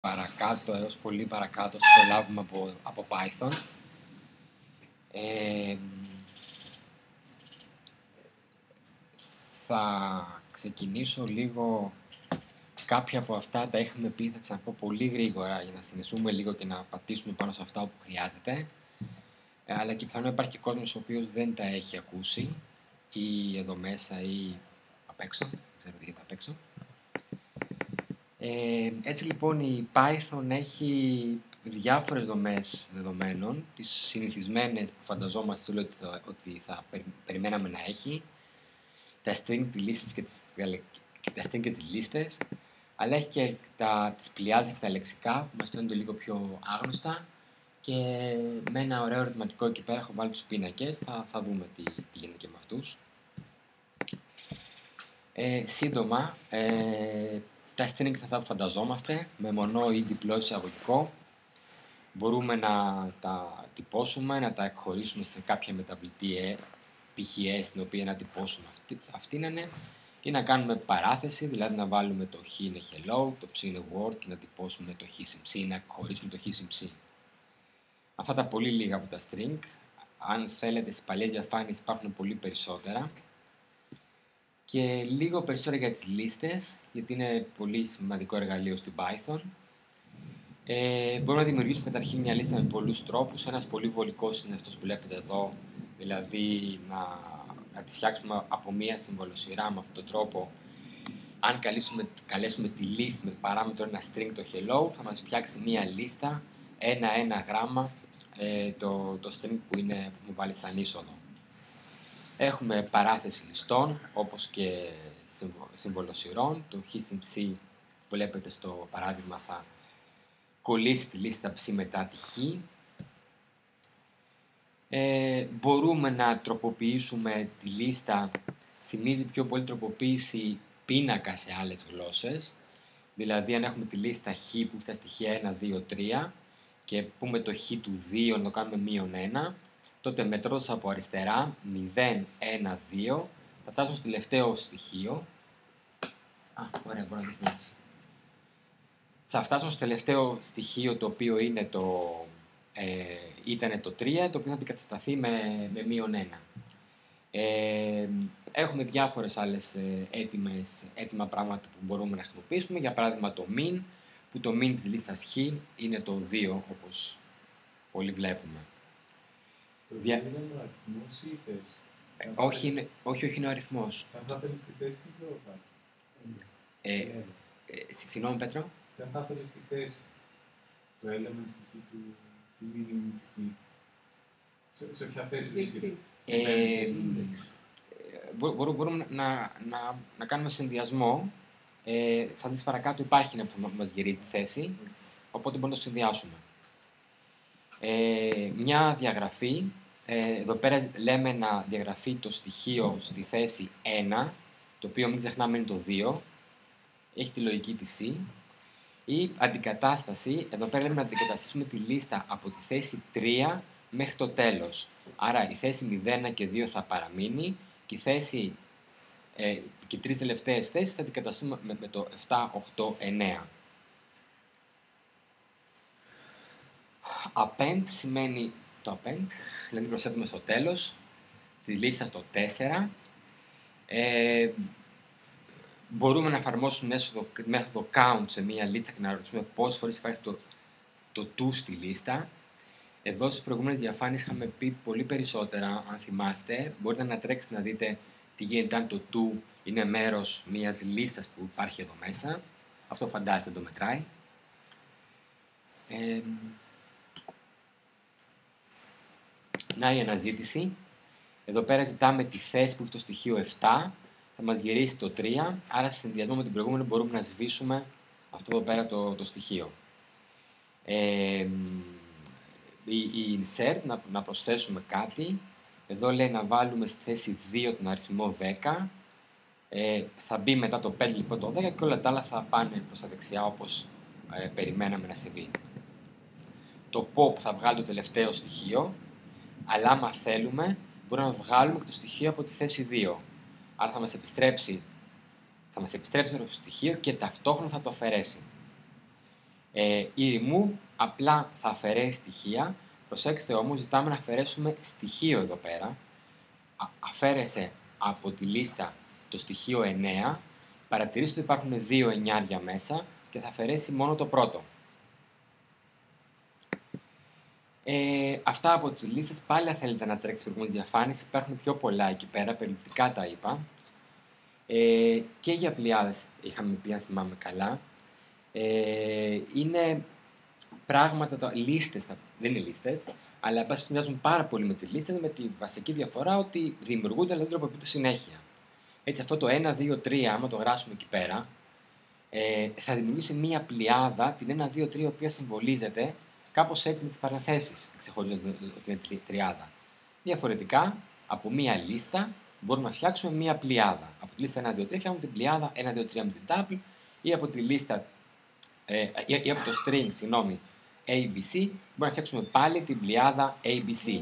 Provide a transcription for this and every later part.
παρακάτω έως πολύ παρακάτω στο προλάβουμε από Python. Θα ξεκινήσω λίγο, κάποια από αυτά τα έχουμε πει, θα ξαναπώ πολύ γρήγορα για να θυμηθούμε λίγο και να πατήσουμε πάνω σε αυτά όπου χρειάζεται. Αλλά και πιθανόν υπάρχει και κόσμος ο οποίος δεν τα έχει ακούσει ή εδώ μέσα ή απ' έξω, δεν ξέρω τι γίνεται απ' έξω. Έτσι λοιπόν η Python έχει διάφορες δομές δεδομένων, τις συνηθισμένες που φανταζόμαστε όλοι ότι θα περιμέναμε να έχει, τα string, τις λίστες και τις λίστες, αλλά έχει και τις πλειάδες και τα λεξικά που μας φαίνονται λίγο πιο άγνωστα και με ένα ωραίο ερωτηματικό εκεί πέρα έχω βάλει τους πίνακες, θα δούμε τι γίνεται και με αυτούς. Σύντομα, τα strings είναι αυτά που φανταζόμαστε, με μονό ή διπλό εισαγωγικό. Μπορούμε να τα τυπώσουμε, να τα εκχωρήσουμε σε κάποια μεταβλητή π.χ. την οποία να τυπώσουμε αυτή είναι, ή να κάνουμε παράθεση, δηλαδή να βάλουμε το χ είναι hello, το ψ είναι word και να τυπώσουμε το χ συν ψ ή να εκχωρήσουμε το χ συν ψ. Αυτά τα πολύ λίγα από τα string. Αν θέλετε, στις παλιές διαφάνειες υπάρχουν πολύ περισσότερα. Και λίγο περισσότερα για τις λίστες, γιατί είναι πολύ σημαντικό εργαλείο στην Python. Μπορούμε να δημιουργήσουμε καταρχήν μια λίστα με πολλούς τρόπους. Ένας πολύ βολικός είναι αυτός που βλέπετε εδώ, δηλαδή να τη φτιάξουμε από μία συμβολοσειρά με αυτόν τον τρόπο. Αν καλέσουμε τη λίστα με παράμετρο ένα string το hello, θα μας φτιάξει μία λίστα, ένα γράμμα, το string που μου βάλει σαν είσοδο. Έχουμε παράθεση ληστών, όπως και συμβολοσειρών. Το χ συν ψ που βλέπετε στο παράδειγμα θα κολλήσει τη λίστα ψ μετά τη χ. Μπορούμε να τροποποιήσουμε τη λίστα, θυμίζει πιο πολύ τροποποίηση πίνακα σε άλλες γλώσσες. Δηλαδή αν έχουμε τη λίστα χ που έχει τα στοιχεία 1, 2, 3 και πούμε το χ του 2 να το κάνουμε -1, τότε μετρώντας από αριστερά 0, 1, 2 θα φτάσουμε στο τελευταίο στοιχείο. Ωραία, μπορώ να δείχνω έτσι. Θα φτάσουμε στο τελευταίο στοιχείο, το οποίο είναι ήταν το 3, το οποίο θα αντικατασταθεί με -1. Έχουμε διάφορες άλλες έτοιμα πράγματα που μπορούμε να χρησιμοποιήσουμε. Για παράδειγμα το min, που το min της λίστας χ είναι το 2, όπως όλοι βλέπουμε. Είναι ο αριθμός ή η θέση? Όχι, είναι ο αριθμός. Αν θα θέλεις τη θέση, τι θα Συγγνώμη, Πέτρο. Αν θα θέλεις τη θέση, το element του minimum του χ, σε ποια θέση βρίσκεται? Μπορούμε να κάνουμε συνδυασμό. Θα δεις παρακάτω υπάρχει ένα που μας γυρίζει τη θέση, οπότε μπορούμε να το συνδυάσουμε. Μια διαγραφή, εδώ πέρα λέμε να διαγραφεί το στοιχείο στη θέση 1, το οποίο μην ξεχνάμε είναι το 2, έχει τη λογική της C. Η αντικατάσταση, εδώ πέρα λέμε να αντικαταστήσουμε τη λίστα από τη θέση 3 μέχρι το τέλος. Άρα η θέση 0 και 2 θα παραμείνει και η θέση και οι τρεις τελευταίες θέσεις θα αντικαταστούμε με το 7, 8, 9. Append σημαίνει το append, δηλαδή προσθέτουμε στο τέλος τη λίστα στο 4. Μπορούμε να εφαρμόσουμε μέθοδο count σε μία λίστα και να ρωτήσουμε πόσες φορές υπάρχει το to στη λίστα. Εδώ στις προηγούμενες διαφάνειες είχαμε πει πολύ περισσότερα, αν θυμάστε. Μπορείτε να τρέξετε να δείτε τι γίνεται αν το to είναι μέρος μιας λίστας που υπάρχει εδώ μέσα. Αυτό φαντάζεστε το μετράει. Να η αναζήτηση. Εδώ πέρα ζητάμε τη θέση που έχει το στοιχείο 7. Θα μας γυρίσει το 3. Άρα σε συνδυασμό με την προηγούμενη μπορούμε να σβήσουμε αυτό εδώ πέρα το στοιχείο. Η insert, να προσθέσουμε κάτι. Εδώ λέει να βάλουμε στη θέση 2 τον αριθμό 10. Θα μπει μετά το 5 λοιπόν το 10 και όλα τα άλλα θα πάνε προς τα δεξιά όπως περιμέναμε να συμβεί. Το pop θα βγάλει το τελευταίο στοιχείο, αλλά άμα θέλουμε μπορούμε να βγάλουμε και το στοιχείο από τη θέση 2. Άρα θα μας επιστρέψει το στοιχείο και ταυτόχρονα θα το αφαιρέσει. Η remove απλά θα αφαιρέσει στοιχεία. Προσέξτε όμως, ζητάμε να αφαιρέσουμε στοιχείο εδώ πέρα. Αφαίρεσε από τη λίστα το στοιχείο 9. Παρατηρήστε ότι υπάρχουν 2 εννιάρια μέσα και θα αφαιρέσει μόνο το πρώτο. Αυτά από τις λίστες. Πάλι αν θέλετε να τρέξετε προηγούμενη διαφάνειες, υπάρχουν πιο πολλά εκεί πέρα, περιληπτικά τα είπα. Και για πλειάδες είχαμε πει, αν θυμάμαι καλά. Είναι πράγματα, λίστες, δεν είναι λίστες, αλλά πάση μοιάζουν πάρα πολύ με τις λίστες, με τη βασική διαφορά ότι δημιουργούνται, αλλά δεν τροποποιούνται συνέχεια. Έτσι, αυτό το 1, 2, 3, άμα το γράψουμε εκεί πέρα, θα δημιουργήσει μία πλειάδα, την 1, 2, 3, η οποία συμβολίζεται κάπως έτσι με τις παραθέσεις, ξεχωρίζοντας ότι είναι τριάδα. Διαφορετικά, από μία λίστα μπορούμε να φτιάξουμε μία πλειάδα. Από τη λίστα 1, 2, 3 φτιάχνουμε την πλειάδα 1, 2, 3 με την tuple, ή από τη λίστα ή από το string, συγγνώμη, ABC, μπορούμε να φτιάξουμε πάλι την πλειάδα ABC.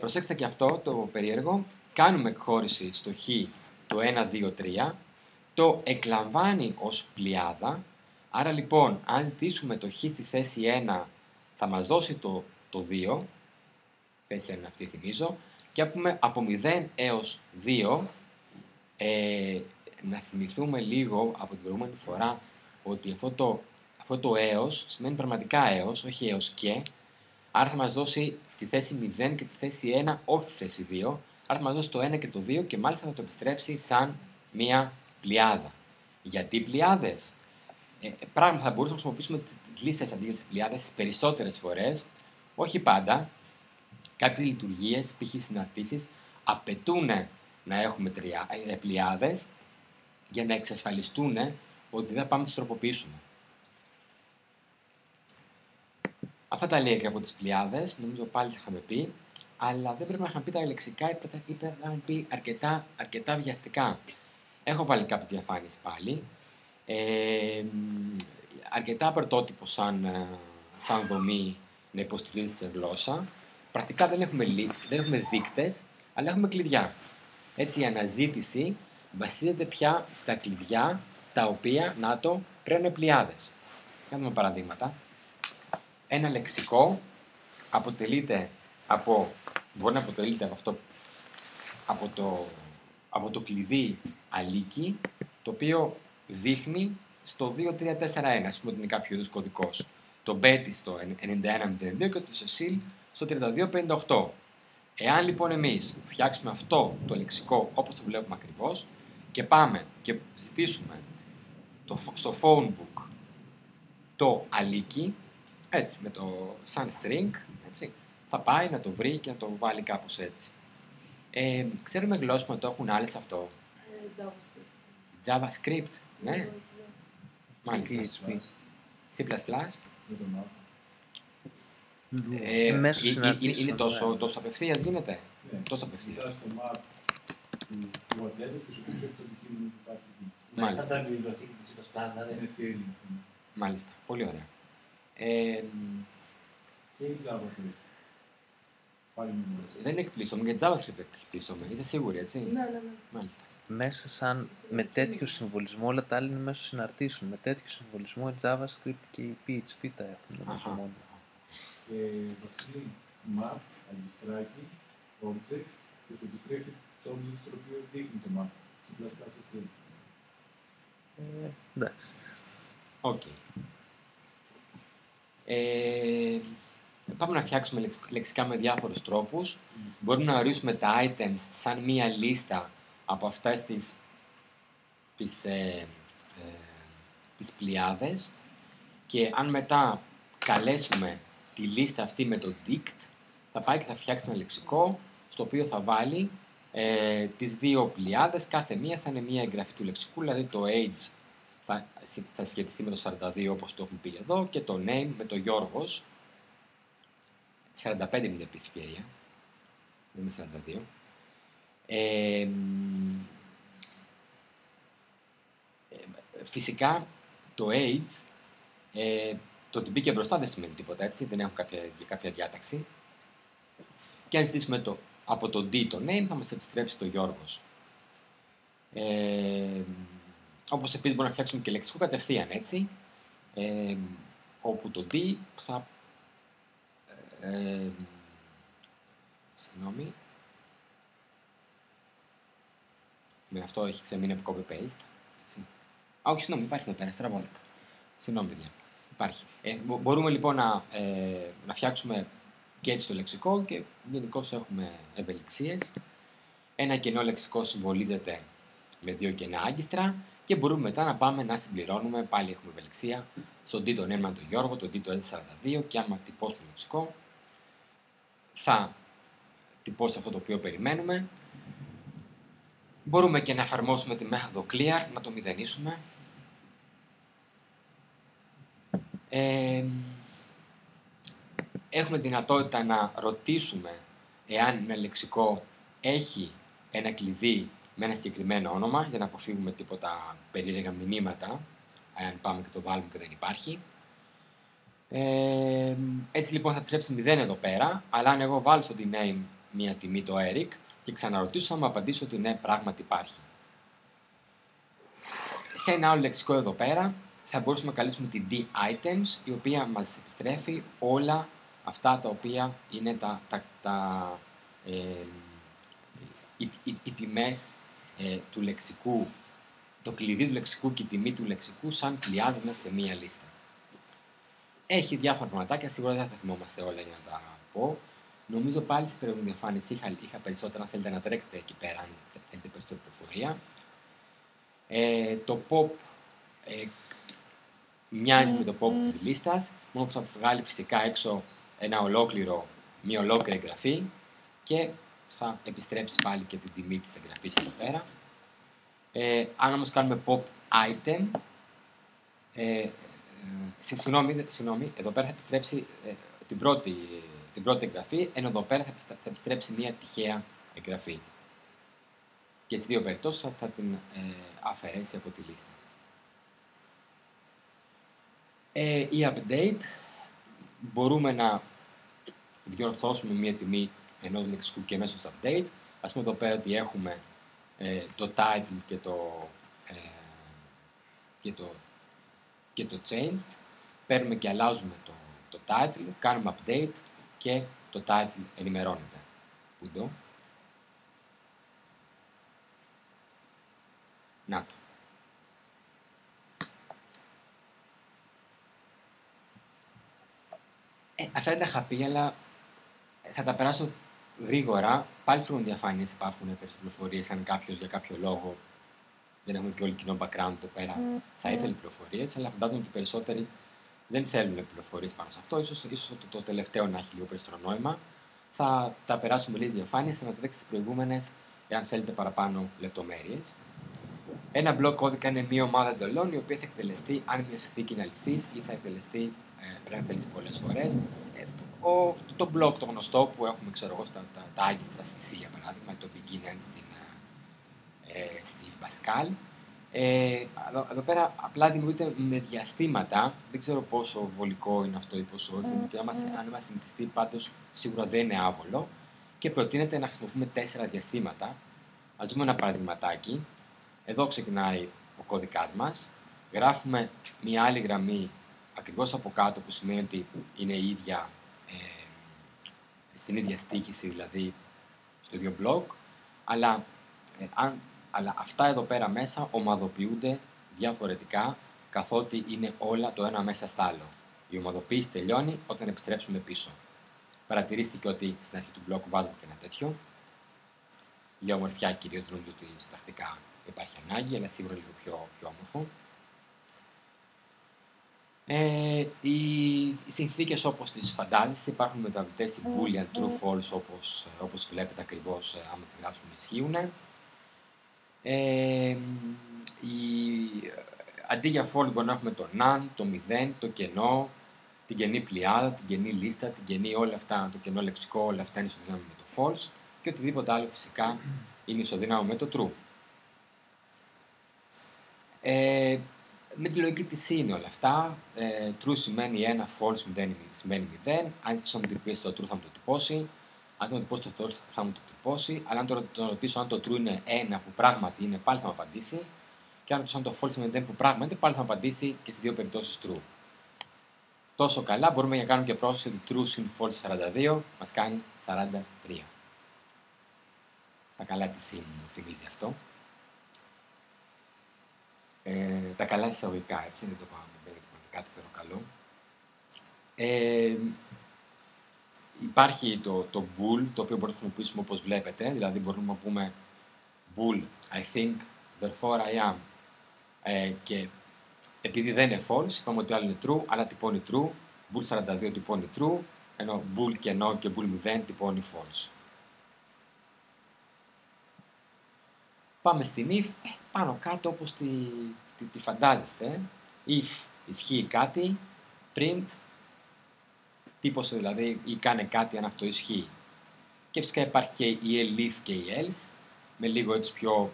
Προσέξτε και αυτό το περίεργο. Κάνουμε εκχώρηση στο χ το 1, 2, 3, το εκλαμβάνει ως πλειάδα. Άρα λοιπόν, αν ζητήσουμε το χ στη θέση 1, θα μας δώσει το 2, θέση 1 αυτή θυμίζω, και από 0 έως 2, να θυμηθούμε λίγο από την προηγούμενη φορά ότι αυτό το έως σημαίνει πραγματικά έως, όχι έως και, άρα θα μας δώσει τη θέση 0 και τη θέση 1, όχι τη θέση 2, άρα θα μας δώσει το 1 και το 2 και μάλιστα θα το επιστρέψει σαν μία πλειάδα. Γιατί πλειάδες? Πράγματι θα μπορούσαμε να χρησιμοποιήσουμε τις λίστες αντί για τις πλειάδες τις περισσότερες φορές, όχι πάντα. Κάποιες λειτουργίες, π.χ. συναρτήσεις, απαιτούν να έχουμε πλειάδες για να εξασφαλιστούν ότι δεν πάμε να τις τροποποιήσουμε. Αυτά τα λέει και από τις πλειάδες, νομίζω πάλι τις είχαμε πει, αλλά δεν πρέπει να είχαμε πει τα λεξικά, πρέπει να είχαμε πει αρκετά βιαστικά. Έχω βάλει κάποιες διαφάνειες πάλι. Αρκετά πρωτότυπο σαν δομή να υποστηρίζει τη γλώσσα. Πρακτικά δεν έχουμε δείκτες, αλλά έχουμε κλειδιά. Έτσι η αναζήτηση βασίζεται πια στα κλειδιά, τα οποία, πρέπει να είναι πλειάδες. Κάνουμε παραδείγματα. Ένα λεξικό μπορεί να αποτελείται από το κλειδί αλίκη, το οποίο δείχνει στο 2341, ας πούμε ότι είναι κάποιο είδους κωδικός. Το Betty στο 9102 και το Cecil στο 3258. Εάν λοιπόν εμείς φτιάξουμε αυτό το λεξικό όπως το βλέπουμε ακριβώς και πάμε και ζητήσουμε στο phone book το αλίκη, έτσι, με το σαν string, έτσι, θα πάει να το βρει και να το βάλει κάπως έτσι. Ξέρουμε γλώσσες που το έχουν άλλες αυτό. JavaScript. JavaScript, ναι. Μάλιστα. C++. Είναι τόσο απευθείας γίνεται. Τόσο απευθείας. Στο map του whatever και σου επιστρέφει το αντικείμενο που υπάρχει εκεί. Μάλιστα. Σαν τα βιβλιοθήκη της Στην STL. Μάλιστα. Πολύ ωραία. Και η JavaScript. Πάλι δεν εκπλήσωμαι, για JavaScript εκπλήσωμαι. Είσαι σίγουρη, έτσι? Ναι. Μάλιστα. Μέσα με τέτοιο συμβολισμό, όλα τα άλλα είναι μέσω συναρτήσεων. Με τέτοιο συμβολισμό η JavaScript και η PHP τα έχουν νομίζω μόνο. Βασίλη, map, αγκιστράκι, object και σου επιστρέφει το object στο οποίο δείχνει το map. Σε πλάσια στέλνει. Εντάξει. Οκ. Πάμε να φτιάξουμε λεξικά με διάφορους τρόπους. Μπορούμε να ορίσουμε τα items σαν μία λίστα από αυτές τις πλειάδες και αν μετά καλέσουμε τη λίστα αυτή με το dict, θα πάει και θα φτιάξει ένα λεξικό στο οποίο θα βάλει τις δύο πλειάδες, κάθε μία θα είναι μία εγγραφή του λεξικού, δηλαδή το age θα σχετιστεί με το 42 όπως το έχουμε πει εδώ και το name με το Γιώργος. 45 είναι η ευκαιρία, δεν είναι 42. Φυσικά το age, το ότι μπήκε μπροστά δεν σημαίνει τίποτα, έτσι, δεν έχουν κάποια διάταξη. Και αν ζητήσουμε από το D το name θα μας επιστρέψει το Γιώργος. Όπως επίσης μπορούμε να φτιάξουμε και λεξικό κατευθείαν, έτσι. όπου το D θα... συγγνώμη. Με αυτό έχει ξεμείνει από copy-paste. Όχι, συγγνώμη, υπάρχει εδώ πέρα, στραβώθηκα. Συγγνώμη, παιδιά. Υπάρχει. Μπορούμε λοιπόν να φτιάξουμε και έτσι το λεξικό και γενικώς έχουμε ευελιξίες. Ένα κενό λεξικό συμβολίζεται με 2 κενά άγκιστρα και μπορούμε μετά να πάμε να συμπληρώνουμε, πάλι έχουμε ευελιξία, στον D τον Έρμαν τον Γιώργο, τον D το S42 και άμα τυπώσουμε λεξικό θα τυπώσει αυτό το οποίο περιμένουμε. Μπορούμε και να εφαρμόσουμε τη μέθοδο clear, να το μηδενίσουμε. Έχουμε δυνατότητα να ρωτήσουμε εάν ένα λεξικό έχει ένα κλειδί με ένα συγκεκριμένο όνομα για να αποφύγουμε τίποτα περίεργα μηνύματα αν πάμε και το βάλουμε και δεν υπάρχει. Έτσι λοιπόν θα πιστέψει 0 εδώ πέρα, αλλά αν εγώ βάλω στο name μία τιμή το Eric και ξαναρωτήσω θα μου απαντήσω ότι ναι, πράγματι υπάρχει. Σε ένα άλλο λεξικό εδώ πέρα θα μπορούσαμε να καλύψουμε την D-items, η οποία μας επιστρέφει όλα αυτά τα οποία είναι οι τιμές του λεξικού, το κλειδί του λεξικού και η τιμή του λεξικού σαν πλειάδες μέσα σε μία λίστα. Έχει διάφορα πραγματάκια, σίγουρα δεν θα θυμόμαστε όλα για να τα πω. Νομίζω πάλι στην προηγούμενη εμφάνιση είχα περισσότερα, αν θέλετε να τρέξετε εκεί πέρα, αν θέλετε περισσότερη πληροφορία. Το pop μοιάζει με το pop της λίστας, μόνο που θα βγάλει φυσικά έξω μια ολόκληρη εγγραφή και θα επιστρέψει πάλι και την τιμή της εγγραφής εδώ πέρα. Αν όμως κάνουμε pop item, συγγνώμη, εδώ πέρα θα επιστρέψει την πρώτη εγγραφή, ενώ εδώ πέρα θα επιστρέψει μια τυχαία εγγραφή. Και στις δύο περιπτώσεις θα την αφαιρέσει από τη λίστα. Η update, μπορούμε να διορθώσουμε μια τιμή ενός λεξικού και μέσω του update. Ας πούμε εδώ πέρα ότι έχουμε το title και το changed. Παίρνουμε και αλλάζουμε το title, κάνουμε update και το title ενημερώνεται. Πούντο. Να το. Αυτά δεν τα είχα πει, αλλά θα τα περάσω γρήγορα. Πάλι στην διαφάνειες υπάρχουν περισσότερες πληροφορίες. Αν κάποιος για κάποιο λόγο, δεν έχουμε και όλοι κοινό background εδώ πέρα, θα ήθελε πληροφορίες, αλλά φαντάζομαι ότι οι περισσότεροι δεν θέλουν πληροφορίες πάνω σε αυτό. Ίσως το τελευταίο να έχει λίγο περισσότερο νόημα. Θα τα περάσουμε λίγες διαφάνειες, θα ανατρέξετε στις προηγούμενες, εάν θέλετε παραπάνω λεπτομέρειες. Ένα block κώδικα είναι μια ομάδα εντολών, η οποία θα εκτελεστεί αν μια συνθήκη είναι αληθής ή θα εκτελεστεί, πρέπει να εκτελεστεί πολλές φορές. Το block το γνωστό που έχουμε, ξέρω εγώ, τα άγκιστρα στη C, για παράδειγμα, το begin end στη Pascal. Εδώ πέρα απλά δημιουργείται με διαστήματα. Δεν ξέρω πόσο βολικό είναι αυτό ή πόσο όχι. Και αν είμαστε συνηθιστεί, πάντως σίγουρα δεν είναι άβολο. Και προτείνεται να χρησιμοποιούμε 4 διαστήματα. Ας δούμε ένα παραδειγματάκι. Εδώ ξεκινάει ο κώδικάς μας. Γράφουμε μια άλλη γραμμή ακριβώς από κάτω, που σημαίνει ότι είναι η ίδια, στην ίδια στοίχηση, δηλαδή στο ίδιο μπλοκ. Αλλά αυτά εδώ πέρα μέσα ομαδοποιούνται διαφορετικά, καθότι είναι όλα το ένα μέσα στο άλλο. Η ομαδοποίηση τελειώνει όταν επιστρέψουμε πίσω. Παρατηρήστε ότι στην αρχή του μπλοκ βάζουμε και ένα τέτοιο. Για ομορφιά κυρίως δρούνται ότι συντακτικά υπάρχει ανάγκη, αλλά σίγουρα λίγο πιο όμορφο. Οι συνθήκες όπως τις φαντάζεστε, υπάρχουν μεταβλητές στην Boolean, true, false, όπως βλέπετε ακριβώς, άμα τις γράψουμε ισχύουν. Αντί για false μπορούμε να έχουμε το none, το 0, το κενό, την κενή πλειάδα, την κενή λίστα, την κενή όλα αυτά, το κενό λεξικό, όλα αυτά είναι ισοδύναμο με το false και οτιδήποτε άλλο φυσικά είναι ισοδύναμο με το true. Με τη λογική της είναι όλα αυτά. True σημαίνει 1, false σημαίνει 0. Αν θα μου τυπώσει το true θα μου το τυπώσει. Αν θα μου τυπώσει το false θα μου το τυπώσει. Αλλά αν το ρωτήσω αν το true είναι 1 που πράγματι είναι, πάλι θα μου απαντήσει. Και αν ρωτήσω αν το false είναι 0 που πράγματι, πάλι θα μου απαντήσει και στις δύο περιπτώσεις true. τόσο καλά. Μπορούμε να κάνουμε και πρόσθεση ότι true συν false 42 μας κάνει 43. Τα καλά της συν μου θυμίζει αυτό. Τα καλά εισαγωγικά, έτσι, δεν το πάμε, δεν το πραγματικά το θεωρώ καλό. Υπάρχει το bool, το οποίο μπορούμε να χρησιμοποιήσουμε όπως βλέπετε, δηλαδή μπορούμε να πούμε bool, I think, therefore I am. Και επειδή δεν είναι false, είπαμε ότι το άλλο είναι true, αλλά τυπώνει true, bool 42 τυπώνει true, ενώ bool κενό και bool 0 τυπώνει false. Πάμε στην if, πάνω κάτω όπως τη φαντάζεστε. If ισχύει κάτι, print, τύπωσε δηλαδή ή κάνε κάτι αν αυτό ισχύει. Και φυσικά υπάρχει και η elif και η else, με λίγο έτσι πιο...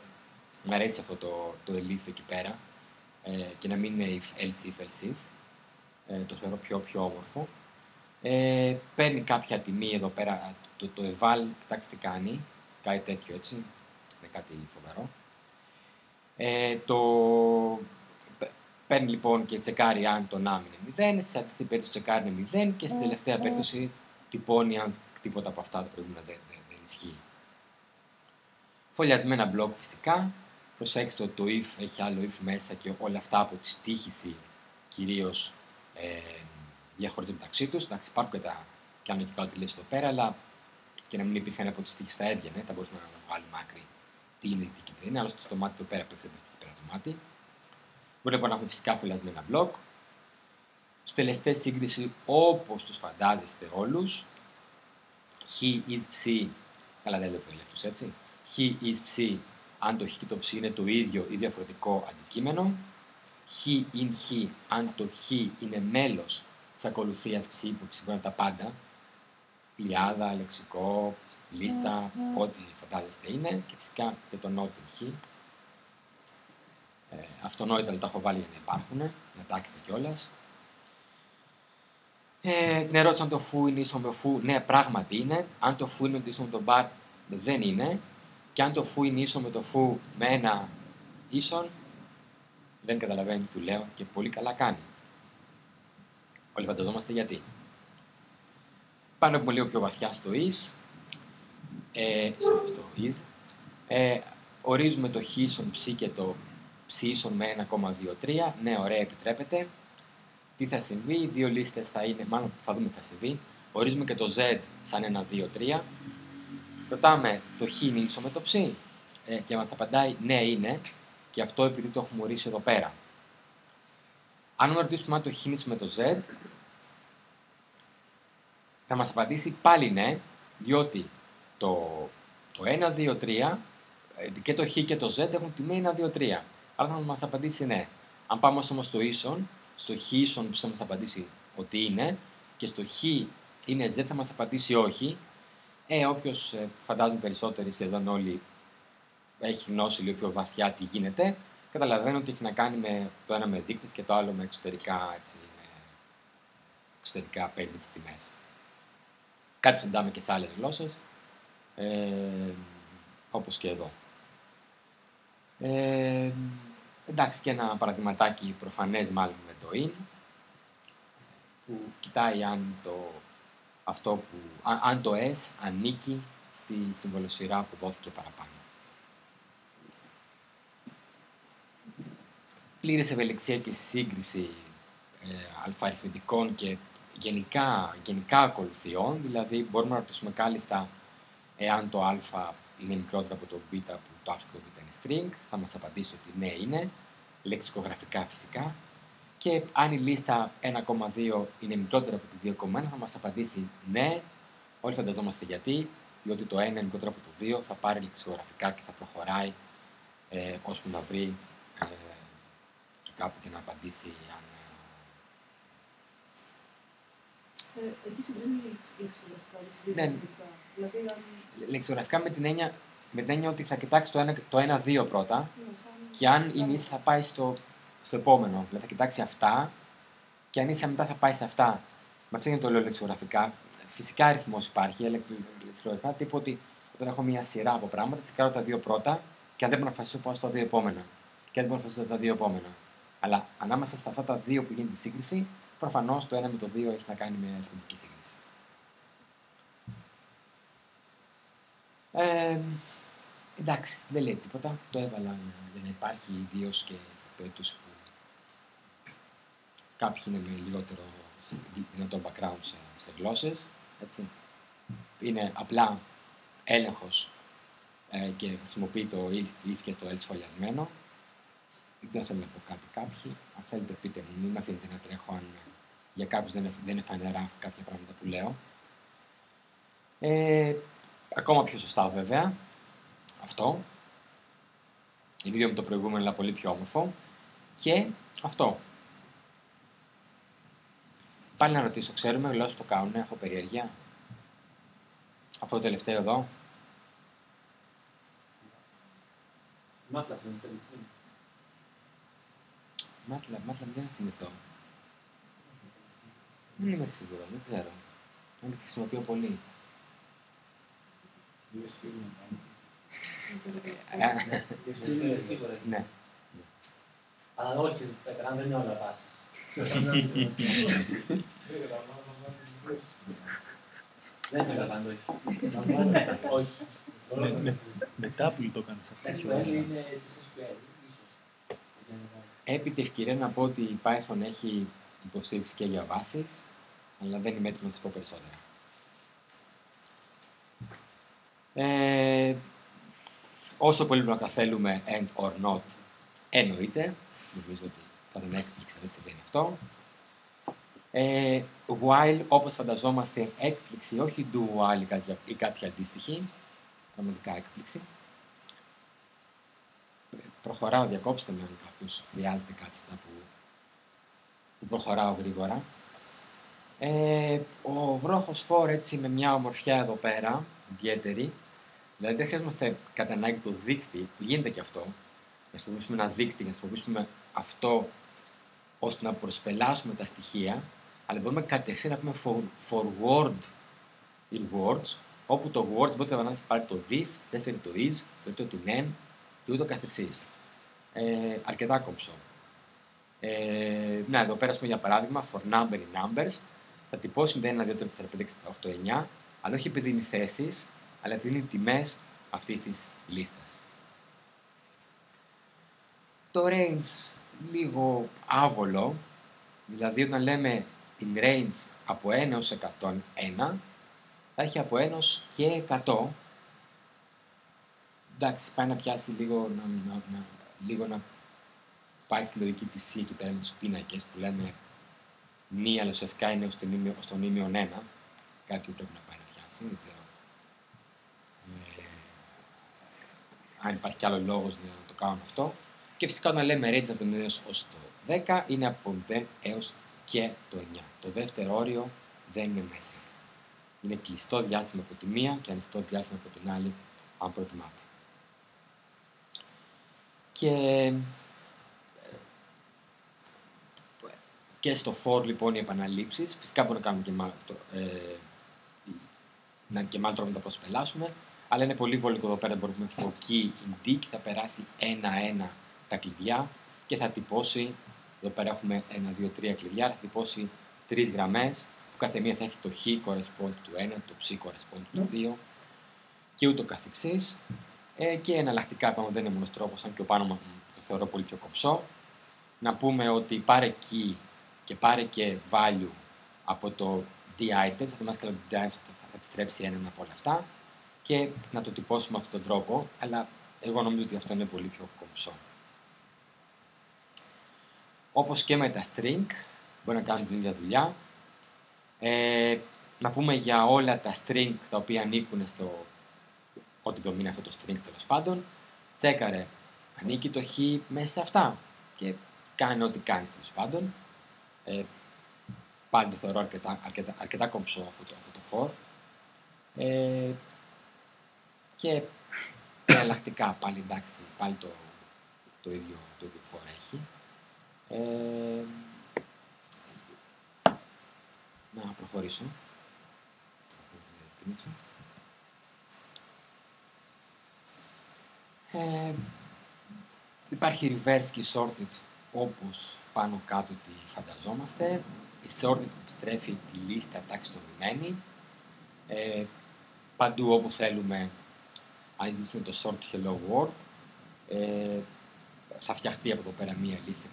Μ' αρέσει αυτό το elif εκεί πέρα, και να μην είναι if, else if. Το θεωρώ πιο όμορφο. Παίρνει κάποια τιμή εδώ πέρα, το eval, κοιτάξτε τι κάνει, κάτι τέτοιο έτσι, είναι κάτι φοβερό. Παίρνει λοιπόν και τσεκάρει αν το num είναι 0, σε αντίθετη περίπτωση τσεκάρει είναι 0 και στην τελευταία περίπτωση τυπώνει αν τίποτα από αυτά τα προηγούμενα δεν ισχύει. Φωλιασμένα μπλοκ φυσικά. Προσέξτε ότι το if έχει άλλο if μέσα και όλα αυτά από τη στοίχηση κυρίως διαχωρίζονται μεταξύ τους. Εντάξει, υπάρχουν και τα κάνω και κάτω τη λύση εδώ πέρα, αλλά και να μην υπήρχαν από τη στοίχηση θα έβγαινε, θα μπορούσαμε να βγάλουμε άκρη τι είναι, τι δεν είναι, αλλά στο μάτι εδώ πέρα πέφτει εκεί πέρα το μάτι. Μπορεί λοιπόν να έχουμε φυσικά φωλιασμένα μπλοκ. Στους τελευταίες σύγκριση όπως τους φαντάζεστε όλους, χ is ψ, καλά δεν λέω το τελευταίους έτσι, χ is ψ, αν το χ και το ψ είναι το ίδιο ή διαφορετικό αντικείμενο, χ in χ, αν το χ είναι μέλος της ακολουθίας ψ, που ψ μπορεί να τα πάντα, πλειάδα, λεξικό, λίστα, ό,τι φαντάζεστε είναι, και φυσικά και το not in χ. Αυτονόητα δεν τα έχω βάλει για να υπάρχουν, να τα έχετε κιόλας. Την ερώτηση αν το φου είναι ίσο με φου, ναι, πράγματι είναι. Αν το φου είναι ίσο με το μπαρ, δεν είναι. Και αν το φου είναι ίσο με το φου με ένα ίσον, δεν καταλαβαίνει τι του λέω και πολύ καλά κάνει. Όλοι φανταζόμαστε γιατί. Πάμε έχουμε λίγο πιο βαθιά στο is. Στο is. Ορίζουμε το χ ίσον ψ και το ψ ίσον με 1,23. Ναι, ωραία, επιτρέπεται. Τι θα συμβεί, δύο λίστες θα είναι, μάλλον θα δούμε τι θα συμβεί. Ορίζουμε και το z σαν 1, 2, 3. Ρωτάμε το χ είναι ίσο με το ψ και μας απαντάει ναι είναι, και αυτό επειδή το έχουμε ορίσει εδώ πέρα. Αν ρωτήσουμε αν το χ είναι ίσο με το z, θα μας απαντήσει πάλι ναι, διότι το 1, 2, 3 και το χ και το z έχουν τιμή 1, 2, 3. Άρα θα μας απαντήσει ναι. Αν πάμε όμως στο ίσον, στο χ ίσον που θα μας απαντήσει ότι είναι, και στο χ είναι z θα μας απαντήσει όχι. Όποιος φαντάζομαι περισσότεροι σχεδόν όλοι έχει γνώση λίγο πιο βαθιά τι γίνεται, καταλαβαίνω ότι έχει να κάνει με το ένα με δείκτες και το άλλο με εξωτερικά, έτσι, εξωτερικά παίρνει τις τιμές. Κάτι που συναντάμε και σε άλλες γλώσσες, όπως και εδώ. Εντάξει, και ένα παραδειγματάκι προφανές μάλλον με το in, που κοιτάει αν το s ανήκει στη συμβολοσυρά που δόθηκε παραπάνω. Πλήρης ευελιξία και σύγκριση αλφαριθμητικών και γενικά ακολουθιών, δηλαδή μπορούμε να ρωτήσουμε κάλλιστα εάν το α είναι μικρότερο από το β, που το α και το β είναι string, θα μας απαντήσει ότι ναι είναι, λεξικογραφικά φυσικά, και αν η λίστα 1,2 είναι μικρότερη από το 2,1 θα μας απαντήσει ναι, όλοι φανταζόμαστε γιατί, διότι το 1 είναι μικρότερο από το 2, θα πάρει λεξικογραφικά και θα προχωράει ώσπου να βρει και κάπου και να απαντήσει αν... Εκεί συμβαίνει λεξικογραφικά, δεν συμβαίνει δηλαδή, λεξικογραφικά με την έννοια ότι θα κοιτάξει το 1-2 πρώτα, και αν είναι ίσα θα πάει στο επόμενο. Δηλαδή θα κοιτάξει αυτά και αν ίσα μετά θα πάει σε αυτά. Με αυτό είναι το λέω λεξικογραφικά. Φυσικά αριθμός υπάρχει. Λεξικογραφικά τύπου ότι όταν έχω μια σειρά από πράγματα, τσεκάρω τα δύο πρώτα και αν δεν μπορώ να αποφασίσω πάω στα δύο επόμενα. Και αν δεν μπορώ να αποφασίσω τα δύο επόμενα. Αλλά ανάμεσα στα αυτά τα δύο που γίνεται η σύγκριση, Προφανώς το ένα με το 2 έχει να κάνει με αριθμητική σύγκριση. Εντάξει, δεν λέει τίποτα. Το έβαλα για να υπάρχει, ιδίως και στις περίπτωση που κάποιοι είναι με λιγότερο δυνατό background σε γλώσσες. Έτσι. Είναι απλά έλεγχος και χρησιμοποιεί το if και το else σχολιασμένο. Δεν θέλω να πω κάτι κάποιοι. Αν θέλετε πείτε μου, μην με αφήνετε να τρέχω αν για κάποιους δεν είναι φανερά κάποια πράγματα που λέω. Ακόμα πιο σωστά βέβαια, αυτό. Είναι ίδιο με το προηγούμενο, αλλά πολύ πιο όμορφο. Και αυτό. Πάλι να ρωτήσω, ξέρουμε γλώσσες που το κάνουν, έχω περιέργεια. Αυτό το τελευταίο εδώ. MATLAB είναι τελευταίο. MATLAB δεν θυμηθώ. Δεν είμαι σίγουρος, δεν ξέρω. Δεν τη χρησιμοποιώ πολύ. Σίγουρα. Ναι. Αλλά όχι, τα έκαναν, δεν είναι όλα βάσεις. Δεν καταλαβαίνω, όχι. Μετά που το κάνεις αυτό. SQL είναι της SQL, ίσως. Επί τη ευκαιρία να πω ότι η Python έχει υποστήριξη και για βάσεις, αλλά δεν είμαι έτοιμο να σας πω περισσότερα. Όσο πολύπλοκα θέλουμε and or not, εννοείται. Νομίζω ότι κατά την έκπληξη δεν συμβαίνει αυτό. While, όπως φανταζόμαστε, έκπληξη, όχι do while ή κάποια αντίστοιχη, πραγματικά έκπληξη. Προχωράω, διακόψτε με αν κάποιος χρειάζεται κάτι που προχωράω γρήγορα. Ο βρόχος for έτσι με μια ομορφιά εδώ πέρα, ιδιαίτερη, δηλαδή δεν χρειάζομαστε κατά ανάγκη το δείκτη, γίνεται και αυτό, να χρησιμοποιήσουμε ένα δείκτη, να χρησιμοποιήσουμε αυτό ώστε να προσπελάσουμε τα στοιχεία, αλλά μπορούμε κατευθείαν να πούμε forward in words, όπου το words μπορείτε να πάρει το this, δεύτερη το is, τρίτο την am και ούτω καθεξής. Αρκετά κομψό. Να, εδώ πέρα για παράδειγμα, for number in numbers, θα τυπώσει 1, 2, 3, 4, 5, 6, 7, 8, 9, αλλά όχι επειδή είναι θέσεις, αλλά επειδή είναι τιμές αυτής της λίστας. Το range λίγο άβολο, δηλαδή όταν λέμε in range από 1 έως 101, θα έχει από 1 και 100. Εντάξει, πάει να πιάσει λίγο να πάει στη λογική της C εκεί πέρα με τους πίνακες που λέμε μη, αλλά ουσιαστικά είναι ως τον ήμιον 1. Κάτι πρέπει να πάει να πιάσει, δεν ξέρω. Αν υπάρχει κι άλλο λόγος για να το κάνουν αυτό. Και φυσικά όταν λέμε range από το 0 ως το 10 είναι από το 0 έως και το 9. Το δεύτερο όριο δεν είναι μέσα. Είναι κλειστό διάστημα από τη μία και ανοιχτό διάστημα από την άλλη, αν προτιμάτε. Και στο for λοιπόν οι επαναλήψεις, φυσικά μπορούμε να κάνουμε και με άλλο τρόπο να τα προσπελάσουμε, αλλά είναι πολύ βολικό εδώ πέρα, μπορούμε for key in D και θα περάσει ένα-ένα τα κλειδιά και θα τυπώσει, εδώ πέρα έχουμε 1, 2, 3 κλειδιά, θα τυπώσει 3 γραμμές, που κάθε μία θα έχει το χ correspond του 1, το ψ correspond του 2 και ούτω καθεξής. Και εναλλακτικά πάνω δεν είναι μόνος τρόπος, αν και ο πάνω το θεωρώ πολύ πιο κομψό, να πούμε ότι πάρε key και πάρε και value από το d-item, θα θυμάσαι καλά ότι d-item θα επιστρέψει έναν από όλα αυτά και να το τυπώσουμε αυτόν τον τρόπο, αλλά εγώ νομίζω ότι αυτό είναι πολύ πιο κομψό. Όπως και με τα string, μπορεί να κάνουμε την ίδια δουλειά. Να πούμε για όλα τα string τα οποία ανήκουν στο ό,τι δομήνει αυτό το string τέλος πάντων, τσέκαρε ανήκει το χ μέσα σε αυτά και κάνει ό,τι κάνει τέλος πάντων. Πάλι το θεωρώ αρκετά κομψό αυτό το for. Και εναλλακτικά πάλι εντάξει, πάλι το ίδιο for έχει. Να προχωρήσω. Υπάρχει reverse και sorted όπως πάνω κάτω τι φανταζόμαστε. η sorted επιστρέφει τη λίστα ταξινομημένη. Παντού όπου θέλουμε, αν δείχνουμε το sort hello world, θα φτιαχτεί από εδώ πέρα μία λίστα και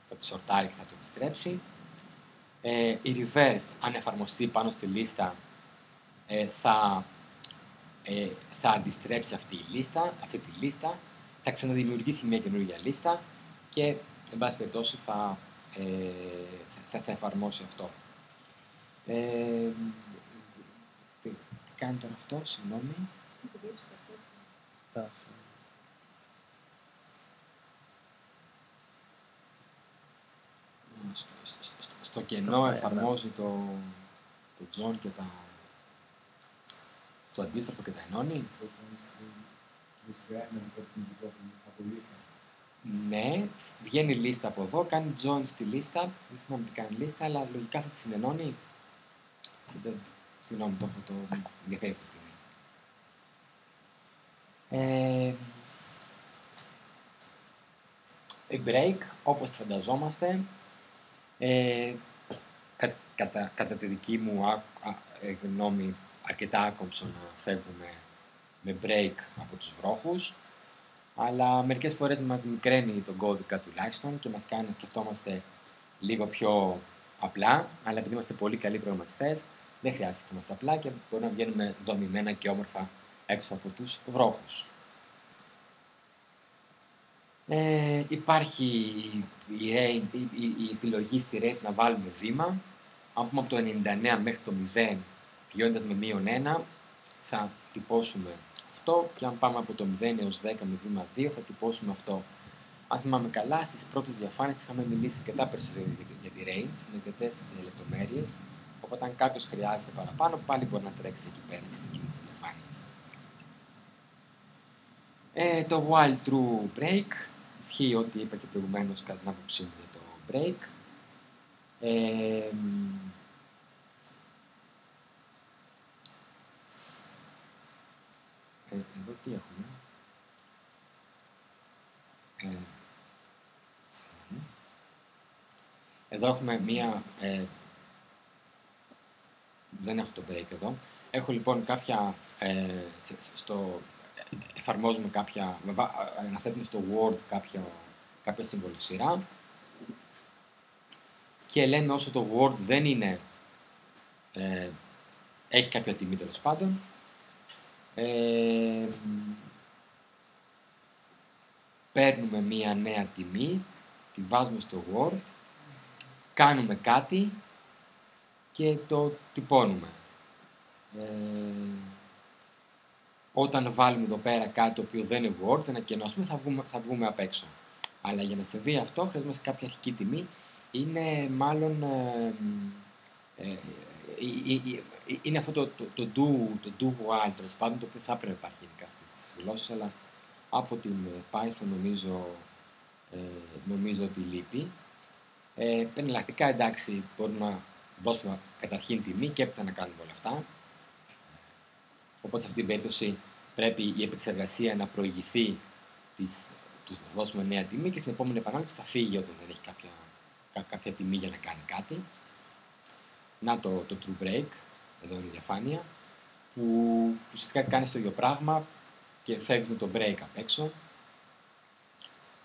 θα τη σορτάρει και θα το επιστρέψει. Η reversed, αν εφαρμοστεί πάνω στη λίστα, θα αντιστρέψει αυτή τη λίστα, θα ξαναδημιουργήσει μια καινούργια λίστα και, εν πάση περιπτώσει, θα εφαρμόσει αυτό. Τι κάνει τώρα αυτό, συγγνώμη. Στο κενό εφαρμόζει το John και το αντίστροφο και τα ενώνει. Ναι, βγαίνει λίστα από εδώ, κάνει join στη λίστα, δεν θυμάμαι τι κάνει λίστα, αλλά λογικά θα τη συνενώνει. Συγγνώμη, το ενδιαφέρει αυτή τη στιγμή. Η break, όπως τη φανταζόμαστε, κατά τη δική μου γνώμη, αρκετά άκομψο να φεύγουμε με break από τους βρόχους, αλλά μερικές φορές μας μικραίνει τον κώδικα τουλάχιστον και μας κάνει να σκεφτόμαστε λίγο πιο απλά, αλλά επειδή είμαστε πολύ καλοί προγραμματιστές, δεν χρειάζεται να σκεφτόμαστε απλά και μπορούμε να βγαίνουμε δομημένα και όμορφα έξω από τους βρόχους. Υπάρχει η επιλογή στη rate να βάλουμε βήμα. Αν πούμε από το 99 μέχρι το 0, πηγαίνοντας με -1, θα τυπώσουμε αυτό, και αν πάμε από το 0 έως 10 με βήμα 2, θα τυπώσουμε αυτό. Αν θυμάμαι καλά, στις πρώτες διαφάνειες είχαμε μιλήσει αρκετά περισσότερο για τη range, με αρκετές λεπτομέρειες, οπότε αν κάποιος χρειάζεται παραπάνω, πάλι μπορεί να τρέξει εκεί πέρα σε εκείνες τις διαφάνειες. Το while true break ισχύει ό,τι είπα και προηγουμένως κατά την άποψή μου για το break. Εδώ τι έχουμε. Εδώ έχουμε μία... δεν έχω το break εδώ. Έχω λοιπόν κάποια... εφαρμόζουμε κάποια... αναθέτουμε στο Word κάποια συμβολοσυρά και λέμε όσο το Word δεν είναι... έχει κάποια τιμή τέλος πάντων, παίρνουμε μία νέα τιμή, τη βάζουμε στο Word, κάνουμε κάτι και το τυπώνουμε. Όταν βάλουμε εδώ πέρα κάτι το οποίο δεν είναι Word, ένα κενό, θα βγούμε απ' έξω. Αλλά για να συμβεί αυτό χρειαζόμαστε κάποια αρχική τιμή. Είναι μάλλον... είναι αυτό το do while, τέλος πάντων, το οποίο θα πρέπει να υπάρχει γενικά στις γλώσσες, αλλά από την Python νομίζω ότι λείπει. Εναλλακτικά, εντάξει, μπορούμε να δώσουμε καταρχήν τιμή και έπειτα να κάνουμε όλα αυτά. Οπότε σε αυτή την περίπτωση πρέπει η επεξεργασία να προηγηθεί, τους δώσουμε νέα τιμή και στην επόμενη επανάληψη θα φύγει όταν δεν έχει κάποια τιμή για να κάνει κάτι. Να το true break, εδώ είναι η διαφάνεια, που ουσιαστικά κάνει το ίδιο πράγμα και φεύγει με το break απ' έξω.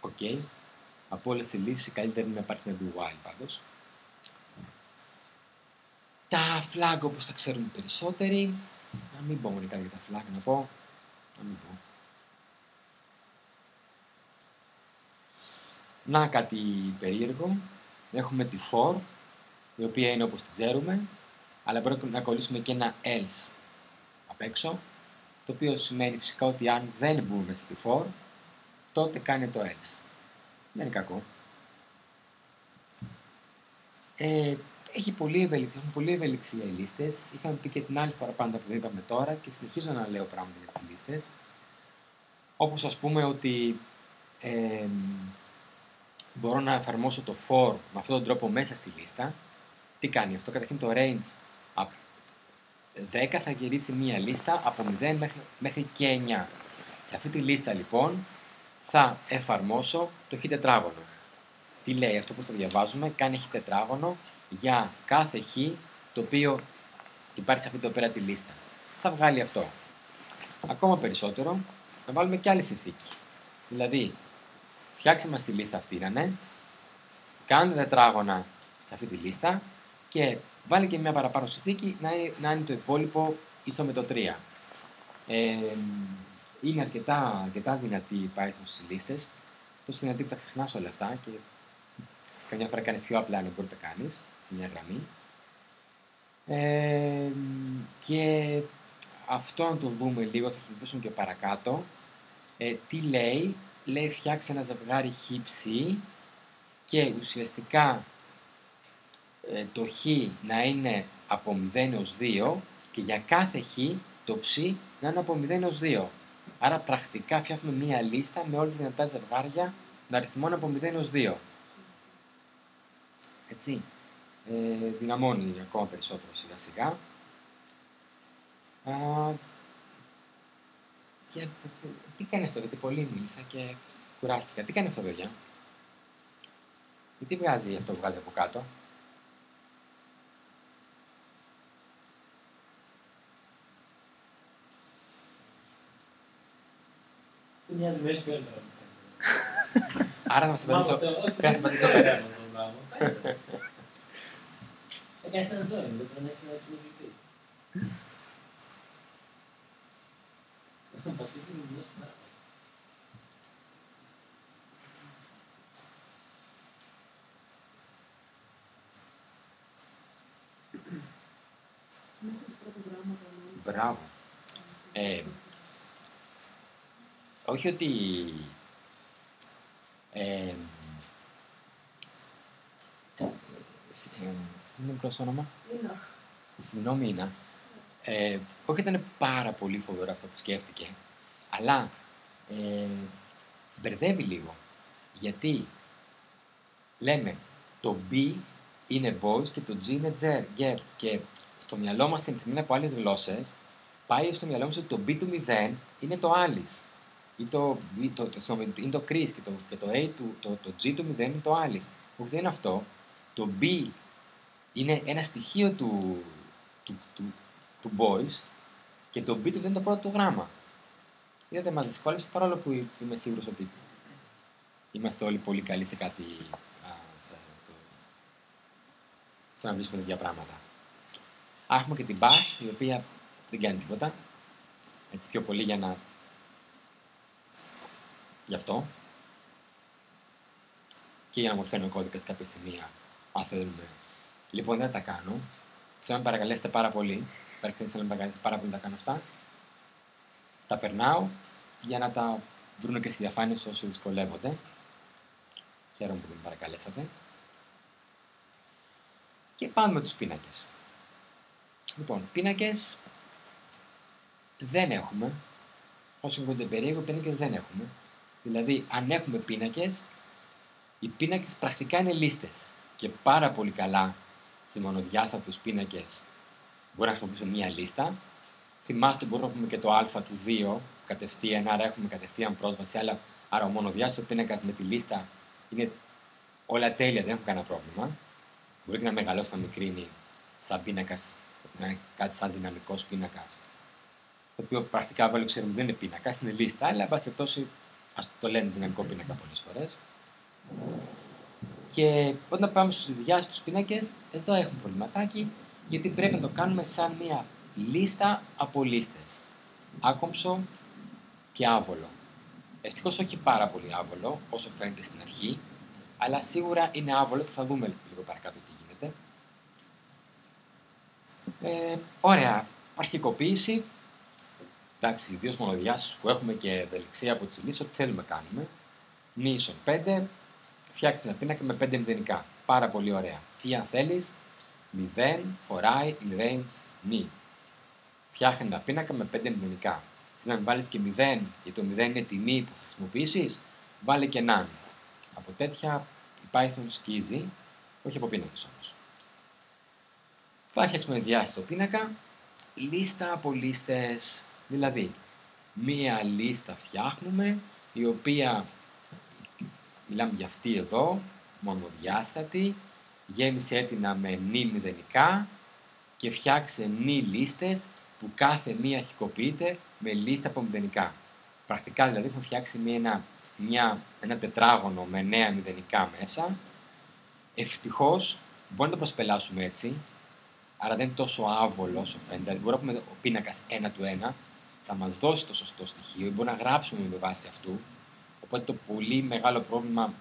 Ok. Από όλες τις λύσεις, καλύτερη είναι να υπάρχει ένα do while πάντως. Τα flag, όπως τα ξέρουμε περισσότεροι. Να μην πω μονικά για τα flag, να πω. Να μην πω. Να κάτι περίεργο. Έχουμε τη for, η οποία είναι όπως την ξέρουμε, αλλά πρέπει να κολλήσουμε και ένα else απ' έξω, το οποίο σημαίνει φυσικά ότι αν δεν μπούμε στη for, τότε κάνει το else. Δεν είναι κακό. Έχουν πολύ ευελιξία οι λίστες. Είχαμε πει και την άλλη φορά πάντα που δεν είπαμε τώρα και συνεχίζω να λέω πράγματα για τις λίστες. Όπως ας πούμε ότι μπορώ να εφαρμόσω το for με αυτόν τον τρόπο μέσα στη λίστα. Τι κάνει αυτό? Καταρχήν το range 10 θα γυρίσει μία λίστα από 0 μέχρι και 9. Σε αυτή τη λίστα λοιπόν θα εφαρμόσω το χ τετράγωνο. Τι λέει αυτό που το διαβάζουμε? Κάνει χ τετράγωνο για κάθε χ το οποίο υπάρχει σε αυτή εδώ πέρα τη λίστα. Θα βγάλει αυτό. Ακόμα περισσότερο, να βάλουμε και άλλη συνθήκη. Δηλαδή, φτιάξτε μας τη λίστα αυτή, κάντε τετράγωνα σε αυτή τη λίστα και βάλει και μια παραπάνω συνθήκη να είναι το υπόλοιπο ίσο με το 3. Είναι αρκετά δυνατή η Python στις λίστες. Τόσο δυνατή που τα ξεχνάς όλα αυτά και καμιά φορά κάνει πιο απλά να μπορεί να τα κάνεις σε μια γραμμή. Και αυτό να το δούμε λίγο, θα χρησιμοποιήσουμε και παρακάτω. Τι λέει, φτιάξει ένα ζευγάρι χ-ψ και ουσιαστικά το χ να είναι από 0 έως 2 και για κάθε χ το ψ να είναι από 0 έως 2. Άρα πρακτικά φτιάχνουμε μία λίστα με όλα τα δυνατά ζευγάρια με αριθμών από 0 έως 2. Έτσι. Δυναμώνει ακόμα περισσότερο σιγά σιγά. Τι κάνει αυτό, γιατί πολύ μίλησα και κουράστηκα. Τι κάνει αυτό, παιδιά? Τι βγάζει αυτό που βγάζει από κάτω? Μοιάζει μέση πιο έντονα. Άρα θα μας απαντήσω. Πρέπει να απαντήσω πέρα. Θα κάνεις ένα join, δεν πρέπει να έχεις ένα κοινωνική. Βασίλη μου δώσει μέρα. Μπράβο. Όχι ότι είναι μικρό όνομα. Συγγνώμη, Ίνα. Όχι, ήταν πάρα πολύ φοβερό αυτό που σκέφτηκε, αλλά μπερδεύει λίγο. Γιατί λέμε το B είναι boys και το G είναι girls και στο μυαλό μας, συνηθισμένοι από άλλες γλώσσες, πάει στο μυαλό μας ότι το B του 0 είναι το Alice ή είναι το Chris και το G του 0 είναι το Alice. Όχι, δεν είναι αυτό. Το B είναι ένα στοιχείο του boys και το B του δεν είναι το πρώτο του γράμμα. Είδατε, μας δυσκόλεψε, παρόλο που είμαι σίγουρος ότι είμαστε όλοι πολύ καλοί σε κάτι, στο να βρίσκουμε τέτοια πράγματα. Έχουμε και την bash, η οποία δεν κάνει τίποτα. Έτσι πιο πολύ γι' αυτό. Και για να μορφαίνω κώδικα σε κάποια σημεία, αν θέλουμε. Λοιπόν, δεν θα τα κάνω. Θέλω να με παρακαλέσετε πάρα πολύ. Θέλω να με παρακαλέσετε πάρα πολύ να τα κάνω αυτά. Τα περνάω για να τα βρουν και στη διαφάνεια όσοι δυσκολεύονται. Χαίρομαι που με παρακαλέσατε. Και πάμε με τους πίνακες. Λοιπόν, πίνακες δεν έχουμε. Όσο ακούγονται περίεργο, πίνακες δεν έχουμε. Δηλαδή, αν έχουμε πίνακες, οι πίνακες πρακτικά είναι λίστες. Και πάρα πολύ καλά στις μονοδιάστατους πίνακες μπορεί να χρησιμοποιήσουμε μία λίστα. Θυμάστε, μπορούμε να πούμε και το α του 2 κατευθείαν, άρα έχουμε κατευθείαν πρόσβαση. Άρα, ο μονοδιάστατος πίνακας με τη λίστα είναι όλα τέλεια, δεν έχουν κανένα πρόβλημα. Μπορεί και να μεγαλώσει, να μικρύνει σαν πίνακας, να είναι κάτι σαν δυναμικός πίνακας. Το οποίο πρακτικά βέβαια ξέρουμε δεν είναι πίνακας, είναι λίστα, αλλά εν πάση περιπτώσει ας το λένε δυναμικό πίνακα πολλές φορές. Και όταν πάμε στους διδιάστατους πίνακες, εδώ έχουμε προβληματάκι, γιατί πρέπει να το κάνουμε σαν μια λίστα από λίστες. Άκομψο και άβολο. Ευτυχώς όχι πάρα πολύ άβολο, όσο φαίνεται στην αρχή, αλλά σίγουρα είναι άβολο και θα δούμε λίγο παρακάτω τι γίνεται. Ωραία. Αρχικοποίηση. Εντάξει, δύο μονοδιάστατους που έχουμε και ευελιξία από τις λύσεις, ό,τι θέλουμε κάνουμε. Νη ίσον 5. Φτιάξτε ένα πίνακα με 5 μηδενικά. Πάρα πολύ ωραία. Ή αν θέλεις, 0 φοράει in range νη. Φτιάχνει ένα πίνακα με 5 μηδενικά. Θέλω να βάλεις και 0, γιατί το 0 είναι τιμή που θα χρησιμοποιήσεις, βάλε και none. Από τέτοια η Python σκίζει, όχι από πίνακες όμως. Θα φτιάξουμε διάστατο πίνακα, λίστα από λίστες, δηλαδή μία λίστα φτιάχνουμε, η οποία, μιλάμε για αυτή εδώ, μονοδιάστατη, Γέμισε έτοιμα με νη μηδενικά και φτιάξε νη λίστες που κάθε μία αρχικοποιείται με λίστα από μηδενικά. Πρακτικά δηλαδή έχω φτιάξει ένα τετράγωνο με 9 μηδενικά μέσα. Ευτυχώς μπορεί να το προσπελάσουμε έτσι, άρα δεν είναι τόσο άβολο όσο φαίνεται. Δηλαδή, μπορεί να πούμε ο πίνακας 1 του 1 θα μας δώσει το σωστό στοιχείο ή μπορεί να γράψουμε με βάση αυτού. Οπότε το πολύ μεγάλο πρόβλημα,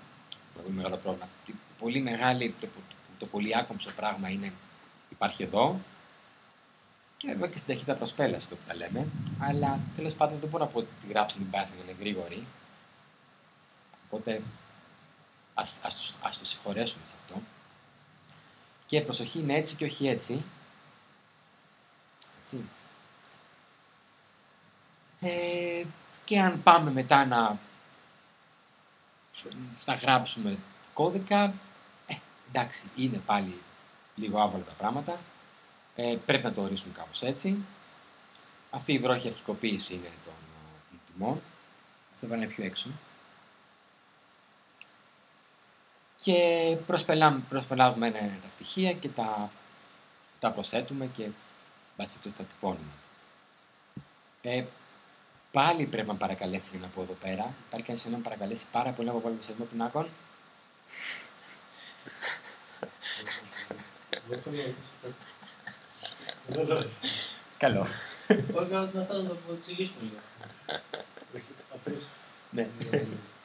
το πολύ άκομψο πράγμα υπάρχει εδώ. Και βέβαια και στην ταχύτητα προσπέλαση το που τα λέμε. Αλλά τέλος πάντων δεν μπορώ να πω ότι τη γράψουμε την Python είναι γρήγορη. Οπότε ας το συγχωρέσουμε σε αυτό. Και προσοχή είναι έτσι και όχι έτσι. Έτσι. Και αν πάμε μετά να γράψουμε κώδικα, εντάξει, είναι πάλι λίγο άβολα τα πράγματα. Πρέπει να το ορίσουμε κάπως έτσι. Αυτή η βρόχη αρχικοποίηση είναι των τιμών. Θα βάλουμε πιο έξω. Και προσπελάβουμε τα στοιχεία και τα προσθέτουμε και βάσει τα τυπώνουμε. Πάλι πρέπει να παρακαλέσει για να πω εδώ πέρα. Υπάρχει κανείς να με παρακαλέσει πάρα πολύ από βάλουμε σε εδώ πινάκων. Καλό. Όχι, να θα το εξηγήσουμε λίγο. Απλώς, Ναι.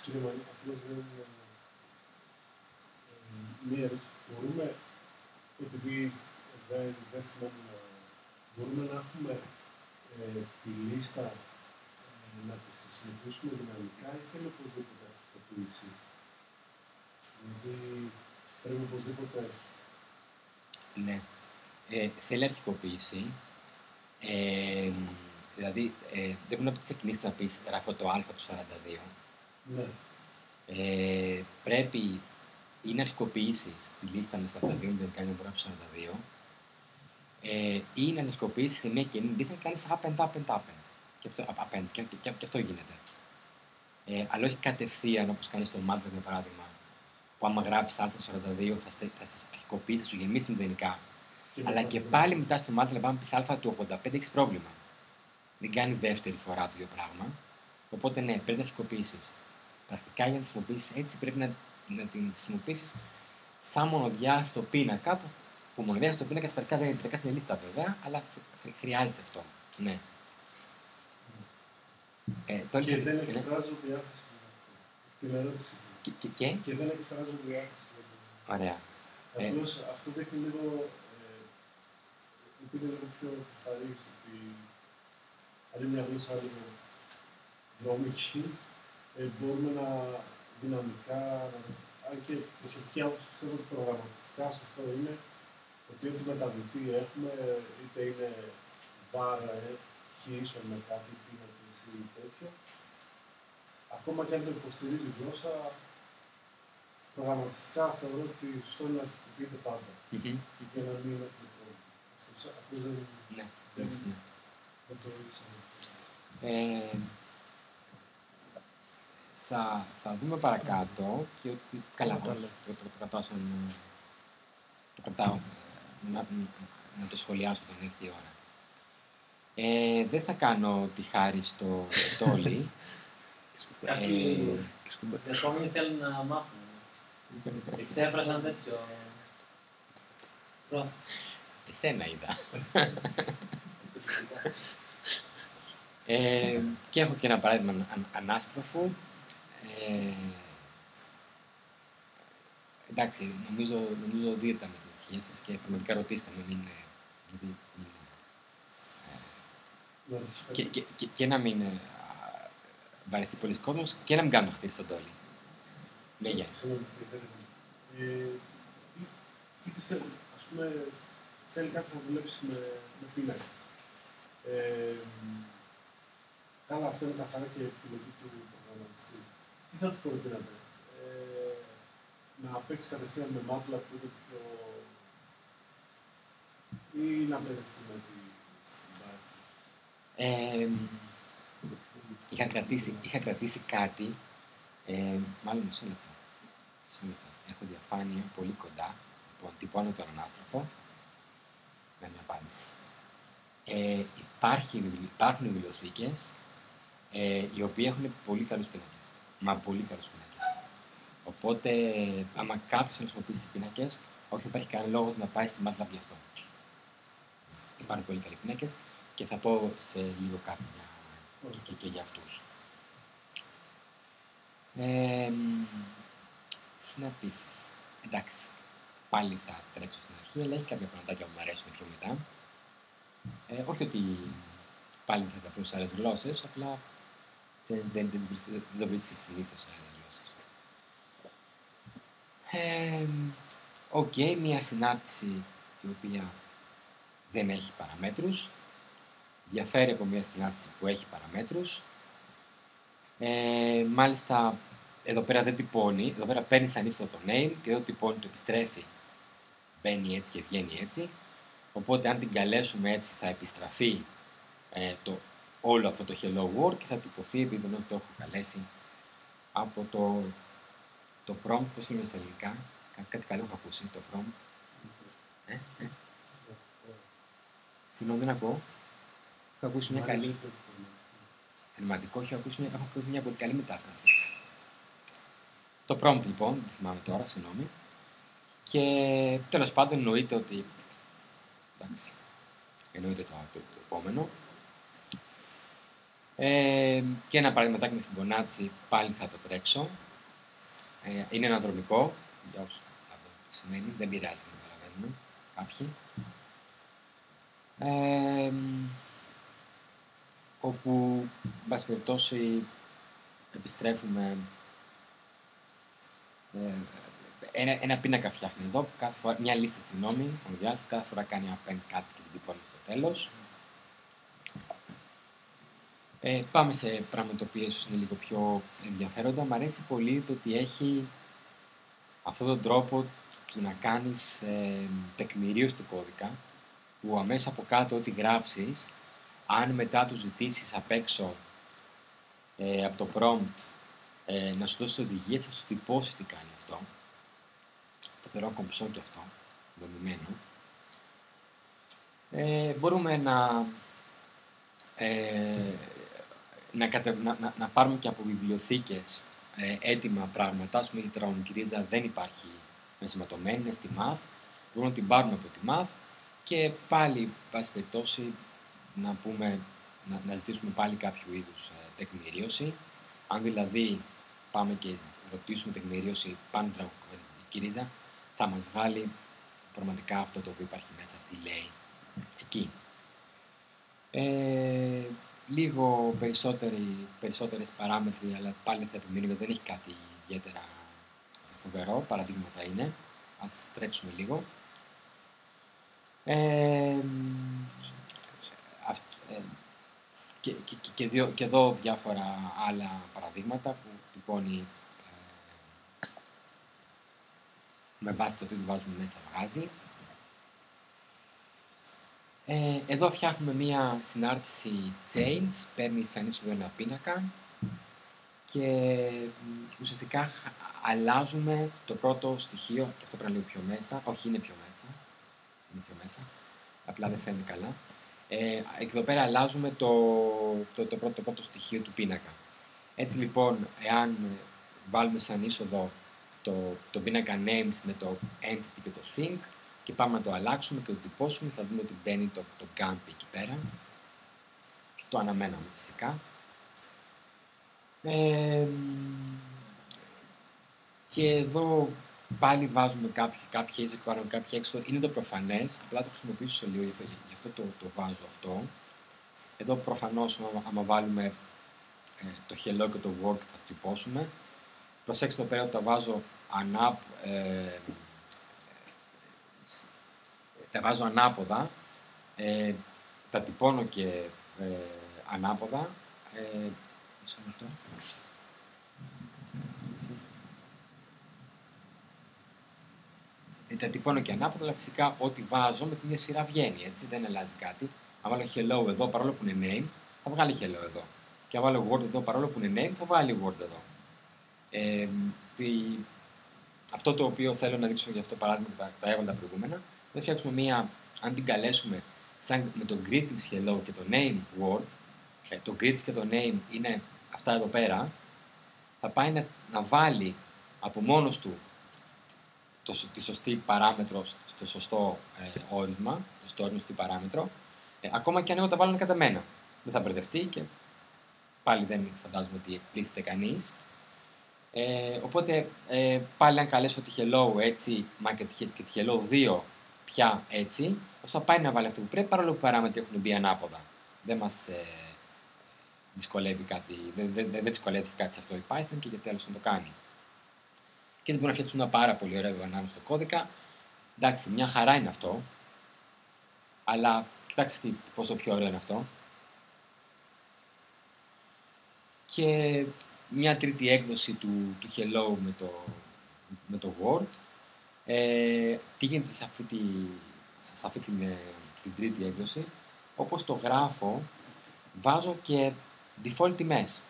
κύριε Μανή, απλώς μία ερώτηση. Μπορούμε, επειδή δεν θυμάμαι, μπορούμε να έχουμε τη λίστα να τη χρησιμοποιήσουμε δυναμικά ή θέλει οπωσδήποτε αρχικοποίηση? Δηλαδή, πρέπει οπωσδήποτε... Ναι. Θέλει αρχικοποίηση. Δηλαδή, δεν μπορεί να ξεκινήσει να πεις γράφω το α του 42. Ναι. Πρέπει ή να αρχικοποιήσεις τη λίστα με 42, δεν κάνει να γράψει 42, ή να αρχικοποιήσεις σε μια κοινή λίστα και κάνεις append. Και αυτό γίνεται. Αλλά όχι κατευθείαν όπως κάνεις στο Mother για παράδειγμα, που άμα γράψεις α του 42 θα αρχικοποιήσει, θα σου γεμίσει μηδενικά. Αλλά και πάλι μετά στο Mother, πάμε πεις α του 85, έχεις πρόβλημα. Δεν κάνει δεύτερη φορά το ίδιο πράγμα. Οπότε ναι, πρέπει να αρχικοποιήσεις. Πρακτικά για να τη χρησιμοποιήσεις έτσι πρέπει να την χρησιμοποιήσεις σαν μονοδιά στο πίνακα, που μονοδιά στο πίνακα στα δεν είναι στην λίστα βέβαια, αλλά χρειάζεται αυτό. Ναι. Και δεν εκφράζω διάθεση. Την ερώτηση. Και δεν εκφράζω διάθεση. Ωραία. Απλώς αυτό δείχνει λίγο, είναι λίγο πιο καθαρή στο ότι αν είναι μια γλώσσα λίγο δρόμικη, μπορούμε να δυναμικά, αν και προσωπική άποψη πιστεύω ότι προγραμματιστικά σωστό είναι ότι ό,τι μεταβλητή έχουμε, είτε είναι βάρα, χ με κάτι πίνακες ή τέτοιο, ακόμα και αν το υποστηρίζει η γλώσσα, προγραμματιστικά θεωρώ ότι σωστό είναι να χρησιμοποιείται πάντα. Για να μην έχουμε πρόβλημα. Αυτό δεν το ήξερα. Θα δούμε παρακάτω και ότι καλά το κρατάω να το σχολιάσω όταν έρθει η ώρα. Δεν θα κάνω τη χάρη στο Τόλι. Κάποιοι ακόμη θέλουν να μάθουν. Εξέφρασαν τέτοιο πρόθεση. Εσένα είδα. Και έχω και ένα παράδειγμα ανάστροφου. Εντάξει, νομίζω δείτε με τις στοιχείες σας και πραγματικά ρωτήστε με, και να μην βαρεθεί πολλοί κόσμος και να μην κάνουμε χτύπηση στον Τόλι. Ναι, γεια. Τι πιστεύω, ας πούμε, θέλει κάποιος να δουλέψει με πίνακες. Καλά, αυτό είναι καθαρά και επιλογή του προγραμματιστή. Τι θα του προτείνατε, να παίξει κατευθείαν με MATLAB που είναι πιο... ή να μπερδευτεί με την Python? Είχα κρατήσει κάτι, μάλλον μισό λεπτό. Έχω διαφάνεια πολύ κοντά. Λοιπόν, τυπώνω τον ανάστροφο με μια απάντηση. Υπάρχουν βιβλιοθήκες οι οποίοι έχουν πολύ καλούς πίνακες. Μα πολύ καλούς πίνακες. Οπότε, άμα κάποιος να χρησιμοποιήσει πίνακες, όχι υπάρχει κανένα λόγο να πάει στη MATLAB γι' αυτό. Υπάρχουν πολύ καλοί πίνακες και θα πω σε λίγο κάτι και για αυτούς. Συναντήσεις. Εντάξει, πάλι θα τρέξω στην αρχή, αλλά έχει κάποια πραγματάκια που μου αρέσουν πιο μετά. Όχι ότι πάλι θα τα πω σε άλλες γλώσσες, απλά δεν το βρίσκεις συνήθως σε άλλες γλώσσες. Μία συνάρτηση η οποία δεν έχει παραμέτρους, διαφέρει από μια συνάρτηση που έχει παραμέτρους. Μάλιστα, εδώ πέρα δεν τυπώνει, εδώ πέρα παίρνει ανίστο το name και εδώ τυπώνει, το επιστρέφει, μπαίνει έτσι και βγαίνει έτσι. Οπότε αν την καλέσουμε έτσι θα επιστραφεί όλο αυτό το hello world και θα τυπωθεί επειδή δεν το έχω καλέσει από το prompt, πώς είναι στα ελληνικά, κάτι καλό έχω ακούσει, το prompt. Συγγνώμη, δεν ακούω. Έχω ακούσει μια καλή... Θεληματικό, έχω ακούσει μια πολύ καλή μετάφραση. Το prompt λοιπόν, δεν θυμάμαι τώρα, συγγνώμη. Και τέλος πάντων εννοείται ότι... Εντάξει, εννοείται το επόμενο. Και ένα παραδειγματάκι με Fibonacci, πάλι θα το τρέξω. Είναι αναδρομικό, για όσους τι σημαίνει, δεν πειράζει να καταλαβαίνουμε κάποιοι. Όπου, εν πάση περιπτώσει, επιστρέφουμε ένα πίνακα φτιάχνει εδώ, κάθε φορά, μια λίστα, συγγνώμη, κάθε φορά κάνει append κάτι και την τυπώνει στο τέλος. Πάμε σε πράγματα τα οποία ίσως είναι λίγο πιο ενδιαφέροντα. Μ' αρέσει πολύ το ότι έχει αυτόν τον τρόπο του να κάνεις τεκμηρίωση του κώδικα, που αμέσως από κάτω ό,τι γράψεις, αν μετά του ζητήσεις απ' έξω από το prompt να σου δώσει οδηγίες, θα σου τυπώσει τι κάνει αυτό. Το θεωρώ κομψό και αυτό, δομημένο. Μπορούμε να πάρουμε και από βιβλιοθήκες έτοιμα πράγματα. Ας πούμε, η τετραγωνική ρίζα δεν υπάρχει ενσωματωμένη, είναι στη math. Μπορούμε να την πάρουμε από τη math και πάλι, πάση περιπτώσει, να ζητήσουμε πάλι κάποιο είδους τεκμηρίωση. Αν δηλαδή πάμε και ρωτήσουμε τεκμηρίωση πάνω στην τετραγωνική ρίζα, θα μας βάλει πραγματικά αυτό το οποίο υπάρχει μέσα, τι λέει εκεί. Λίγο περισσότερες παράμετροι, αλλά πάλι θα επιμείνω γιατί δεν έχει κάτι ιδιαίτερα φοβερό. Παραδείγματα είναι. Ας τρέξουμε λίγο. Και εδώ διάφορα άλλα παραδείγματα που τυπώνει με βάση το τι βάζουμε μέσα βγάζει. Εδώ φτιάχνουμε μία συνάρτηση chains, παίρνει σαν είσοδο ένα πίνακα και ουσιαστικά αλλάζουμε το πρώτο στοιχείο, και αυτό πρέπει να λίγο πιο μέσα, όχι είναι πιο μέσα, απλά δεν φαίνεται καλά. Εδώ πέρα αλλάζουμε το πρώτο στοιχείο του πίνακα. Έτσι λοιπόν, εάν βάλουμε σαν είσοδο το πίνακα names με το entity και το thing και πάμε να το αλλάξουμε και το τυπώσουμε, θα δούμε ότι μπαίνει το Gampi εκεί πέρα. Το αναμέναμε φυσικά. Και εδώ πάλι βάζουμε κάποια έξοδο. Είναι το προφανές, απλά το χρησιμοποιήσω λίγο, γι' αυτό το βάζω αυτό. Εδώ προφανώς, άμα βάλουμε το hello και το work θα το τυπώσουμε. Προσέξτε εδώ πέρα ότι τα βάζω ανάποδα, τα τυπώνω και ανάποδα. Μισό λεπτό. Τα τυπώνω και ανάποδα, αλλά φυσικά ό,τι βάζω με την ίδια σειρά βγαίνει, έτσι, δεν αλλάζει κάτι. Αν βάλω hello εδώ, παρόλο που είναι name, θα βγάλει hello εδώ. Και αν βάλω word εδώ, παρόλο που είναι name, θα βάλει word εδώ. αυτό το οποίο θέλω να δείξω για αυτό το παράδειγμα που τα έβαλα τα προηγούμενα, θα φτιάξουμε μία, αν την καλέσουμε σαν με το greetings hello και το name word, το greetings και το name είναι αυτά εδώ πέρα, θα πάει να βάλει από μόνος του τη σωστή παράμετρο στο σωστό όρισμα, στο όρισμα στη παράμετρο, ακόμα και αν εγώ τα βάλω κατά μένα. Δεν θα μπερδευτεί και πάλι δεν φαντάζομαι ότι εκπλήσεται κανείς. Οπότε πάλι αν καλέσω τη hello έτσι, μα και τη hello 2 πια έτσι, θα πάει να βάλει αυτό που πρέπει, παρόλο που οι παράμετροι έχουν μπει ανάποδα. Δεν μας δυσκολεύει κάτι, δεν δυσκολεύει κάτι σε αυτό η Python και γιατί άλλος να το κάνει. Και δεν μπορούμε να φτιάξουμε ένα πάρα πολύ ωραίο μπανάνο στο κώδικα. Εντάξει, μια χαρά είναι αυτό, αλλά κοιτάξτε πόσο πιο ωραίο είναι αυτό. Και μια τρίτη έκδοση του hello με το Word. Τι γίνεται σε αυτή την τρίτη έκδοση, όπως το γράφω, βάζω και default τιμές.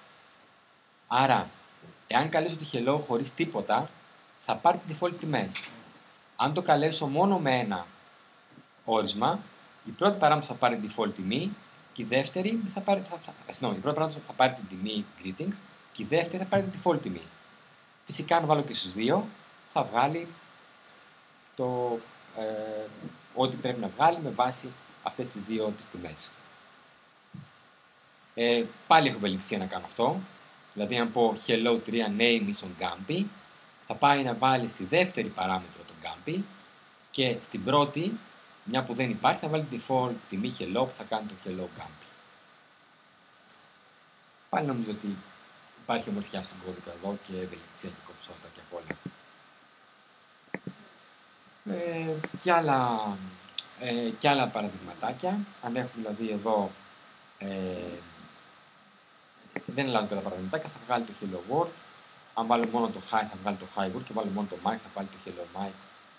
Άρα, εάν καλέσω τη hello χωρίς τίποτα, θα πάρει τη default τιμές. Αν το καλέσω μόνο με ένα όρισμα, η πρώτη παράμετρο θα πάρει default τιμή και η δεύτερη θα πάρει, η πρώτη παράμετρο θα πάρει την τιμή greetings και η δεύτερη θα πάρει την default τιμή. Φυσικά, αν βάλω και στις δύο, θα βγάλει ό,τι πρέπει να βγάλει με βάση αυτές τις δύο τις τιμές. Πάλι έχω ευελιξία να κάνω αυτό. Δηλαδή, αν πω hello 3 name is on Gampy, θα πάει να βάλει στη δεύτερη παράμετρο τον Gampy και στην πρώτη, μια που δεν υπάρχει, θα βάλει τη default τιμή hello που θα κάνει το hello Gampy. Πάλι νομίζω ότι υπάρχει ομορφιά στον κώδικα εδώ και ευελιξία και κομψότητα και απ' όλα. Και άλλα παραδειγματάκια. Αν έχουμε δηλαδή εδώ δεν αλλάζουν τα παραδειγματάκια, θα βγάλει το hello word. Αν βάλω μόνο το hi, θα βγάλει το hi word και βάλω μόνο το mic, θα βάλει το hello mic,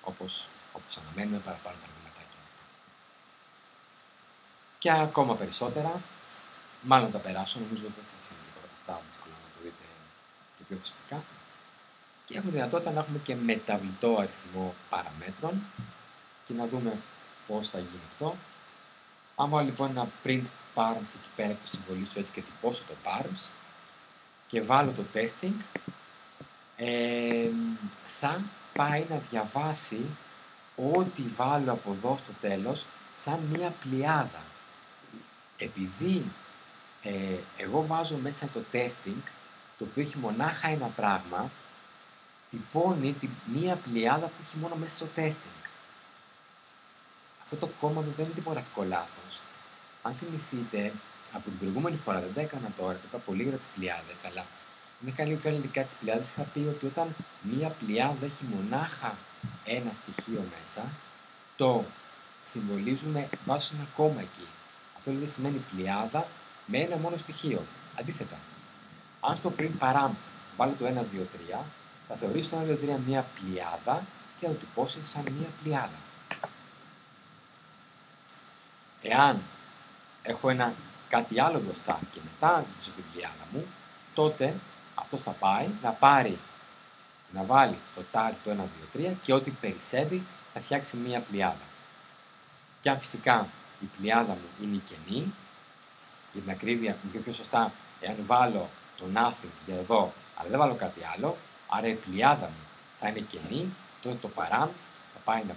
όπως αναμένουμε, παραπάνω παραδειγματάκια. Και ακόμα περισσότερα, μάλλον τα περάσω, νομίζω ότι δεν θα συμβεί τώρα αυτά, δύσκολα να το δείτε και πιο προσωπικά. Και έχουμε δυνατότητα να έχουμε και μεταβλητό αριθμό παραμέτρων και να δούμε πώς θα γίνει αυτό. Αν βάλω λοιπόν ένα print params εκεί πέρα και το συμβολήσω έτσι και τυπώσω το params και βάλω το testing, θα πάει να διαβάσει ό,τι βάλω από εδώ στο τέλος σαν μία πλειάδα. Επειδή εγώ βάζω μέσα το testing, το οποίο έχει μονάχα ένα πράγμα, τυπώνει μία πλειάδα που έχει μόνο μέσα στο testing. Αυτό το κόμμα δεν είναι τυπογραφικό λάθος. Αν θυμηθείτε, από την προηγούμενη φορά δεν τα έκανα τώρα, το είπα πολύ για τις πλειάδες, αλλά δεν είχα λίγο πιο ελληνικά τις πλειάδες, είχα πει ότι όταν μία πλειάδα έχει μονάχα ένα στοιχείο μέσα, το συμβολίζουμε βάζοντας ένα κόμμα εκεί. Αυτό δηλαδή σημαίνει πλειάδα με ένα μόνο στοιχείο. Αντίθετα, αν στο print params βάλω το 1, 2, 3, θα θεωρήσει το 1, 2, 3 μία πλειάδα και θα το τυπώσει σαν μία πλειάδα. Εάν έχω κάτι άλλο μπροστά και μετά ζητήσω την πλειάδα μου, τότε αυτός θα πάει να βάλει το tag το 1, 2, 3 και ό,τι περισσεύει θα φτιάξει μία πλειάδα. Και αν φυσικά η πλειάδα μου είναι κενή, για την ακρίβεια, και πιο σωστά, εάν βάλω το nothing για εδώ, αλλά δεν βάλω κάτι άλλο, άρα η πλειάδα μου θα είναι κενή, τότε το params θα πάει να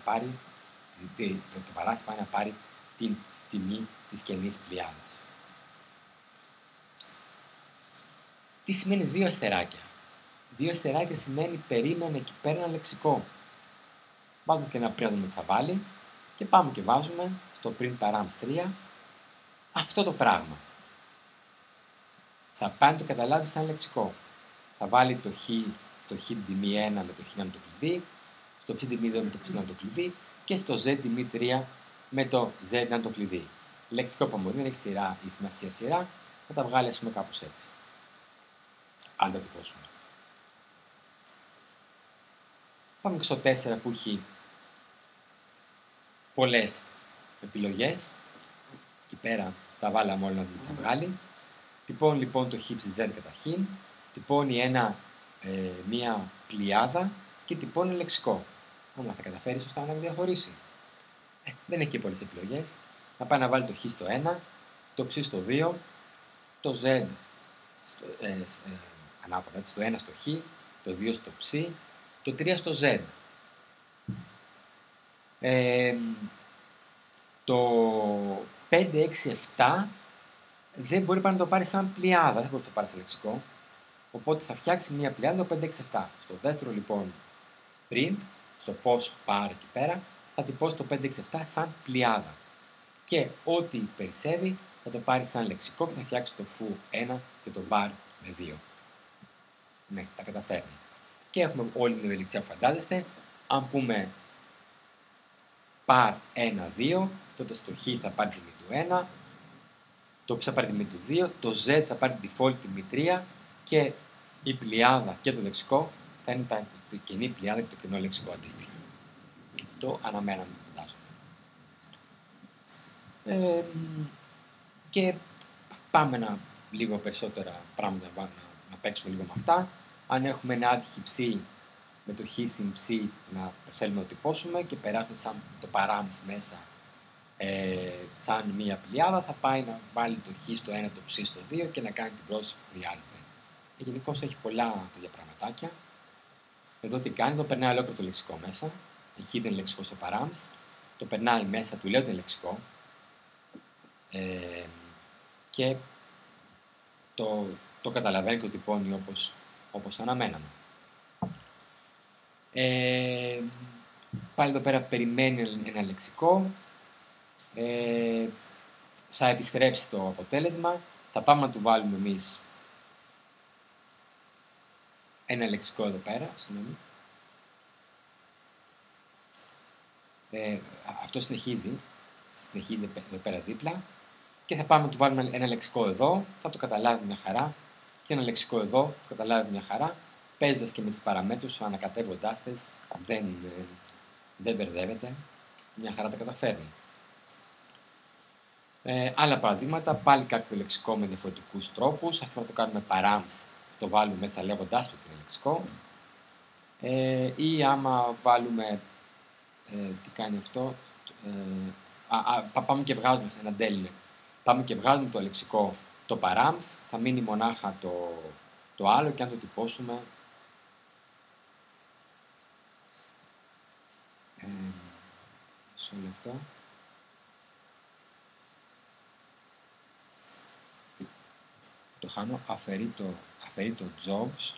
πάρει, την τιμή της κενής πλειάδας. Τι σημαίνει 2 αστεράκια? 2 αστεράκια σημαίνει περίμενε εκεί πέρα ένα λεξικό. Βάζουμε και ένα πριν που θα βάλει και πάμε και βάζουμε στο print params 3 αυτό το πράγμα. Θα πάει να το καταλάβει σαν λεξικό. Θα βάλει το χ στο χ τιμή 1 με το χ να είναι το κλειδί, στο ψ τιμή 2 με το ψ να είναι το κλειδί και στο z τιμή 3 με το z να είναι το κλειδί. Λεξικό που δεν έχει σειρά ή σημασία σειρά, θα τα βγάλει ας πούμε κάπως έτσι. Αν τα τυπώσουμε. Πάμε και στο 4 που έχει πολλές επιλογές. Εκεί πέρα τα βάλαμε όλα να τα βγάλει. Τυπώνει λοιπόν το χ z καταρχήν. Τυπώνει μία πλειάδα και τυπώνει λεξικό. Άμα θα καταφέρει σωστά να διαχωρίσει. Δεν έχει και πολλές επιλογές. Θα πάει να βάλει το χ στο 1, το ψ στο 2, το z ανάποδα, έτσι, το 1 στο χ, το 2 στο ψ, το 3 στο z. Το 5, 6, 7 δεν μπορεί να το πάρει σαν πλειάδα, δεν μπορεί να το πάρει σε λεξικό. Οπότε θα φτιάξει μια πλειάδα το 5, 6, 7. Στο δεύτερο λοιπόν print, στο πώς πάρει εκεί πέρα, θα τυπώσει το 5, 6, 7 σαν πλειάδα. Και ό,τι περισσεύει θα το πάρει σαν λεξικό και θα φτιάξει το φου 1 και το bar με 2. Ναι, τα καταφέρνει. Και έχουμε όλη την ευελιξία που φαντάζεστε. Αν πούμε par 1, 2, τότε στο χ θα πάρει τιμή του 1, το ψ θα πάρει τιμή του 2, το z θα πάρει τη default τιμή 3 και η πλειάδα και το λεξικό θα είναι το κοινή πλειάδα και το κοινό λεξικό αντίστοιχα. Το αναμέναμε, φαντάζομαι. Και πάμε λίγο περισσότερα πράγματα να παίξουμε λίγο με αυτά. Αν έχουμε ένα άτυχη ψ με το χ συν ψ να θέλουμε να το τυπώσουμε και περάσουμε σαν το παράμεις μέσα σαν μία πλειάδα, θα πάει να βάλει το χ στο 1, το ψ στο 2 και να κάνει την πρόσθεση που χρειάζεται. Γενικώς έχει πολλά τέτοια πραγματάκια. Εδώ τι κάνει, το περνάει ολόκληρο το λεξικό μέσα. Το χ είναι λεξικό στο παράμεις, το περνάει μέσα, του λέω ότι είναι λεξικό. Και το καταλαβαίνει και το τυπώνει όπως αναμέναμε. Πάλι εδώ πέρα περιμένει ένα λεξικό, θα επιστρέψει το αποτέλεσμα, θα πάμε να του βάλουμε εμείς ένα λεξικό εδώ πέρα, αυτό συνεχίζει εδώ πέρα δίπλα και θα πάμε να του βάλουμε ένα λεξικό εδώ, θα το καταλάβει μια χαρά και ένα λεξικό εδώ, θα το καταλάβει μια χαρά, παίζοντας και με τις παραμέτρους, ανακατεύοντάς τες, δεν μπερδεύεται, μια χαρά τα καταφέρνει. Άλλα παραδείγματα, πάλι κάποιο λεξικό με διαφορετικούς τρόπους, αυτό να το κάνουμε params, το βάλουμε μέσα λέγοντάς του ότι είναι λεξικό, ή άμα βάλουμε, τι κάνει αυτό, πάμε και βγάζουμε ένα del, πάμε και βγάζουμε το λεξικό το params, θα μείνει μονάχα το άλλο και αν το τυπώσουμε σε όλο αυτό. Το χάνω, αφαιρεί το jobs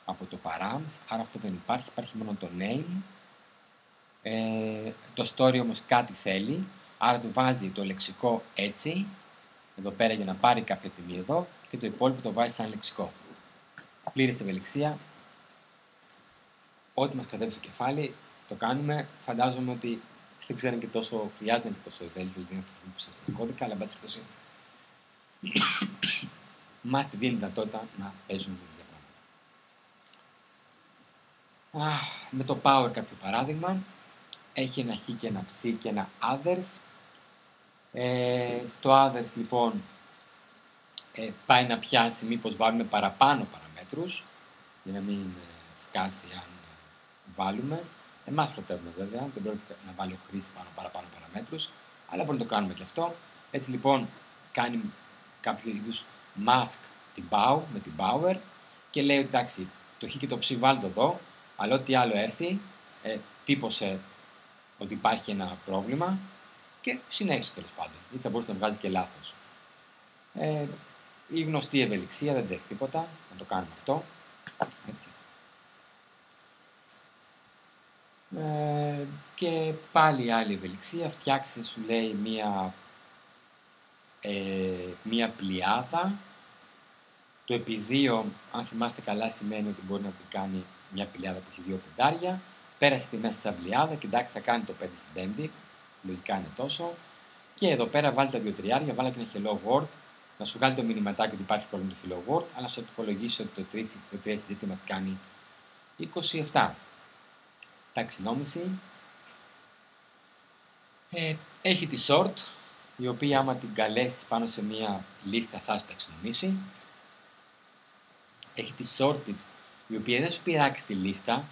από το params, άρα αυτό δεν υπάρχει μόνο το name. Το story όμως κάτι θέλει, άρα του βάζει το λεξικό έτσι, εδώ πέρα για να πάρει κάποια τιμή εδώ και το υπόλοιπο το βάζει σαν λεξικό. Πλήρης ευελιξία. Ό,τι μας κατέβει στο κεφάλι το κάνουμε. Φαντάζομαι ότι δεν ξέρουν και τόσο, χρειάζεται και τόσο ευέλικτο για να χρησιμοποιήσουμε στην κώδικα, αλλά εν πάση περιπτώσει μας τη δίνει δυνατότητα να παίζουμε τέτοια πράγματα. Με το power κάποιο παράδειγμα. Έχει ένα χ και ένα ψ και ένα others. Στο others λοιπόν πάει να πιάσει μήπως βάλουμε παραπάνω παραμέτρους για να μην σκάσει αν βάλουμε. Εμάς προτεύουμε βέβαια, δεν πρόκειται να βάλει ο χρήστης παραπάνω παραμέτρους, αλλά μπορούμε να το κάνουμε και αυτό. Έτσι λοιπόν κάνει κάποιο είδους mask με την power και λέει εντάξει, το χ και το ψ βάλτε εδώ, αλλά ό,τι άλλο έρθει, τύπωσε ότι υπάρχει ένα πρόβλημα και συνέχισε τέλος πάντων, γιατί θα μπορούσε να βγάζει και λάθος. Η γνωστή ευελιξία δεν τρέχει τίποτα, να το κάνουμε αυτό. Έτσι. Και πάλι άλλη ευελιξία, φτιάξει σου λέει μία πλειάδα. Το επί 2, αν θυμάστε καλά, σημαίνει ότι μπορεί να την κάνει μια πλειάδα που έχει 2 πεντάρια. Πέρασε τη μέσα σαν πλειάδα και εντάξει θα κάνει το 5 στην πέμπτη, λογικά είναι τόσο. Και εδώ πέρα βάλει τα 2 τριάρια, βάλει και ένα hello world, να σου βγάλει το μηνυματάκι ότι υπάρχει πρόβλημα το hello world, αλλά να σου υπολογίσει ότι το 3 στην τρίτη μας κάνει 27. Ταξινόμηση. Έχει τη sort, η οποία άμα την καλέσεις πάνω σε μια λίστα θα σου ταξινομήσει. Έχει τη sorted, η οποία δεν σου πειράξει τη λίστα,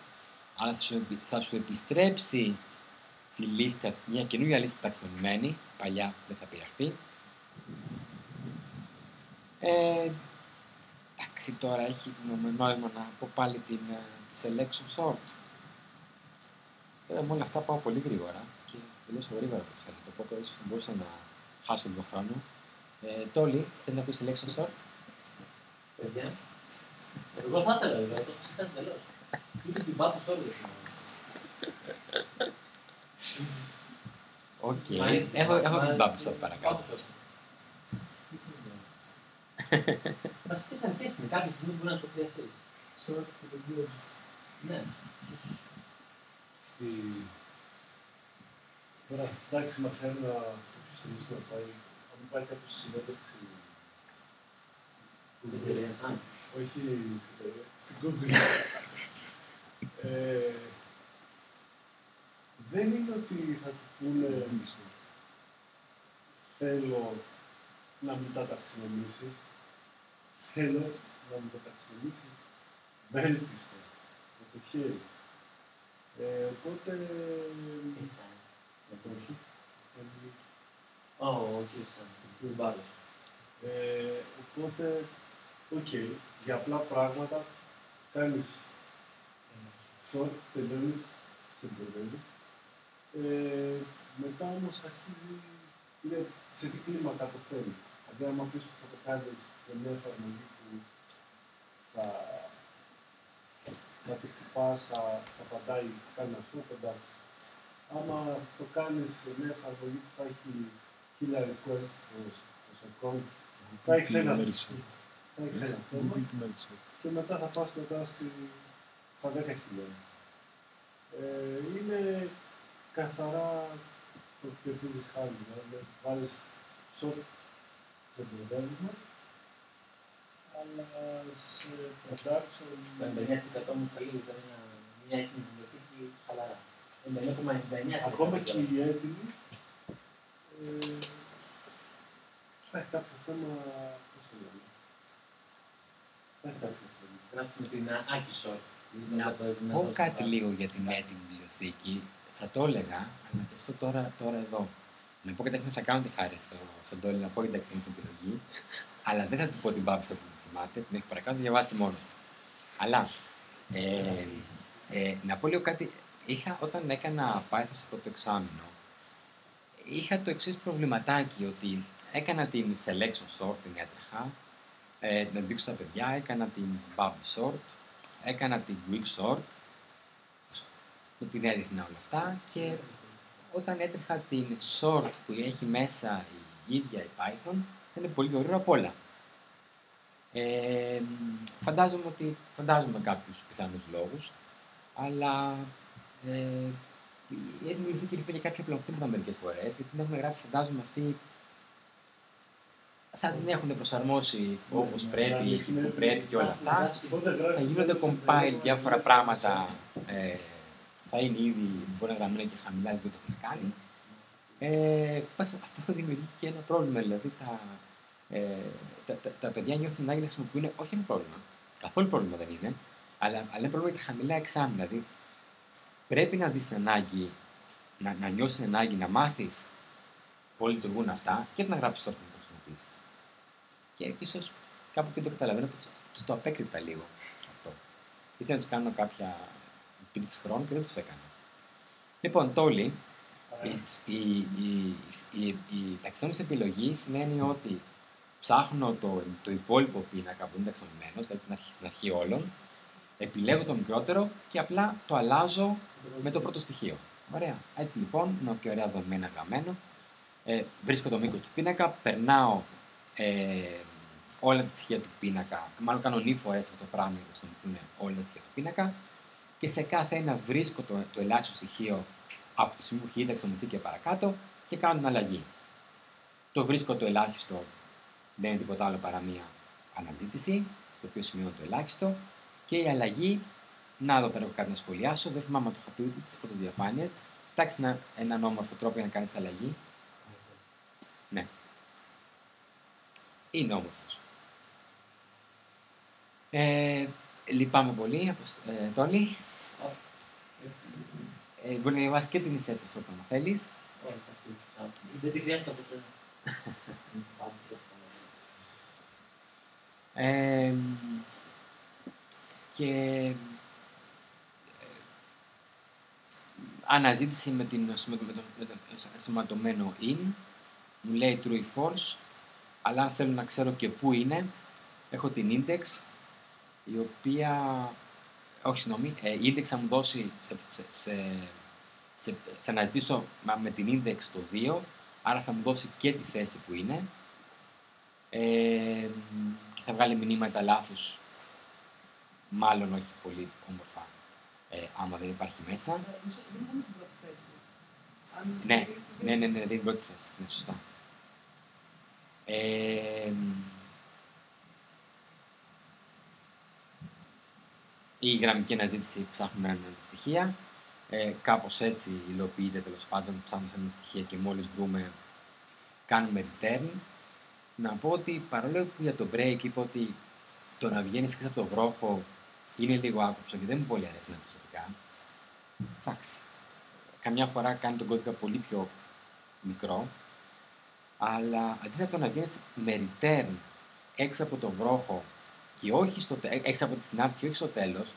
αλλά θα σου επιστρέψει τη λίστα, μια καινούργια λίστα ταξινομημένη, παλιά δεν θα πειραχτεί. Εντάξει, τώρα έχει νόημα να πω πάλι τη selection sort. Με όλα αυτά πάω πολύ γρήγορα και τελείωσα γρήγορα όπως φαίνεται, οπότε ίσως θα μπορούσα να χάσω λίγο χρόνο. Τόλι, θέλει να πει selection sort. Παιδιά, εγώ θα ήθελα βέβαια, το έχω ξεχάσει τελώς. Ούτε την πάπου σ' όλη. Οκ, έχω την πάπου sort παρακάτω. Τι σημαίνει? Βασικές αρχές είναι, κάποια στιγμή μπορεί να το χρειαστείς. Sort και το δύο. Ναι. Τώρα, εντάξει, μαθαίνω να το να πάει. Αν πάει κάποιος στη συνέντευξη. Δεν τελειώνει. Όχι στην εταιρεία, στην Google. Δεν είναι ότι θα του πούνε θέλω να μην τα ταξινομήσεις. Θέλω να μην τα ταξινομήσεις βέλτιστα, με το χέρι. Οπότε... Όχι. Όχι, δεν πάρεις. Οπότε, για απλά πράγματα κάνεις sort, τελειώνεις, σε μπερδεύει. Μετά όμως αρχίζει, σε τι κλίμακα το θέλει. Δηλαδή, άμα πεις ότι θα το κάνεις με μια εφαρμογή που θα τη χτυπάς, θα απαντάει κανένα σου, εντάξει. Άμα το κάνεις σε μια εφαρμογή που θα έχει 1000 requests στο account, θα έχεις ένα θέμα και μετά θα πας μετά στα 10.000. Είναι καθαρά το κερδίζεις χάρη, δηλαδή βάζεις sort σε προγράμμα, αλλά σε production... Το 99% όμως καλύπτει μια έτοιμη βιβλιοθήκη χαλαρά. 99,99%. Ακόμα και η έτοιμη θα έχει κάποιο θέμα, πώς το λέμε. Θα έχει κάποιο θέμα. Γράψουμε την Aki Sort. Να πω κάτι λίγο για την έτοιμη βιβλιοθήκη. Θα το έλεγα, αλλά αυτό τώρα εδώ. Να πω καταρχήν θα κάνω τη χάρη στον Τόλι να πω για την ταξινή επιλογή, αλλά δεν θα του πω την πάψα που μου θυμάται, την έχει παρακάτω, διαβάσει μόνος του. Αλλά να πω λίγο κάτι. Όταν έκανα Python στο πρώτο εξάμηνο, είχα το εξής προβληματάκι, ότι έκανα την selection sort, την έτρεχα, να δείξω στα παιδιά, έκανα την bubble sort, έκανα την quick sort, την έδειχνα όλα αυτά και όταν έτρεχα την sort που έχει μέσα η ίδια η Python, ήταν πολύ γρήγορα απ' όλα. Φαντάζομαι κάποιους πιθανούς λόγους, αλλά η έτοιμη βιβλιοθήκη έχει κάποια πλεονεκτήματα μερικές φορές, γιατί την έχουμε γράψει, φαντάζομαι αυτοί θα την έχουν προσαρμόσει όπως πρέπει, εκεί που πρέπει και όλα αυτά. Θα γίνονται compile διάφορα πράγματα, θα είναι ήδη, μπορεί να γραμμένα και χαμηλά, δεν το έχουν κάνει. Αυτό δημιουργεί και ένα πρόβλημα, δηλαδή τα παιδιά νιώθουν ανάγκη να χρησιμοποιούν, όχι ένα πρόβλημα, καθόλου πρόβλημα δεν είναι, αλλά είναι πρόβλημα για χαμηλά εξάμηνα. Δηλαδή, πρέπει να δεις την ανάγκη, να νιώσεις την ανάγκη να μάθεις πώς λειτουργούν αυτά και να γράψεις το να το χρησιμοποιήσεις. Και ίσως κάπου και το καταλαβαίνω, το απέκρυπτα λίγο αυτό. Ήθελα να τους κάνω κάποια επίδειξη χρόνου και δεν τους έκανα. Λοιπόν, Τόλι, η ταξινόμηση επιλογή σημαίνει ότι ψάχνω το υπόλοιπο πίνακα που είναι ταξινομημένος, δηλαδή την αρχή όλων, επιλέγω το μικρότερο και απλά το αλλάζω με το πρώτο στοιχείο. Ωραία. Έτσι λοιπόν, είναι και ωραία δομημένα γραμμένο. Βρίσκω το μήκος του πίνακα, περνάω όλα τα στοιχεία του πίνακα, μάλλον κάνω νύφο έτσι το πράγμα για να χρησιμοποιούν όλα τα στοιχεία του πίνακα και σε κάθε ένα βρίσκω το ελάχιστο στοιχείο από τη στιγμή που έχει ταξινομηθεί και παρακάτω και κάνω την αλλαγή. Το βρίσκω το ελάχιστο, δεν είναι τίποτα άλλο παρά μία αναζήτηση, στο οποίο σημειώνω το ελάχιστο και η αλλαγή, να εδώ πέρα έχω κάτι να σχολιάσω, δεν θυμάμαι αν το είχα πει ούτε στις πρώτες διαφάνειες. Κοιτάξτε έναν όμορφο τρόπο για να κάνεις αλλαγή. Ναι. Είναι όμορφος. Λυπάμαι πολύ, Τόλι. Μπορεί να διαβάσει και την εισέτηση όταν θέλεις. Όχι, εντάξει. Δεν τη χρειάζεται ποτέ. Και αναζήτηση με το ενσωματωμένο in, μου λέει true ή false, αλλά αν θέλω να ξέρω και πού είναι, έχω την index, η οποία, όχι συγγνώμη, η index θα μου δώσει, θα αναζητήσω με την index το 2, άρα θα μου δώσει και τη θέση που είναι, και θα βγάλει μηνύματα λάθους, μάλλον όχι πολύ όμορφα, άμα δεν υπάρχει μέσα. Δεν είναι την πρώτη θέση. Ναι, δεν είναι την πρώτη θέση, είναι σωστά. Η γραμμική αναζήτηση ψάχνουμε έναν στοιχεία. Κάπως έτσι υλοποιείται, τέλος πάντων, ψάχνουμε ένα στοιχεία και μόλις βρούμε, κάνουμε return. Να πω ότι παρόλο που για το break είπα ότι το να βγαίνεις και από το βρόχο είναι λίγο άκουψο και δεν μου πολύ αρέσει να προσωπικά. Εντάξει. Καμιά φορά κάνει τον κώδικα πολύ πιο μικρό, αλλά αντί να βγαίνεις με return έξω από το βρόχο και όχι έξω από τη συνάρτηση και όχι στο τέλος,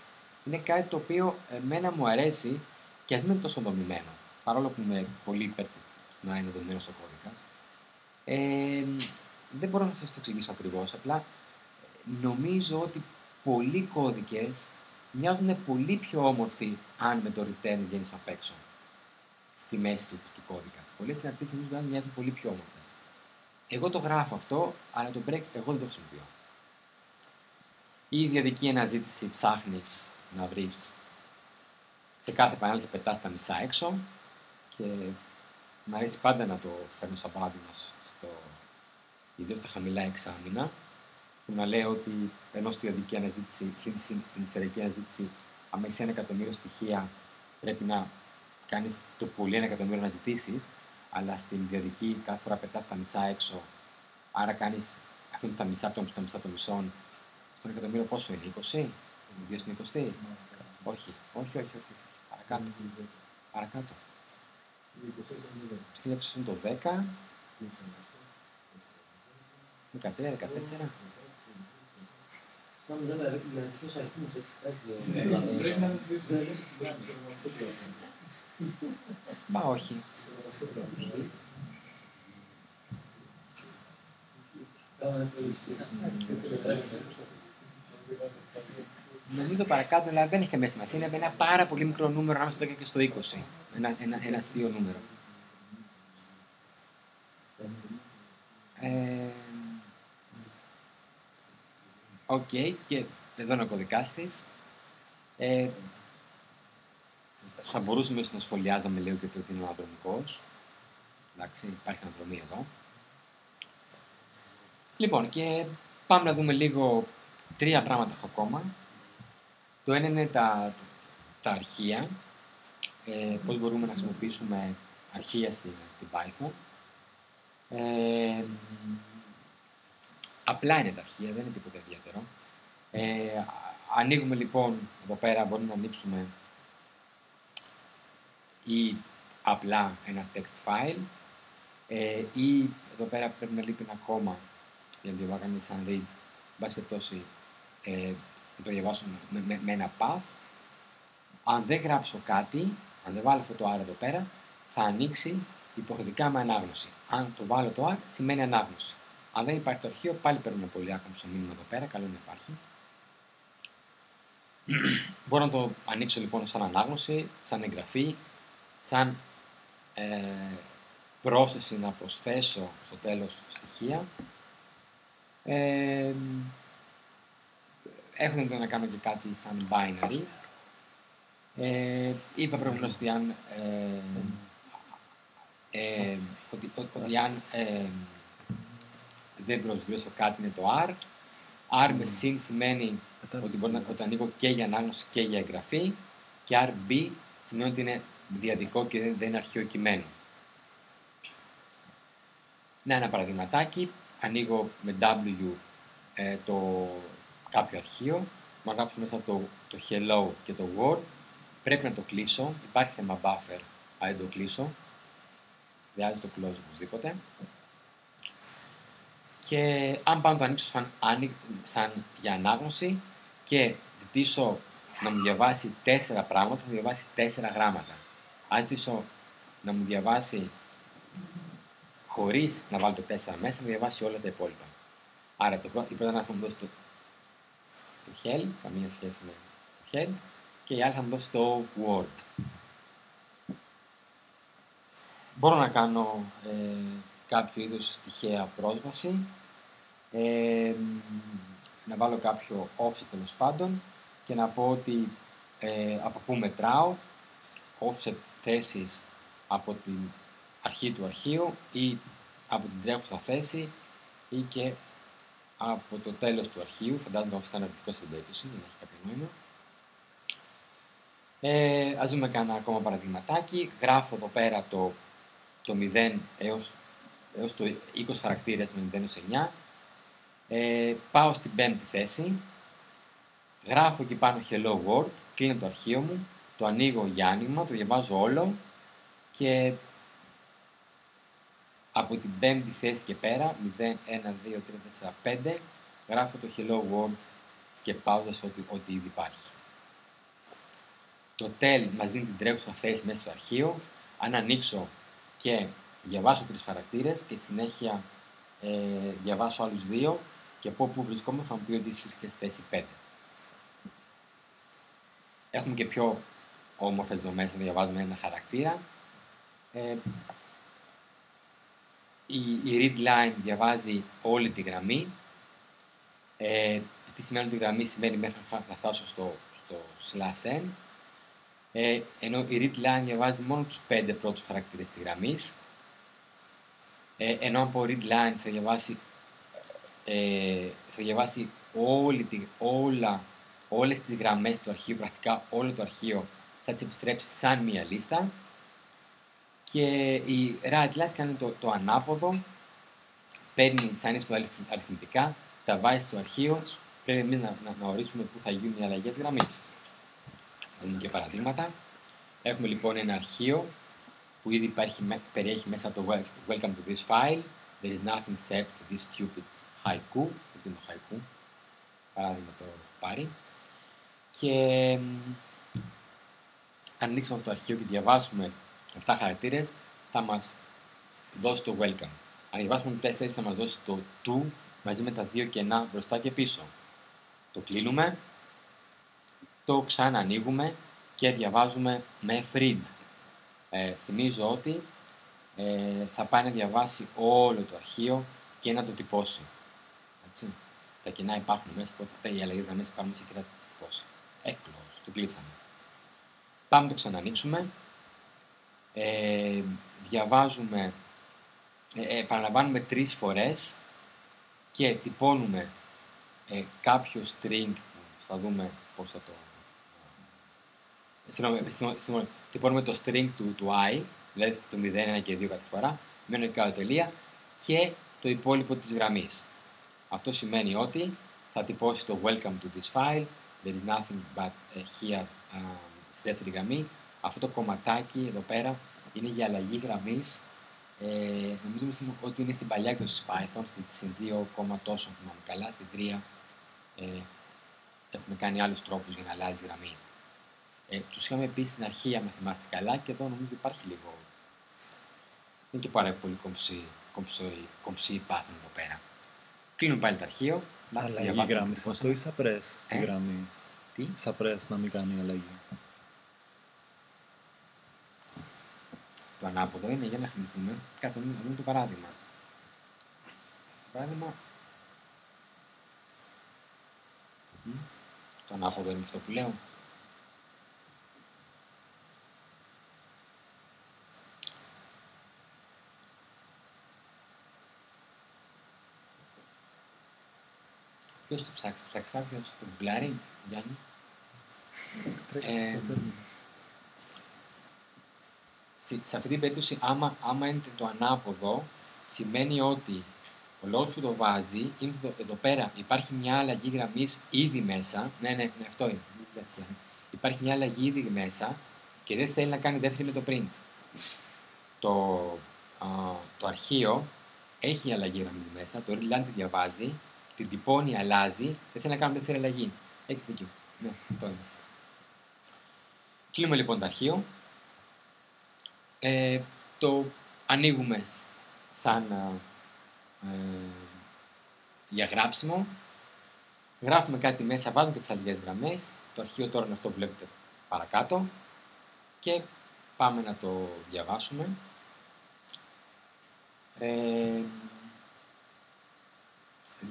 είναι κάτι το οποίο εμένα μου αρέσει και ας μην είναι τόσο δομημένο. Παρόλο που είμαι πολύ υπέρ να είναι δομημένος ο κώδικας. Δεν μπορώ να σας το εξηγήσω ακριβώς, απλά νομίζω ότι πολλοί κώδικες μοιάζουν πολύ πιο όμορφοι αν με το return βγαίνεις απ' έξω, στη μέση του κώδικα. Πολλές συναρτήσεις νομίζω μοιάζουν πολύ πιο όμορφες. Εγώ το γράφω αυτό, αλλά το break εγώ δεν το χρησιμοποιώ. Η ιδιαδική αναζήτηση ψάχνεις να βρεις σε κάθε επανάληψη πετάς τα μισά έξω και μου αρέσει πάντα να το φέρνω σαν παράδειγμα ιδίως στα χαμηλά εξάμηνα, που να λέω ότι ενώ στη διαδική αναζήτηση, στην στρατηγική αναζήτηση, αν έχεις 1 εκατομμύριο στοιχεία, πρέπει να κάνεις το πολύ 1 εκατομμύριο αναζητήσεις, αλλά στην διαδική κάθε φορά πετάς τα μισά έξω, άρα αφήνεις τα μισά των μισών. Στον εκατομμύριο πόσο είναι, 20? 2 στην 20? Όχι. Παρακάτω. Είναι το 10, 13, 14. Σαν δεν αριθμός αριθμούς, έτσι. Πρέπει να είναι 2 Μα όχι. Νομίζω παρακάτω, αλλά δεν έχει καμία σημασία. Είναι ένα πάρα πολύ μικρό νούμερο ανάμεσα στο 10 και στο 20. Ένα αστείο νούμερο. Οκ, και εδώ είναι ο κωδικάς της. Θα μπορούσαμε να σχολιάζαμε λίγο και το ότι είναι αναδρομικός. Εντάξει, υπάρχει αναδρομή εδώ. Λοιπόν, και πάμε να δούμε λίγο 3 πράγματα έχω ακόμα. Το ένα είναι τα αρχεία. Πώς μπορούμε να χρησιμοποιήσουμε αρχεία στην Python. Απλά είναι τα αρχεία, δεν είναι τίποτα ιδιαίτερο. Ανοίγουμε λοιπόν, εδώ πέρα μπορούμε να ανοίξουμε ή απλά ένα text file ή εδώ πέρα πρέπει να λείπει ένα κόμμα για να διαβάσουμε σαν read. Εν πάση περιπτώσει, να το διαβάσουμε με ένα path. Αν δεν γράψω κάτι, αν δεν βάλω αυτό το R εδώ πέρα, θα ανοίξει υποχρεωτικά με ανάγνωση. Αν το βάλω το R, σημαίνει ανάγνωση. Αν δεν υπάρχει το αρχείο, πάλι παίρνουμε πολύ άκομψο μήνυμα εδώ πέρα, καλό να υπάρχει. Μπορώ να το ανοίξω λοιπόν σαν ανάγνωση, σαν εγγραφή, σαν πρόσθεση να προσθέσω στο τέλος στοιχεία. Έχω δυνατόν να κάνω και κάτι σαν binary. Είπα προηγουμένως ότι αν δεν προσβιώσω κάτι είναι το R. R με συν σημαίνει ότι μπορώ να το ανοίγω και για ανάγνωση και για εγγραφή. Και RB σημαίνει ότι είναι διαδικό και δεν είναι αρχαίο κειμένο. Να ένα παραδειγματάκι. Ανοίγω με W κάποιο αρχείο. Να γράψω μέσα το hello και το word. πρέπει να το κλείσω. Υπάρχει θέμα buffer, αν δεν το κλείσω. Χρειάζεται το close οπωσδήποτε. Και αν πάω να το ανοίξω σαν για ανάγνωση και ζητήσω να μου διαβάσει 4 πράγματα, θα μου διαβάσει 4 γράμματα. Αν ζητήσω να μου διαβάσει χωρίς να βάλω το 4 μέσα, θα μου διαβάσει όλα τα υπόλοιπα. Άρα η πρώτη θα μου δώσει το Help, καμία σχέση με το Help, και η άλλη θα μου δώσει το Word. Μπορώ να κάνω κάποιο είδους τυχαία πρόσβαση, να βάλω κάποιο offset τέλος πάντων και να πω ότι από πού μετράω, offset θέσεις από την αρχή του αρχείου ή από την τρέχουσα θέση ή και από το τέλος του αρχείου. Φαντάζομαι ότι ήταν αρνητικό στην περίπτωση, δεν έχει κάποιο νόημα. Ας δούμε κανένα ακόμα παραδειγματάκι. Γράφω εδώ πέρα το 0 έως το 20 χαρακτήρες με 0 έως 9. Πάω στην 5η θέση. Γράφω εκεί πάνω Hello World, κλείνω το αρχείο μου, το ανοίγω για άνοιγμα, το διαβάζω όλο και από την 5η θέση και πέρα, 0, 1, 2, 3, 4, 5, γράφω το Hello World σκεπάζοντας ό,τι ήδη υπάρχει. Το tel μας δίνει την τρέχουσα θέση μέσα στο αρχείο. Αν ανοίξω και διαβάσω 3 χαρακτήρες και συνέχεια διαβάσω άλλους 2 και από όπου βρισκόμαι θα μου πει ότι είσαι στη θέση 5. Έχουμε και πιο όμορφες δομές να διαβάζουμε ένα χαρακτήρα. Η read line διαβάζει όλη τη γραμμή. Τι σημαίνει τη γραμμή? Σημαίνει μέχρι να φτάσω στο /n. Ενώ η read line διαβάζει μόνο τους 5 πρώτους χαρακτήρες της γραμμής. Ενώ από read line θα διαβάσει όλες τις γραμμές του αρχείου, πρακτικά όλο το αρχείο θα τις επιστρέψει σαν μία λίστα. Και η write line κάνει το ανάποδο, παίρνει σαν είναι στο αριθμητικά, τα βάζει στο αρχείο, πρέπει εμείς να ορίσουμε πού θα γίνουν οι αλλαγές γραμμής. Δίνουμε και παραδείγματα. Έχουμε λοιπόν ένα αρχείο που ήδη περιέχει μέσα το welcome to this file. There is nothing except this stupid haiku. Αυτό είναι το haiku. Παράδειγμα το έχω πάρει. Και αν ανοίξουμε αυτό το αρχείο και διαβάσουμε 7 χαρακτήρες, θα μας δώσει το welcome. Αν διαβάσουμε 4, θα μας δώσει το to μαζί με τα 2 κενά μπροστά και πίσω. Το κλείνουμε, το ξαναανοίγουμε και διαβάζουμε με read. Θυμίζω ότι θα πάει να διαβάσει όλο το αρχείο και να το τυπώσει. Έτσι. Τα κενά υπάρχουν μέσα, οι αλλαγές γραμμές υπάρχουν μέσα και θα το τυπώσει. Εύκολο, το κλείσαμε. Πάμε το ξανανοίξουμε. Διαβάζουμε, επαναλαμβάνουμε 3 φορές και τυπώνουμε κάποιο string που θα δούμε πώς θα το... Τυπώνουμε το string του i, δηλαδή το 0, 1 και 2 κάθε φορά, με ένα κάτω τελεία και το υπόλοιπο της γραμμής. Αυτό σημαίνει ότι θα τυπώσει το welcome to this file, there is nothing but here στη δεύτερη γραμμή. Αυτό το κομματάκι εδώ πέρα είναι για αλλαγή γραμμής. Νομίζω ότι είναι στην παλιά έκδοση Python, στην 2, τόσο θυμάμαι καλά, στην 3 έχουμε κάνει άλλους τρόπους για να αλλάζει γραμμή. Τους είχαμε πει στην αρχή, αν θυμάστε καλά, και εδώ νομίζω υπάρχει λίγο. Είναι και πάρα πολύ κομψή Python εδώ πέρα. Κλείνουμε πάλι το αρχείο. Αλλαγή γραμμή σε αυτό ή σαπρές τη γραμμή? Τι? Σαπρές να μην κάνει αλλαγή. Το ανάποδο είναι για να θυμηθούμε. Κάτσε να δούμε το παράδειγμα. Το ανάποδο είναι αυτό που λέω. Ποιος το ψάξει κάποιος, το γκουγκλάρει, Γιάννη? Σε αυτή την περίπτωση, άμα είναι το ανάποδο, σημαίνει ότι ο λόγος που το βάζει είναι ότι εδώ πέρα υπάρχει μια αλλαγή γραμμής ήδη μέσα. Ναι, αυτό είναι. υπάρχει μια αλλαγή ήδη μέσα και δεν θέλει να κάνει δεύτερη με το print. Το αρχείο έχει αλλαγή γραμμή μέσα, το readline τη διαβάζει, την τυπώνει, αλλάζει, δεν θέλει να κάνουμε δεύτερη αλλαγή. Έχεις δίκιο. Ναι, αυτό είναι. Κλείνουμε λοιπόν το αρχείο. Το ανοίγουμε σαν για γράψιμο. Γράφουμε κάτι μέσα, βάζουμε και τις αλλαγές γραμμές. Το αρχείο τώρα είναι αυτό που βλέπετε παρακάτω. Και πάμε να το διαβάσουμε.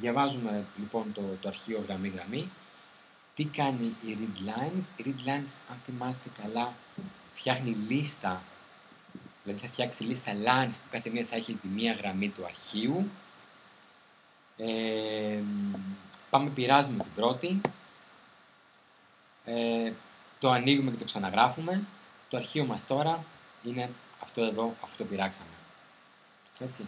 Διαβάζουμε λοιπόν το αρχείο γραμμή-γραμμή. Τι κάνει η readlines? Η readlines, αν θυμάστε καλά, φτιάχνει λίστα. Δηλαδή θα φτιάξει λίστα lines που κάθε μία θα έχει τη μία γραμμή του αρχείου. Πάμε, πειράζουμε την πρώτη. Το ανοίγουμε και το ξαναγράφουμε. Το αρχείο μας τώρα είναι αυτό εδώ, αυτό το πειράξαμε. Έτσι.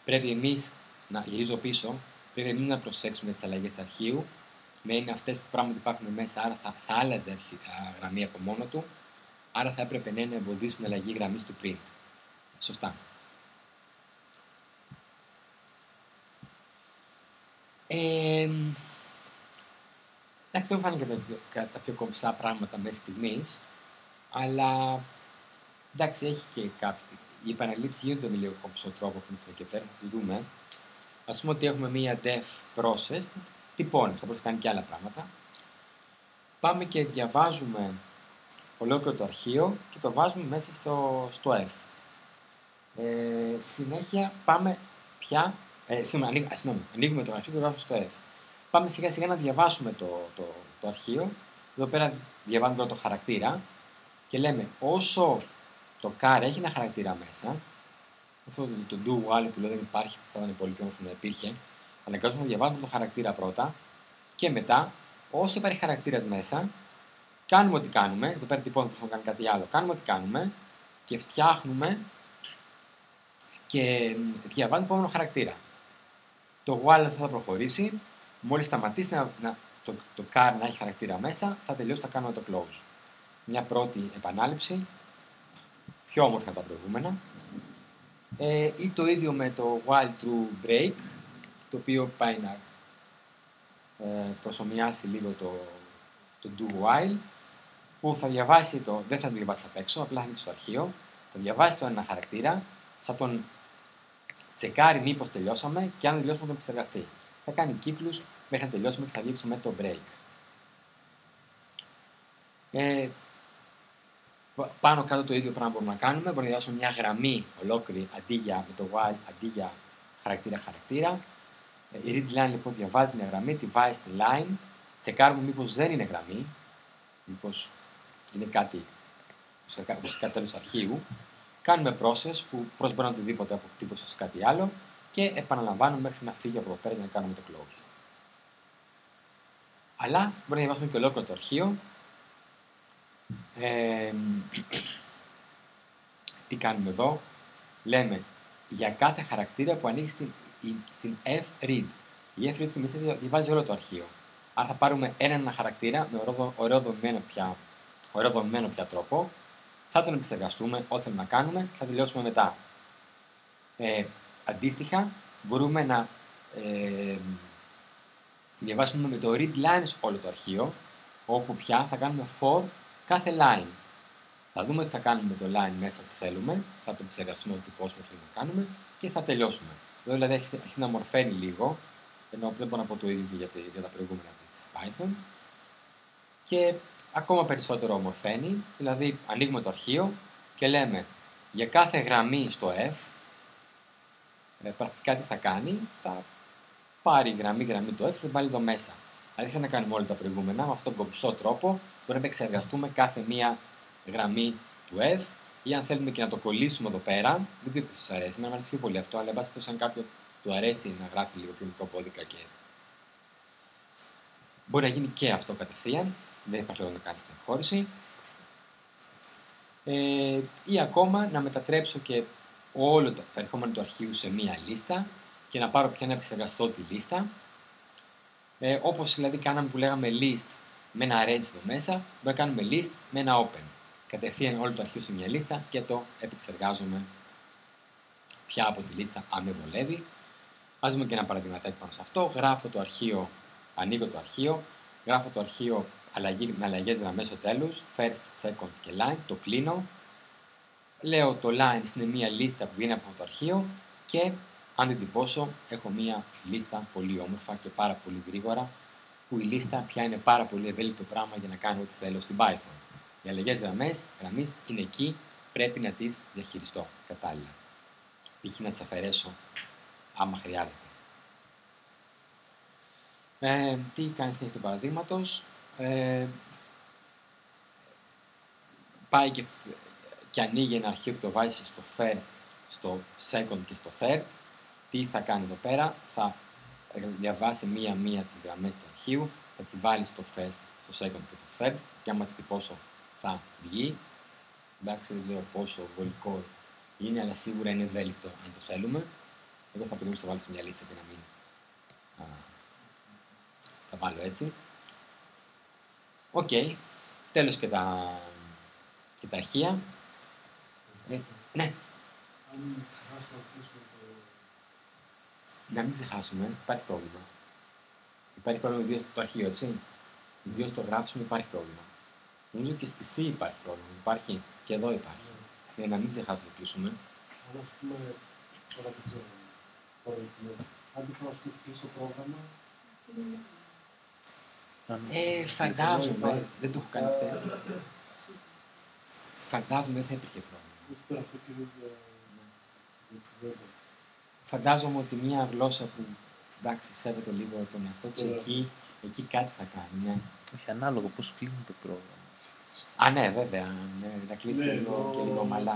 Πρέπει εμείς, να γυρίζω πίσω, πρέπει εμείς να προσέξουμε τις αλλαγές αρχείου. Είναι αυτές που πράγματι υπάρχουν μέσα, άρα θα άλλαζε γραμμή από μόνο του. Άρα θα έπρεπε να εμποδίσουμε αλλαγή γραμμής του print. Σωστά. Εντάξει, δεν μου φάνηκε τα πιο κομψά πράγματα μέχρι στιγμής, αλλά εντάξει, έχει και κάποιο. Οι επαναλήψεις γίνονται με λίγο κομψό τρόπο που είναι και πέρα, θα τις δούμε. Ας πούμε ότι έχουμε μία def process που τυπώνει, θα μπορούσε να κάνει και άλλα πράγματα. Πάμε και διαβάζουμε ολόκληρο το αρχείο και το βάζουμε μέσα στο F. Στη συνέχεια πάμε πια. Ανοίγουμε το αρχείο και το βάζουμε στο F. Πάμε σιγά σιγά να διαβάσουμε το αρχείο. Εδώ πέρα διαβάζουμε το χαρακτήρα και λέμε όσο το car έχει ένα χαρακτήρα μέσα, αυτό το do while που λέω δεν υπάρχει, που θα ήταν πολύ πιο όμορφο να υπήρχε, αναγκάζουμε να διαβάζουμε το χαρακτήρα πρώτα και μετά, όσο υπάρχει χαρακτήρας μέσα, κάνουμε ό,τι κάνουμε. Εδώ πέρα τυπώνουμε πως να κάνει κάτι άλλο. Κάνουμε ό,τι κάνουμε και φτιάχνουμε και διαβάζουμε το επόμενο χαρακτήρα. Το while αυτό θα προχωρήσει. Μόλις σταματήσει το car να έχει χαρακτήρα μέσα, θα τελειώσει, θα κάνουμε το close. Μια πρώτη επανάληψη, πιο όμορφα από τα προηγούμενα. Ή το ίδιο με το while true break, το οποίο πάει να προσομοιάσει λίγο το do while, που θα διαβάσει δεν θα το διαβάσει απ' έξω, απλά θα ανοίξει το αρχείο, θα διαβάσει τον ένα χαρακτήρα, θα τον τσεκάρει μήπως τελειώσαμε και αν δεν τελειώσουμε θα τον επεξεργαστεί. Θα κάνει κύκλους μέχρι να τελειώσουμε και θα δείξουμε με το break. Πάνω κάτω το ίδιο πράγμα μπορούμε να κάνουμε. Μπορούμε να διαβάσουμε μια γραμμή ολόκληρη με το while αντί για χαρακτήρα. Η readline λοιπόν διαβάζει μια γραμμή, τη βάζει στη line, τσεκάρουμε μήπως δεν είναι γραμμή, μήπως είναι κάτι στο τέλος αρχείου. Κάνουμε process που προσβάλλει οτιδήποτε αποκτήπωσε σε κάτι άλλο και επαναλαμβάνουμε μέχρι να φύγει από εδώ πέρα για να κάνουμε το close. Αλλά μπορεί να διαβάσουμε και ολόκληρο το αρχείο. Τι κάνουμε εδώ? Λέμε για κάθε χαρακτήρα που ανοίγει στην f-read. Η f-read διαβάζει όλο το αρχείο. Αν θα πάρουμε ένα χαρακτήρα με ωραίο δομημένο πια τρόπο, θα τον επεξεργαστούμε ό,τι θέλουμε να κάνουμε και θα τελειώσουμε μετά. Αντίστοιχα, μπορούμε να διαβάσουμε με το read lines όλο το αρχείο, όπου πια θα κάνουμε for κάθε line. Θα δούμε τι θα κάνουμε με το line μέσα που θέλουμε, θα το επεξεργαστούμε ό,τι θέλουμε να κάνουμε και θα τελειώσουμε. Εδώ δηλαδή έχει να μορφαίνει λίγο, ενώ δεν μπορώ να πω το ίδιο για τα προηγούμενα της Python. Και ακόμα περισσότερο ομορφαίνει, δηλαδή ανοίγουμε το αρχείο και λέμε για κάθε γραμμή στο F, πρακτικά τι θα κάνει, θα πάρει γραμμή του F και θα βάλει εδώ μέσα. Δηλαδή δεν θα κάνουμε όλα τα προηγούμενα, με αυτόν τον κομψό τρόπο μπορούμε να επεξεργαστούμε κάθε μία γραμμή του F ή αν θέλουμε και να το κολλήσουμε εδώ πέρα, δεν ξέρω τι σας αρέσει, εμένα μου αρέσει πιο πολύ αυτό, αλλά εν πάση περιπτώσει αν κάποιον του αρέσει να γράφει λίγο πιο μικρό κώδικα και μπορεί να γίνει και αυτό κατευθείαν, δεν υπάρχει λόγο να κάνει την εκχώρηση. Ή ακόμα να μετατρέψω και όλο το περιεχόμενο του αρχείου σε μία λίστα και να πάρω πια να επεξεργαστώ τη λίστα. Όπως δηλαδή κάναμε που λέγαμε list με ένα arrange εδώ μέσα, μπορούμε να κάνουμε list με ένα open. Κατευθείαν όλο το αρχείο σε μια λίστα και το επεξεργάζομαι πια από τη λίστα αν με βολεύει. Ας δούμε και ένα παραδειγματάκι πάνω σε αυτό. Γράφω το αρχείο, ανοίγω το αρχείο, γράφω το αρχείο με αλλαγές γραμμές στο τέλος, first, second και line, το κλείνω. Λέω το lines είναι μια λίστα που βγαίνει από το αρχείο και αν την τυπώσω έχω μια λίστα πολύ όμορφα και πάρα πολύ γρήγορα, που η λίστα πια είναι πάρα πολύ ευέλικτο πράγμα για να κάνω ό,τι θέλω στην Python. Οι αλλαγές γραμμής είναι εκεί, πρέπει να τις διαχειριστώ κατάλληλα. Π.χ. να τις αφαιρέσω άμα χρειάζεται. Τι κάνει στην του παραδείγματος. Πάει και ανοίγει ένα αρχείο που το βάζει στο first, στο second και στο third. Τι θα κάνει εδώ πέρα, θα διαβάσει μία-μία τις γραμμές του αρχείου, θα τις βάλει στο first, στο second και το third και άμα τις τυπώσω θα βγει. Εντάξει, δεν ξέρω πόσο βολικό είναι, αλλά σίγουρα είναι ευέλικτο αν το θέλουμε. Εγώ θα προτιμούσα να το βάλω σε μια λίστα και να μην τα βάλω έτσι. Οκ. Τέλος και τα αρχεία. Ναι. Αν ξεχάσουμε να κλείσουμε Να μην ξεχάσουμε, υπάρχει πρόβλημα. Υπάρχει πρόβλημα ιδίως στο αρχείο, έτσι. Ιδίως το γράψουμε υπάρχει πρόβλημα. Νομίζω και στη C υπάρχει πρόβλημα. Υπάρχει και εδώ υπάρχει. Να μην ξεχάσουμε να κλείσουμε. αν ας πούμε, τώρα δεν ξέρω, αν θα κλείσει το πρόγραμμα, Φαντάζομαι, δεν το έχω κάνει ποτέ. Φαντάζομαι δεν θα υπήρχε πρόβλημα. όχι τώρα αυτό κυρίως για Φαντάζομαι ότι μια γλώσσα που εντάξει, σέβεται λίγο τον εαυτό της, εκεί κάτι θα κάνει. Ναι. Όχι, ανάλογα πώς κλείνει το πρόγραμμα. Α, ναι, βέβαια. Ναι, θα κλείσει και λίγο ομαλά.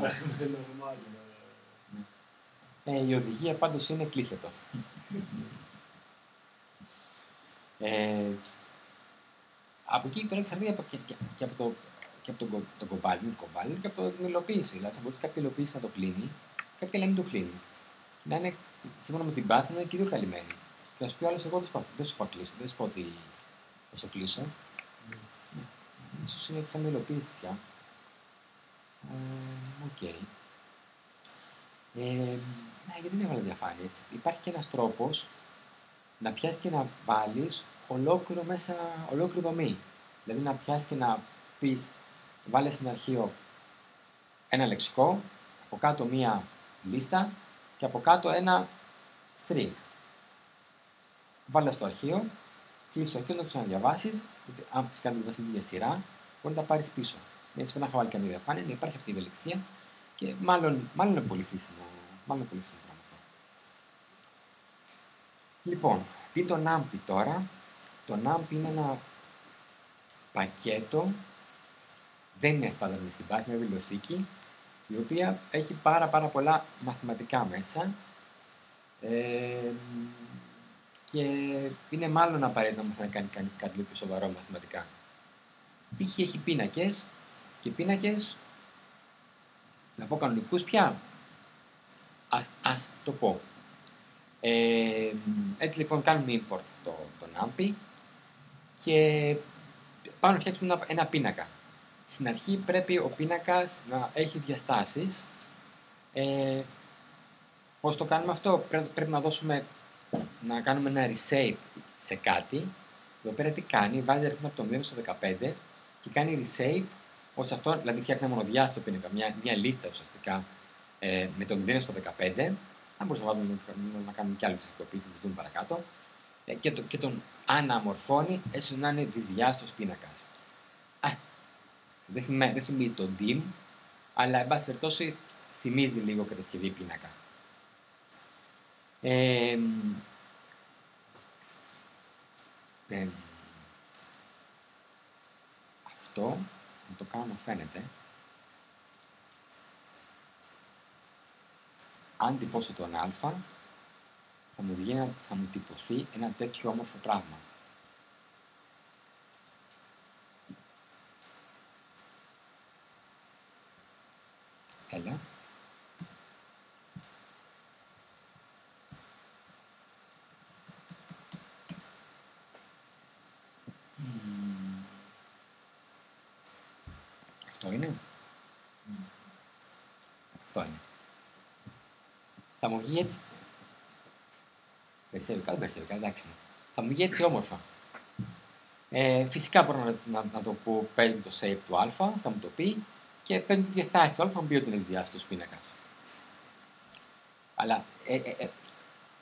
Η οδηγία πάντως είναι κλείσε το. Από εκεί πέρα εξαρτάται και από τον compiler και από την υλοποίηση. Δηλαδή, θα μπορείς κάποια υλοποίηση να το κλείνει, κάποια να μην το κλείνει. Να είναι σύμφωνα με την path να είναι και δύο καλυμμένοι. Και να σου πει άλλο, εγώ δεν σου πω κλείσω, δεν σου πω ότι θα σου κλείσω. Ίσως είναι ότι θα με υλοποιήσει πια. Οκ. Γιατί δεν έβαλα διαφάνειες. Υπάρχει και ένας τρόπος να πιάσεις και να βάλεις ολόκληρο δομή. Δηλαδή να πιάσεις και να πεις, βάλες στην αρχείο ένα λεξικό, από κάτω μία λίστα και από κάτω ένα string. Βάλε στο αρχείο, κλείσεις το αρχείο, να το ξαναδιαβάσεις, γιατί αν φυσικά δεν το βάζεις μια σειρά, μπορεί να τα πάρεις πίσω. Έτσι πρέπει να έχω βάλει καμία διαφάνεια, να υπάρχει αυτή η ευελιξία και μάλλον είναι πολύ χρήσιμο. Μάλλον είναι πολύ χρήσιμο πράγμα αυτό. Λοιπόν, τι είναι το NumPy τώρα. Το NumPy είναι ένα πακέτο, δεν είναι στάνταρ στην Python, είναι βιβλιοθήκη, η οποία έχει πάρα πολλά μαθηματικά μέσα και είναι μάλλον απαραίτητο να κάνει κανείς κάτι λίγο σοβαρό μαθηματικά. Π.χ. έχει πίνακες και πίνακες, να πω κανονικούς πια, ας το πω. Έτσι λοιπόν κάνουμε import το NumPy και πάμε να φτιάξουμε ένα πίνακα. Στην αρχή πρέπει ο πίνακας να έχει διαστάσεις. Πώς το κάνουμε αυτό? Πρέπει να κάνουμε ένα reshape σε κάτι. Εδώ πέρα τι κάνει? Βάζει αριθμό από το 0 στο 15 και κάνει reshape ώστε αυτό, δηλαδή φτιάχνει ένα μονοδιάστατο πίνακα, μια λίστα ουσιαστικά με το 0 στο 15. Αν μπορούμε να κάνουμε και άλλες εξοπλίσεις, να το δούμε παρακάτω. Και τον αναμορφώνει έστω να είναι δυσδιάστατος πίνακας. Δεν θυμίζει το DIM, αλλά εν πάση περιπτώσει θυμίζει λίγο κατασκευή πίνακα. Αυτό, να το κάνω να φαίνεται. Αν τυπώσω τον α, θα μου τυπωθεί ένα τέτοιο όμορφο πράγμα. Έλα. είναι. Αυτό είναι. Θα μου βγει έτσι. Περιστεύει καλά, εντάξει. Θα μου βγει έτσι όμορφα. Φυσικά μπορώ να το πω, πες μου το shape του α, θα μου το πει και παίρνει τη διαστάση του α, θα μου πει ότι είναι διάστατος πίνακας. Αλλά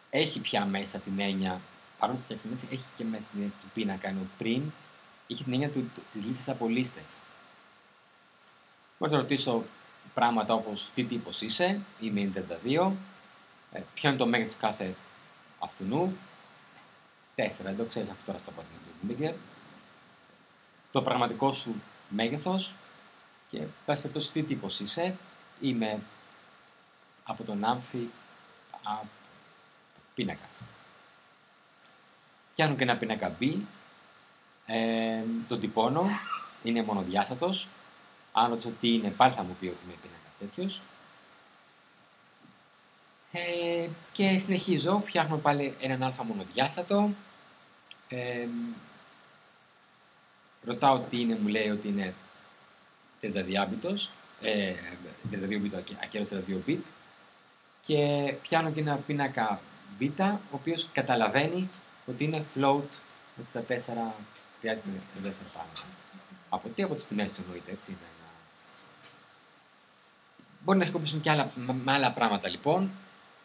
έχει πια μέσα την έννοια, παρόλο που έτσι, έχει και μέσα την έννοια του πίνακα, ενώ πριν είχε την έννοια της λίστας από λίστες. Μπορώ να ρωτήσω πράγματα όπως τι τύπος είσαι, είμαι 92, ποιο είναι το μέγεθος κάθε αυτού, 4, εδώ ξέρεις αυτό τώρα στο πόδι του το πραγματικό σου μέγεθος και πες περιπτώσει τι τύπος είσαι, είμαι από τον άμφι πίνακας. Φτιάχνω και ένα πίνακα B, τον τυπώνω, είναι μονοδιάστατος. Αν ρωτήσω τι είναι, πάλι θα μου πει ότι είναι πίνακας τέτοιος. Και συνεχίζω, φτιάχνω πάλι έναν α μονοδιάστατο. Ρωτάω τι είναι, μου λέει ότι είναι 32 bit, 32 bit, ακέραιο 32 bit. Και πιάνω και ένα πίνακα β, ο οποίος καταλαβαίνει ότι είναι float 64, χρειάζεται 64 πάνω. Από τι, από τις τιμές του εννοείται, έτσι είναι. Μπορεί να χρησιμοποιήσουμε και με άλλα πράγματα λοιπόν.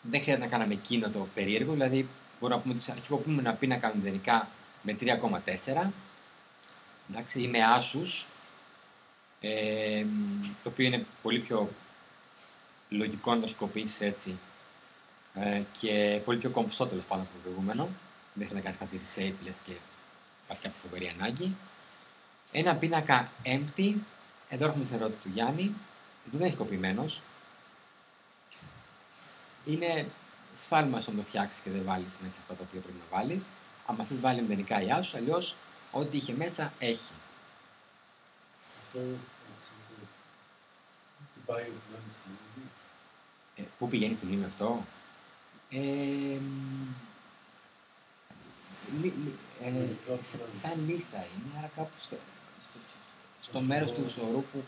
Δεν χρειάζεται να κάναμε εκείνο το περίεργο, δηλαδή μπορούμε να πούμε ότι αρχικοποιούμε ένα πίνακα μηδενικά με 3,4. Εντάξει, είναι Asus, το οποίο είναι πολύ πιο λογικό να το αρχικοποιήσεις έτσι και πολύ πιο κομψό τέλος πάντων από το προηγούμενο. Δεν χρειάζεται να κάνεις κάτι reshape, λες και υπάρχει κάποια φοβερή ανάγκη. Ένα πίνακα empty, εδώ έχουμε την ερώτηση του Γιάννη, δεν είναι αρχικοποιημένος. Είναι σφάλμα όταν το φτιάξεις και δεν βάλεις μέσα αυτά τα οποία πρέπει να βάλεις. Αν θες βάλει μηδενικά η Asus, αλλιώς ό,τι είχε μέσα έχει. Αυτό τι πάει να πηγαίνει στην λίμνη. Πού πηγαίνει στη λίμνη αυτό? Σαν λίστα είναι, άρα κάπου στο μέρος του ζωρού που...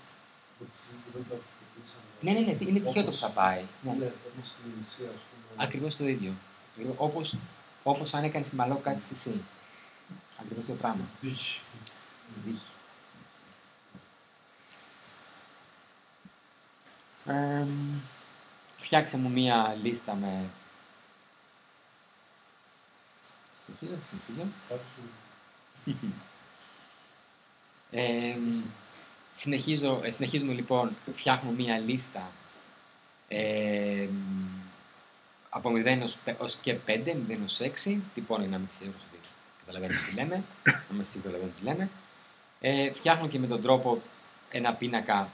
Ναι, είναι τυχαίο το που θα πάει. Ναι, όπως στην Ινησία, ας πούμε. Ακριβώς το ίδιο. Όπως αν έκανε στη Μαλόκ κάτι στη ΣΥ. Ακριβώς το πράγμα. Δίχη. Φτιάξε μου μία λίστα με... Συνεχίζουμε λοιπόν, φτιάχνουμε μία λίστα από 0 ως και 5, 0 ως 6, τυπώνω για να μην ξέρω ότι καταλαβαίνετε τι λέμε, να είμαι σίγουρο καταλαβαίνετε τι λέμε. Φτιάχνω και με τον τρόπο ένα πίνακα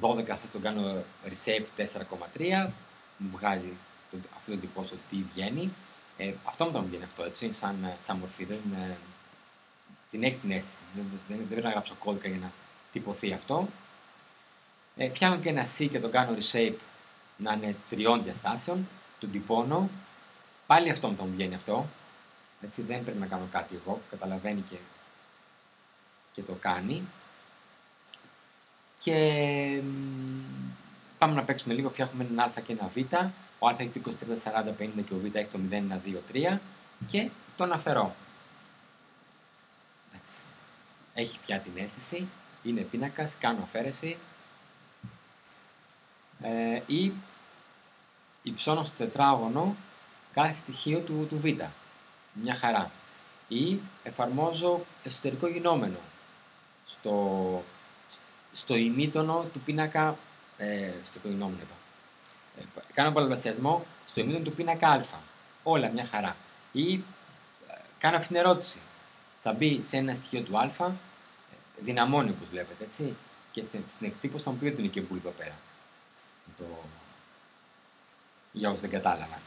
12, θα τον κάνω reshape 4,3, μου βγάζει αυτό το τυπώσω τι βγαίνει. Αυτό μου βγαίνει αυτό, έτσι, σαν μορφή, την έχει την αίσθηση, δεν πρέπει να γράψω κώδικα για να τυπωθεί αυτό. Φτιάχνω και ένα C και τον κάνω reshape να είναι 3 διαστάσεων, τον τυπώνω, πάλι αυτό μου βγαίνει αυτό, έτσι, δεν πρέπει να κάνω κάτι εγώ, καταλαβαίνει και το κάνει. Και πάμε να παίξουμε λίγο, φτιάχνουμε ένα α και ένα β, ο α έχει το 23, 40, 50 και ο β έχει το 0, 1, 2, 3 και το αναφερώ. Εντάξει. Έχει πια την αίσθηση, είναι πίνακας, κάνω αφαίρεση ή υψώνω στο τετράγωνο κάθε στοιχείο του β. Μια χαρά. Ή εφαρμόζω εσωτερικό γινόμενο στο ημίτονο του πίνακα, κάνω πολλαπλασιασμό στο ημίτονο του πίνακα α. Όλα μια χαρά. Ή κάνω αυτήν την ερώτηση. Θα μπει σε ένα στοιχείο του α, δυναμώνει όπως βλέπετε, έτσι, και στην εκτύπωση θα μου πει ότι είναι και μπουλ εδώ πέρα. Για όσοι δεν κατάλαβαν.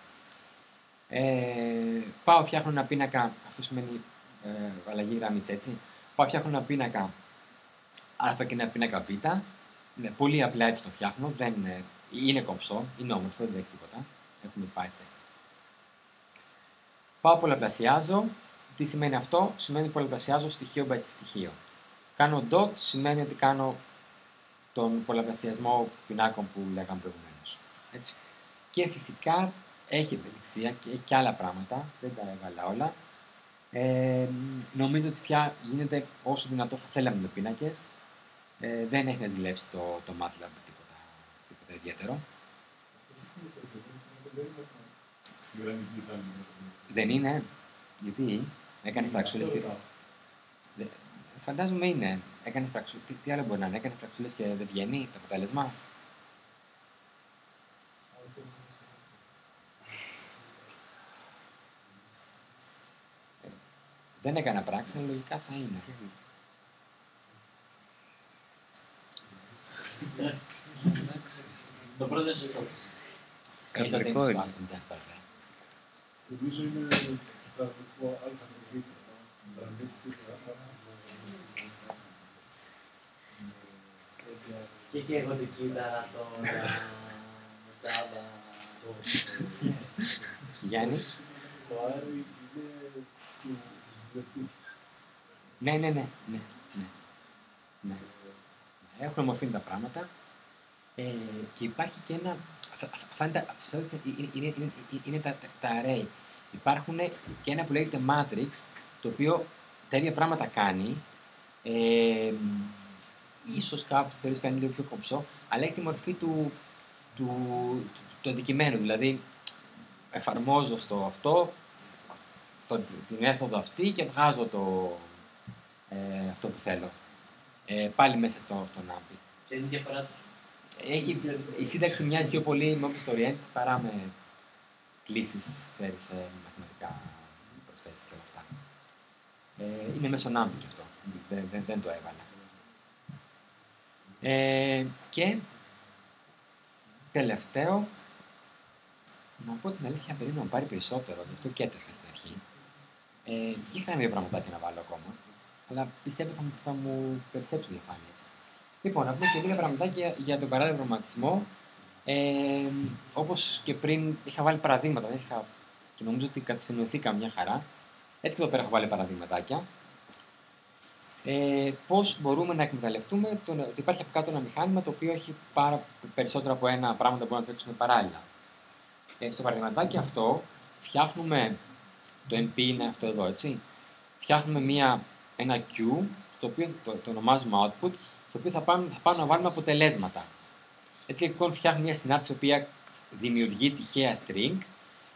Πάω φτιάχνω ένα πίνακα, αυτό σημαίνει αλλαγή γραμμής, έτσι. Πάω φτιάχνω ένα πίνακα α και ένα πίνακα β. Ναι, πολύ απλά έτσι το φτιάχνω, είναι κομψό, είναι όμορφο, δεν έχει τίποτα. Έχουμε πάει σε... Πάω πολλαπλασιάζω. Τι σημαίνει αυτό? Σημαίνει πολλαπλασιάζω στοιχείο by στοιχείο. Κάνω dot, σημαίνει ότι κάνω τον πολλαπλασιασμό πινάκων που λέγαμε προηγουμένως. Έτσι. Και φυσικά έχει ευελιξία και έχει και άλλα πράγματα, δεν τα έβαλα όλα. Νομίζω ότι πια γίνεται όσο δυνατό θα θέλαμε με πίνακες. Δεν έχει να δουλέψει το MATLAB τίποτα ιδιαίτερο. Δεν είναι. Γιατί έκανε φραξούλες και... Φαντάζομαι είναι. Έκανε φραξούλες. Τι άλλο μπορεί να είναι, έκανε φραξούλες και δεν βγαίνει το αποτέλεσμα. Δεν έκανα πράξη, αλλά λογικά θα είναι. Το πρώτο είναι σωστό. Κεντρικό είναι. Νομίζω είναι το αρνητικό Και εγώ την κοίταρα τώρα, μετά Γιάννη. το Άρη είναι του βιβλιοθήκης. Ναι. Έχουν μορφή τα πράγματα. Και υπάρχει και ένα... είναι τα array. Υπάρχουν και ένα που λέγεται matrix, το οποίο τα ίδια πράγματα κάνει. Ίσως κάπου θεωρείς κάνει λίγο πιο κομψό, αλλά έχει τη μορφή του αντικειμένου. Δηλαδή, εφαρμόζω στο αυτό, την μέθοδο αυτή και βγάζω αυτό που θέλω. Πάλι μέσα στον AMPI. Και είναι διαφορά τους. Η σύνταξη μοιάζει πιο πολύ με Object-Oriented παρά με κλήσεις, ξέρεις, μαθηματικά προσθέσεις και όλα αυτά. Είναι μέσω AMPI και αυτό. Δεν το έβαλα. Και τελευταίο, να πω την αλήθεια, περίμενα να πάρει περισσότερο, γι' αυτό και έτρεχα στην αρχή. Και είχα δύο πραγματάκια να βάλω ακόμα, αλλά πιστεύω θα μου περισσέψουν διαφάνειες. Λοιπόν, να πούμε και λίγα πραγματάκια για τον παράλληλο προγραμματισμό. Όπως και πριν, είχα βάλει παραδείγματα και νομίζω ότι κατασυνοηθήκα μια χαρά. Έτσι και εδώ πέρα έχω βάλει παραδείγματάκια. Πώς μπορούμε να εκμεταλλευτούμε ότι υπάρχει από κάτω ένα μηχάνημα το οποίο έχει περισσότερα από ένα πράγμα που μπορούν να τρέξουν παράλληλα. Στο παραδειγματάκι αυτό φτιάχνουμε, το MP είναι αυτό εδώ, έτσι. Φτιάχνουμε ένα Q, το οποίο το ονομάζουμε output, στο οποίο θα πάμε να βάλουμε αποτελέσματα. Έτσι λοιπόν φτιάχνουμε μια συνάρτηση η οποία δημιουργεί τυχαία string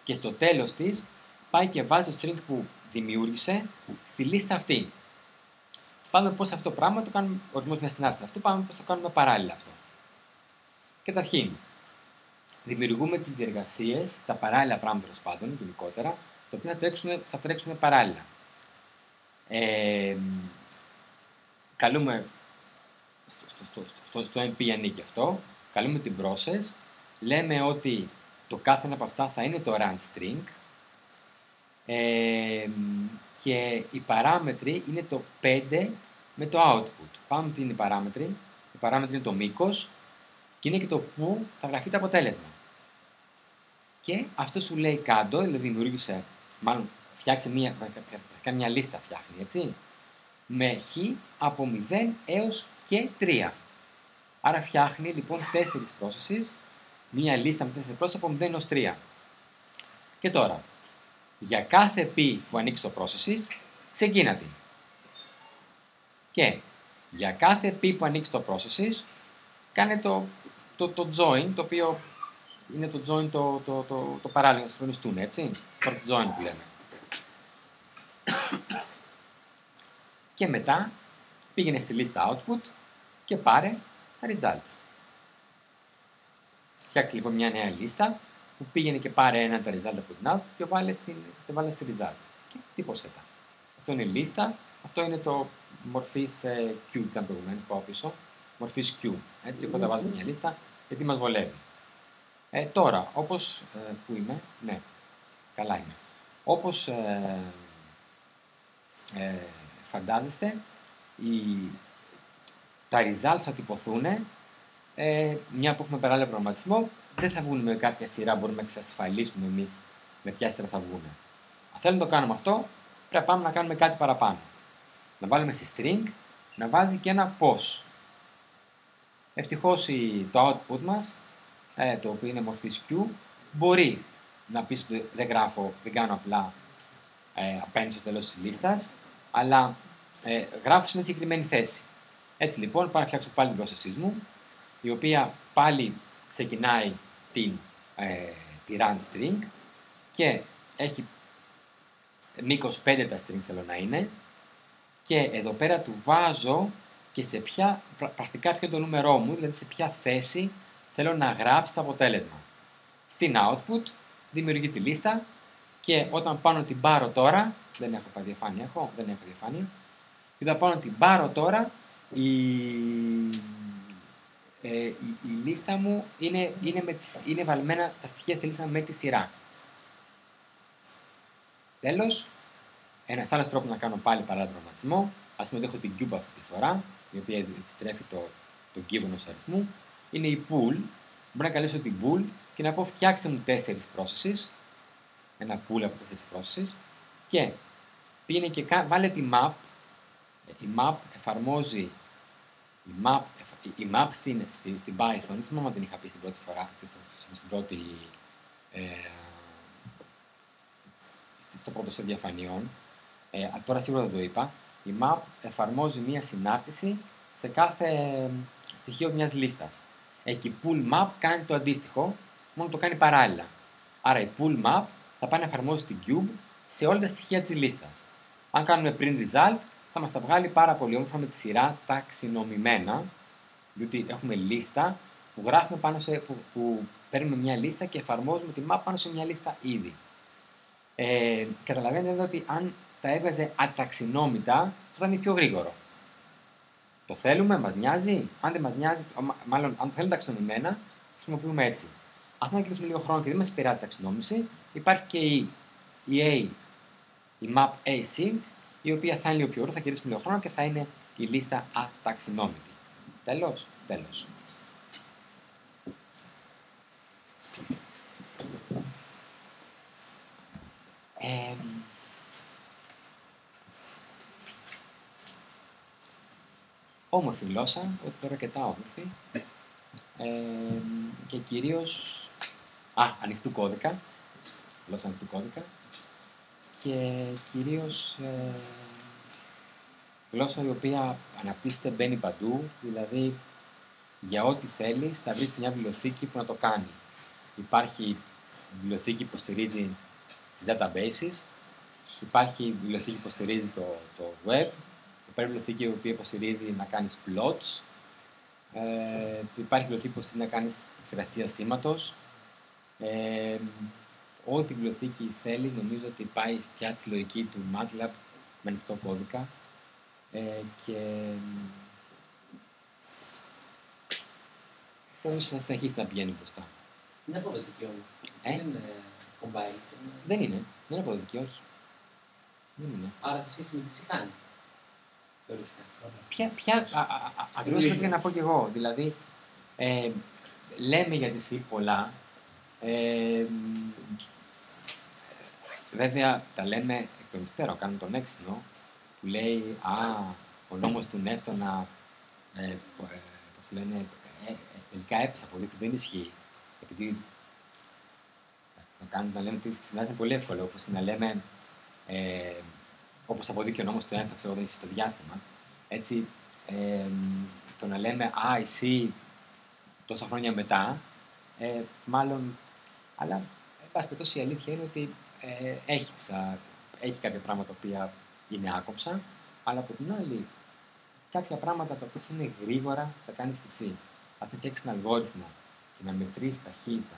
και στο τέλος της πάει και βάζει το string που δημιούργησε στη λίστα αυτή. Πάμε πώς αυτό το πράγμα το κάνουμε, ορισμός μια συνάρτηση αυτό, πάμε πώς το κάνουμε παράλληλα αυτό. Καταρχήν, δημιουργούμε τις διεργασίες, τα παράλληλα πράγματα τέλος πάντων, γενικότερα, τα οποία θα τρέξουν παράλληλα. Καλούμε, στο MP ανήκει αυτό, καλούμε την process, λέμε ότι το κάθε ένα από αυτά θα είναι το run string και οι παράμετροι είναι το 5 με το output. Πάμε τι είναι οι παράμετροι. Οι παράμετροι είναι το μήκος και είναι και το που θα γραφεί το αποτέλεσμα. Και αυτό σου λέει κάτω, δηλαδή δημιούργησε, μάλλον φτιάξε μια λίστα φτιάχνει, έτσι, με χ από 0 έως και 3. Άρα φτιάχνει λοιπόν 4 processes, μια λίστα με 4 processes από 0 έως 3. Και τώρα, για κάθε π που ανοίξει το processes, ξεκίνα την. Και για κάθε π που ανοίξει το processes, κάνε το join, το οποίο είναι το join το παράλληλο, να συγχρονιστούν, έτσι. Το join που λέμε. Και μετά πήγαινε στη λίστα output και πάρε τα results. Φτιάξε λοιπόν μια νέα λίστα που πήγαινε και πάρε ένα τα result από την output και το βάλε στη results. Και τύπωσέ τα. Αυτό είναι η λίστα, αυτό είναι το μορφής Q που ήταν προηγουμένως, πάω πίσω. Μορφής Q. Έτσι, οπότε βάζουμε μια λίστα γιατί μας βολεύει. Τώρα, όπως. Πού είμαι, ναι, καλά είμαι. Όπως φαντάζεστε, τα results θα τυπωθούν, μια που έχουμε παράλληλο προγραμματισμό, δεν θα βγουν με κάποια σειρά, μπορούμε να εξασφαλίσουμε εμείς με ποια σειρά θα βγουν. Αν θέλουμε να το κάνουμε αυτό, πρέπει να πάμε να κάνουμε κάτι παραπάνω. Να βάλουμε στη string, να βάζει και ένα πώς. Ευτυχώς το output μας, το οποίο είναι μορφής Q, μπορεί να πεις ότι δεν κάνω απλά απέναντι στο τέλος της λίστας, αλλά γράφω σε μια συγκεκριμένη θέση. Έτσι λοιπόν, πάω να φτιάξω πάλι την process μου, η οποία πάλι ξεκινάει τη run string και έχει μήκος 5 τα string θέλω να είναι, και εδώ πέρα του βάζω και σε ποια, πρακτικά ποιο είναι το νούμερό μου, δηλαδή σε ποια θέση θέλω να γράψει το αποτέλεσμα. Στην output δημιουργεί τη λίστα και όταν πάνω την πάρω τώρα, δεν έχω διαφάνεια, και όταν πάνω την πάρω τώρα, η λίστα μου είναι βαλμένα τα στοιχεία στη λίστα με τη σειρά. Τέλος, ένας άλλος τρόπος να κάνω πάλι παραδροματισμό, ας πούμε ότι έχω την cube αυτή τη φορά, η οποία επιστρέφει το given ως αριθμού, είναι η pool. Μπορώ να καλέσω την pool και να πω φτιάξτε μου 4 processes, ένα pool από 4 processes, και πήγαινε και βάλε τη map. Η map εφαρμόζει η map στην Python, δεν θυμάμαι αν την είχα πει στην πρώτη φορά, στο πρώτο set διαφανειών, τώρα σίγουρα δεν το είπα. Η map εφαρμόζει μία συνάρτηση σε κάθε στοιχείο μιας λίστας. Εκεί pull map κάνει το αντίστοιχο, μόνο το κάνει παράλληλα. Άρα η pull map θα πάει να εφαρμόζει την cube σε όλα τα στοιχεία της λίστας. Αν κάνουμε print result, θα μας τα βγάλει πάρα πολύ όμορφα με τη σειρά ταξινομημένα, διότι έχουμε λίστα που γράφουμε που παίρνουμε μια λίστα και εφαρμόζουμε τη map πάνω σε μια λίστα ήδη. Καταλαβαίνετε ότι αν τα έβγαζε αταξινόμητα, θα ήταν πιο γρήγορο. Το θέλουμε, μας νοιάζει. Αν δεν μας νοιάζει, μάλλον αν θέλουμε ταξινομημένα, χρησιμοποιούμε έτσι. Αν θέλουμε να κερδίσουμε λίγο χρόνο και δεν μας επηρεάζει η ταξινόμηση, υπάρχει και η map async, η οποία θα είναι λίγο πιο γρήγορα, θα κερδίσουμε λίγο χρόνο και θα είναι η λίστα αταξινόμητη. Τέλος. Όμορφη γλώσσα, ότι τώρα αρκετά όμορφη, και κυρίως ανοιχτού κώδικα, γλώσσα ανοιχτού κώδικα, και κυρίως γλώσσα η οποία αναπτύσσεται, μπαίνει παντού, δηλαδή για ό,τι θέλεις θα βρεις μια βιβλιοθήκη που να το κάνει. Υπάρχει βιβλιοθήκη που υποστηρίζει databases, υπάρχει βιβλιοθήκη που υποστηρίζει το web, υπάρχει βιβλιοθήκη η οποία υποστηρίζει να κάνεις plots, υπάρχει βιβλιοθήκη που υποστηρίζει να κάνεις εξεργασία σήματος. Ό,τι βιβλιοθήκη θέλει, νομίζω ότι πάει πια στη λογική του MATLAB με ανοιχτό κώδικα, και νομίζω να συνεχίσει να πηγαίνει μπροστά. Είναι αποδοτική όμως. Δεν είναι compiled. Δεν είναι αποδοτική, όχι. Δεν είναι. Άρα σε σχέση με τι κάνει. Θεωρητικά. Ακριβώς αυτό για να πω κι εγώ. Δηλαδή, λέμε για τη C πολλά. Βέβαια, τα λέμε εκ των υστέρων, κάνουμε τον έξινο, που λέει, ο νόμος του Νεύτωνα, πώς λένε, τελικά έπεσε από δείκτου, δεν ισχύει. Επειδή το κάνουμε να λέμε ότι είναι πολύ εύκολο, όπως να λέμε, όπως αποδείξει ο νόμος του Νεύτωνα, ξέρω, δεν ισχύει στο διάστημα. Έτσι, το να λέμε, εσύ τόσα χρόνια μετά, μάλλον, αλλά, εν πάση περιπτώσει, η αλήθεια είναι ότι έχει κάποια πράγματα τα οποία είναι άκομψα, αλλά από την άλλη, κάποια πράγματα τα οποία είναι γρήγορα τα κάνεις εσύ. Αν φτιάξεις έναν αλγόριθμο και να μετρήσεις ταχύτητα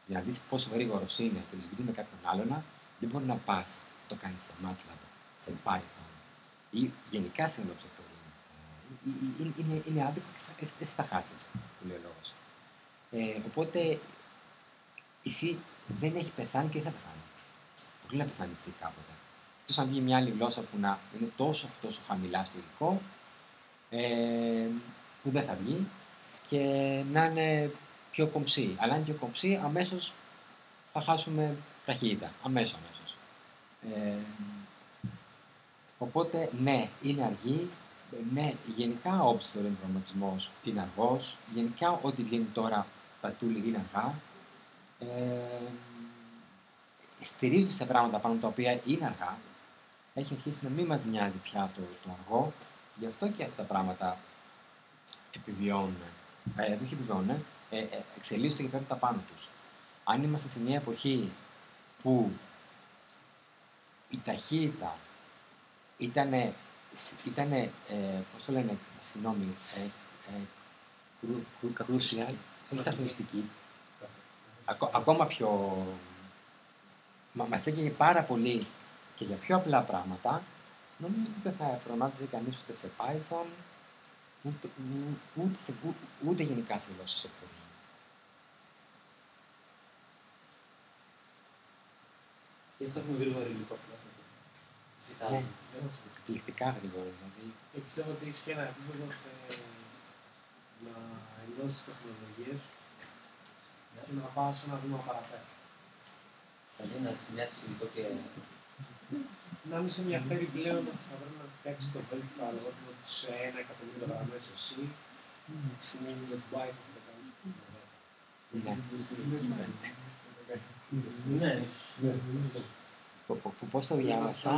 για να δεις πόσο γρήγορος είναι και το με κάποιον άλλον, δεν μπορεί να πας το κάνεις σε MATLAB, σε Python ή γενικά σε ένα ψηφιακό. Είναι άδικο και εσύ θα χάσεις, που λέει ο λόγος. Οπότε, εσύ δεν έχει πεθάνει και δεν θα πεθάνει. Μπορεί να πεθάνει εσύ κάποτε. Εκτός αν βγει μια άλλη γλώσσα που να είναι τόσο χαμηλά στο υλικό, που δεν θα βγει και να είναι πιο κομψή. Αλλά αν είναι πιο κομψή, αμέσως θα χάσουμε ταχύτητα. Αμέσως. Οπότε, ναι, είναι αργή, Ναι, γενικά όποιος θεωρεί ότι ο προγραμματισμός είναι αργός, γενικά ό,τι βγαίνει τώρα πατούλη είναι αργά. Στηρίζονται σε πράγματα πάνω τα οποία είναι αργά. Έχει αρχίσει να μην μας νοιάζει πια το αργό, γι' αυτό και αυτά τα πράγματα επιβιώνουν. Όχι επιβιώνουν, εξελίσσονται και παίρνουν τα πάνω τους. Αν είμαστε σε μια εποχή που η ταχύτητα ήτανε, πώς το λένε, συγγνώμη, crucial, όχι καθοριστική, ακόμα πιο... Μας έκαιγε πάρα πολύ και για πιο απλά πράγματα, νομίζω ότι δεν θα προγραμμάτιζε κανείς ούτε σε Python, ούτε γενικά σε γλώσσες σε programming. Και αυτό έχουμε γρήγορα υλικό πλέον. Φυσικά. Ναι, εκπληκτικά γρήγορα, δηλαδή. Πιστεύω ότι έχεις και ένα επίπεδο ώστε να ενώσεις τις τεχνολογίες και να πας ένα βήμα παραπέρα. Δηλαδή να συνδυάσεις υλικό και... Να μην σε ενδιαφέρει πλέον ότι θα πρέπει να φτιάξεις το βέλτιστο αλγόριθμο της 1.000.000 γραμμές εσύ που με το Python θα το κάνεις. Ναι. Πώς το διάβασα,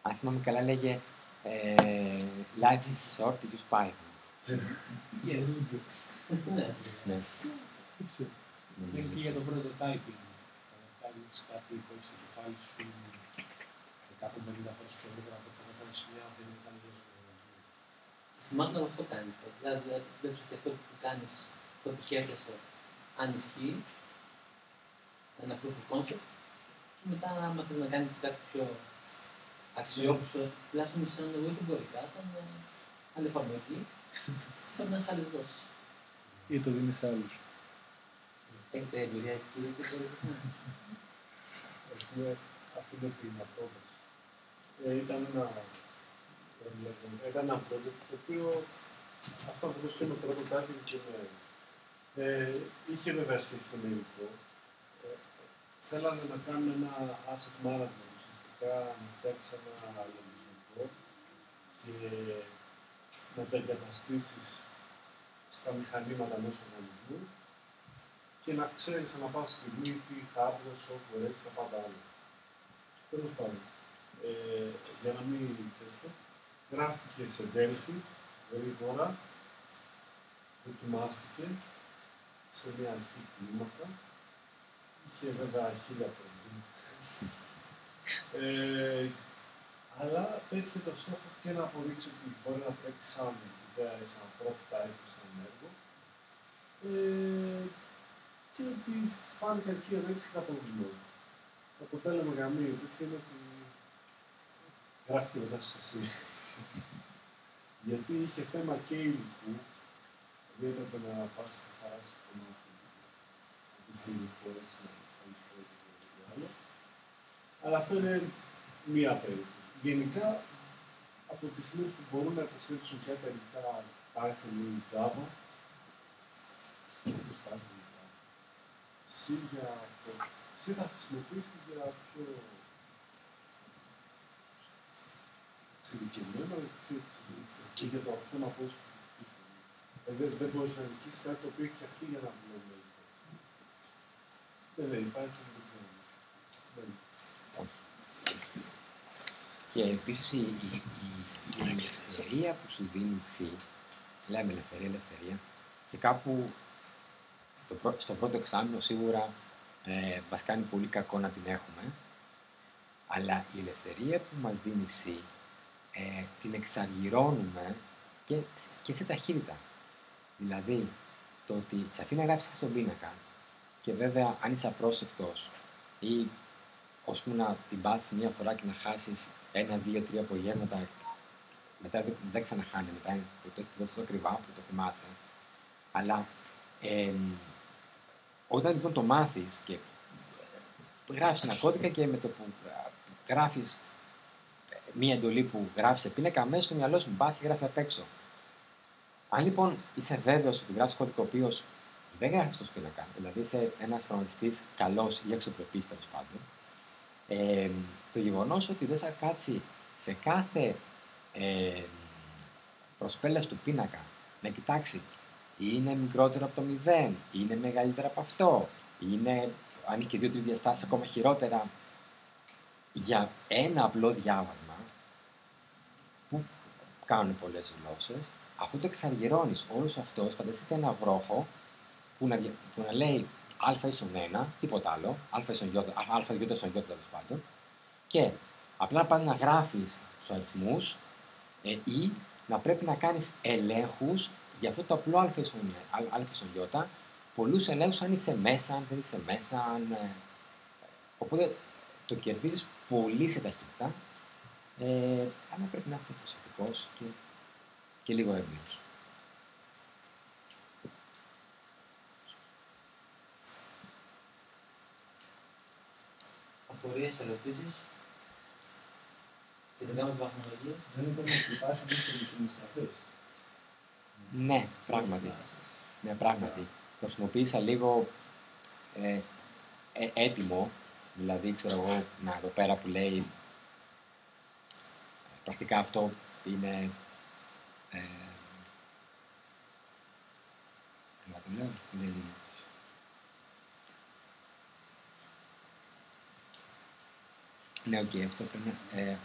αν θυμάμαι καλά λέγε Life is short, use Python. Ναι. Είναι και για το prototyping. Να κάνεις κάτι που έχεις στο κεφάλι σου και 150 φορές πιο γρήγορα από αυτό να κάνεις μια δεν είναι καλή. Στην μάθημα αυτό κάνει. Δηλαδή βλέπεις ότι αυτό που κάνεις, αυτό που σκέφτεσαι, αν ισχύει, ένα proof of concept, και μετά άμα θες να κάνεις κάτι πιο αξιόπιστο, τουλάχιστον σαν εγώ ή εμπορικά, σαν άλλη εφαρμογή, πρέπει να είσαι άλλη γλώσσα. Ή το δίνεις σε άλλους. Έχετε εμπειρία εκεί και εμπορικά. Αυτή είναι την απόδοση. Ήταν ένα project το οποίο αυτό που και με prototyping και είχε βέβαια σχέση με υλικό. Θέλανε να κάνουν ένα asset management, ουσιαστικά να φτιάξει ένα λογισμικό και να το εγκαταστήσεις στα μηχανήματα ενός οργανισμού και να ξέρεις ανά πάσα στιγμή τι hardware, software έχεις, τα πάντα άλλα. Τέλος πάντων, για να μην τέτοιο, γράφτηκε σε Delphi, γρήγορα, δοκιμάστηκε σε μια αρχή κλίμακα. Είχε βέβαια 1000 προβλήματα. Αλλά πέτυχε το στόχο και να αποδείξει ότι μπορεί να παίξει σαν ιδέα, σαν prototype, σαν έργο. Και ότι φάνηκε εκεί να έχει κάποιο πρόβλημα. Το αποτέλεσμα για μí είναι ότι γράφει μετά σε εσύ. Γιατί είχε θέμα και υλικού, δηλαδή έπρεπε να πας καθαρά σε κομμάτι της υλικότητας, να κάνεις πρώτο και άλλο. Αλλά αυτό είναι μία περίπτωση. Γενικά, από τη στιγμή που μπορούν να υποστήριξουν και τα υλικά Python ή Java, εσύ θα χρησιμοποιήσεις για πιο εξειδικευμένο και για το θέμα πώς δεν μπορείς να ελκύσεις κάτι το οποίο έχει φτιαχτεί για να δουλεύει. Δεν υπάρχει και επίσης η ελευθερία που σου δίνει εσύ, λέμε ελευθερία, και κάπου στο πρώτο εξάμηνο σίγουρα μας κάνει πολύ κακό να την έχουμε, αλλά η ελευθερία που μας δίνει εσύ την εξαργυρώνουμε και σε ταχύτητα. Δηλαδή, το ότι σε αφήνει να γράψεις στον πίνακα και βέβαια αν είσαι απρόσεκτος ή ώσπου να την πάθεις μια φορά και να χάσεις 1, 2, 3 απογεύματα, μετά δεν ξαναχάνει, μετά το έχει δώσει ακριβά που το θυμάσαι. Αλλά όταν λοιπόν το μάθεις και γράφεις ένα κώδικα και με το που γράφεις μία εντολή που γράφεις σε πίνακα, αμέσως στο μυαλό σου μπας και γράφει απ' έξω. Αν λοιπόν είσαι βέβαιος ότι γράφεις κώδικα ο οποίος δεν γράφεις στο πίνακα, δηλαδή είσαι ένας προγραμματιστής καλός ή αξιοπρεπής τέλος πάντων, Το γεγονός ότι δεν θα κάτσει σε κάθε προσπέλαση του πίνακα να κοιτάξει είναι μικρότερο από το 0, είναι μεγαλύτερο από αυτό, αν έχει και 2-3 διαστάσεις ακόμα χειρότερα, για ένα απλό διάβασμα που κάνουν πολλές γλώσσες, αφού το εξαργυρώνεις όλος αυτός, φανταστείτε ένα βρόχο που να λέει α ίσον 1, τίποτα άλλο, α ίσον ι, τέλος πάντων, και απλά πας να γράφεις τους αριθμούς ή να πρέπει να κάνεις ελέγχους για αυτό το απλό α ίσον ι, πολλούς ελέγχους αν είσαι μέσα, αν δεν είσαι μέσα, οπότε το κερδίζεις πολύ σε ταχύτητα, αλλά πρέπει να είσαι προσεκτικός και λίγο έμπειρος. Απορίες, ερωτήσεις σχετικά με τις βαθμολογίες. Δεν είπαμε ότι υπάρχουν και λιτομιστραφές. Ναι, πράγματι. Το χρησιμοποίησα λίγο έτοιμο, δηλαδή ξέρω εγώ, εδώ πέρα που λέει πρακτικά αυτό είναι να το λέω, είναι λίγο. Ναι, οκ, αυτό πρέπει να...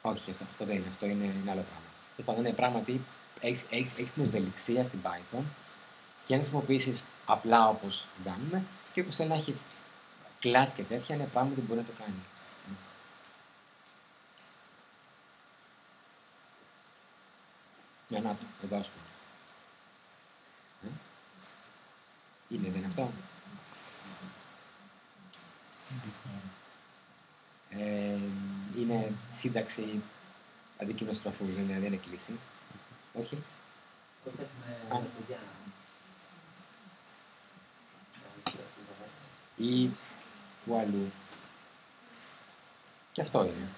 όχι, αυτό δεν είναι, αυτό είναι άλλο πράγμα. Λοιπόν, είναι πράγματι, έχεις την ευελιξία στην Python και αν χρησιμοποιήσεις απλά όπως κάνουμε και όπως θέλει να έχει κλάση και τέτοια, είναι πράγματι που μπορεί να το κάνει. Να το, εδώ ας πούμε. Είναι, δεν είναι αυτό. Είναι σύνταξη αντικείμενο στροφού, δεν είναι κλίση. Όχι. Τότε έχουμε παιδιά. Ή που αλλού. Και αυτό είναι.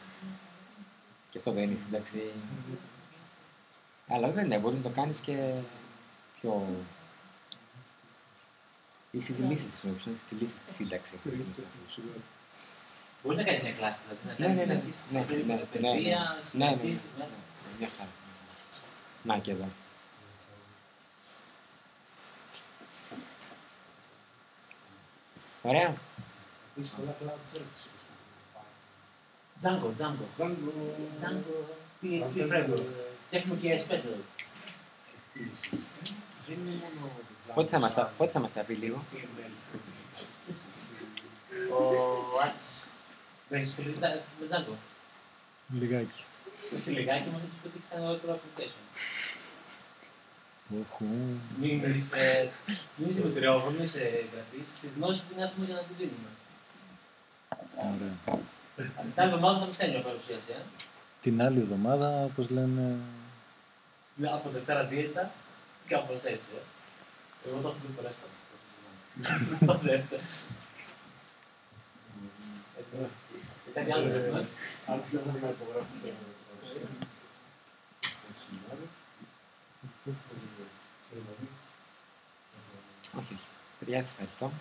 Και αυτό δεν είναι σύνταξη. Αλλά δεν είναι, μπορείς να το κάνεις και πιο... ή στις λύσεις στη λύση της σύνταξη. Μπορείς να κάνεις μια κλάση, δηλαδή να κάνεις παιδεία, συναντήσεις μέσα. Μια χαρά. Να και εδώ. Ωραία. Έχεις πολλά cloud services. Django. Τι framework. Και έχουμε και special. Δεν είναι μόνο Πότε θα μας τα πει λίγο. Ο Άκης. Δεν έχεις ασχοληθεί με Django. Λιγάκι. Όχι λιγάκι, όμως έχεις πει ότι έχεις κάνει ολόκληρο application. Μην είσαι μετριόφωνο, μην είσαι κρατής. Τη γνώση την έχουμε για να την δίνουμε. Ωραία. Την άλλη εβδομάδα θα μας κάνει μια παρουσίαση. Την άλλη εβδομάδα, όπως λένε... Από Δευτέρα δίαιτα, κάπως έτσι. Εγώ το έχω πει πολλές φορές. Κάτι άλλο δεν έχουμε. Αν θέλουμε να υπογράψουμε Όχι. Παιδιά, σας ευχαριστώ.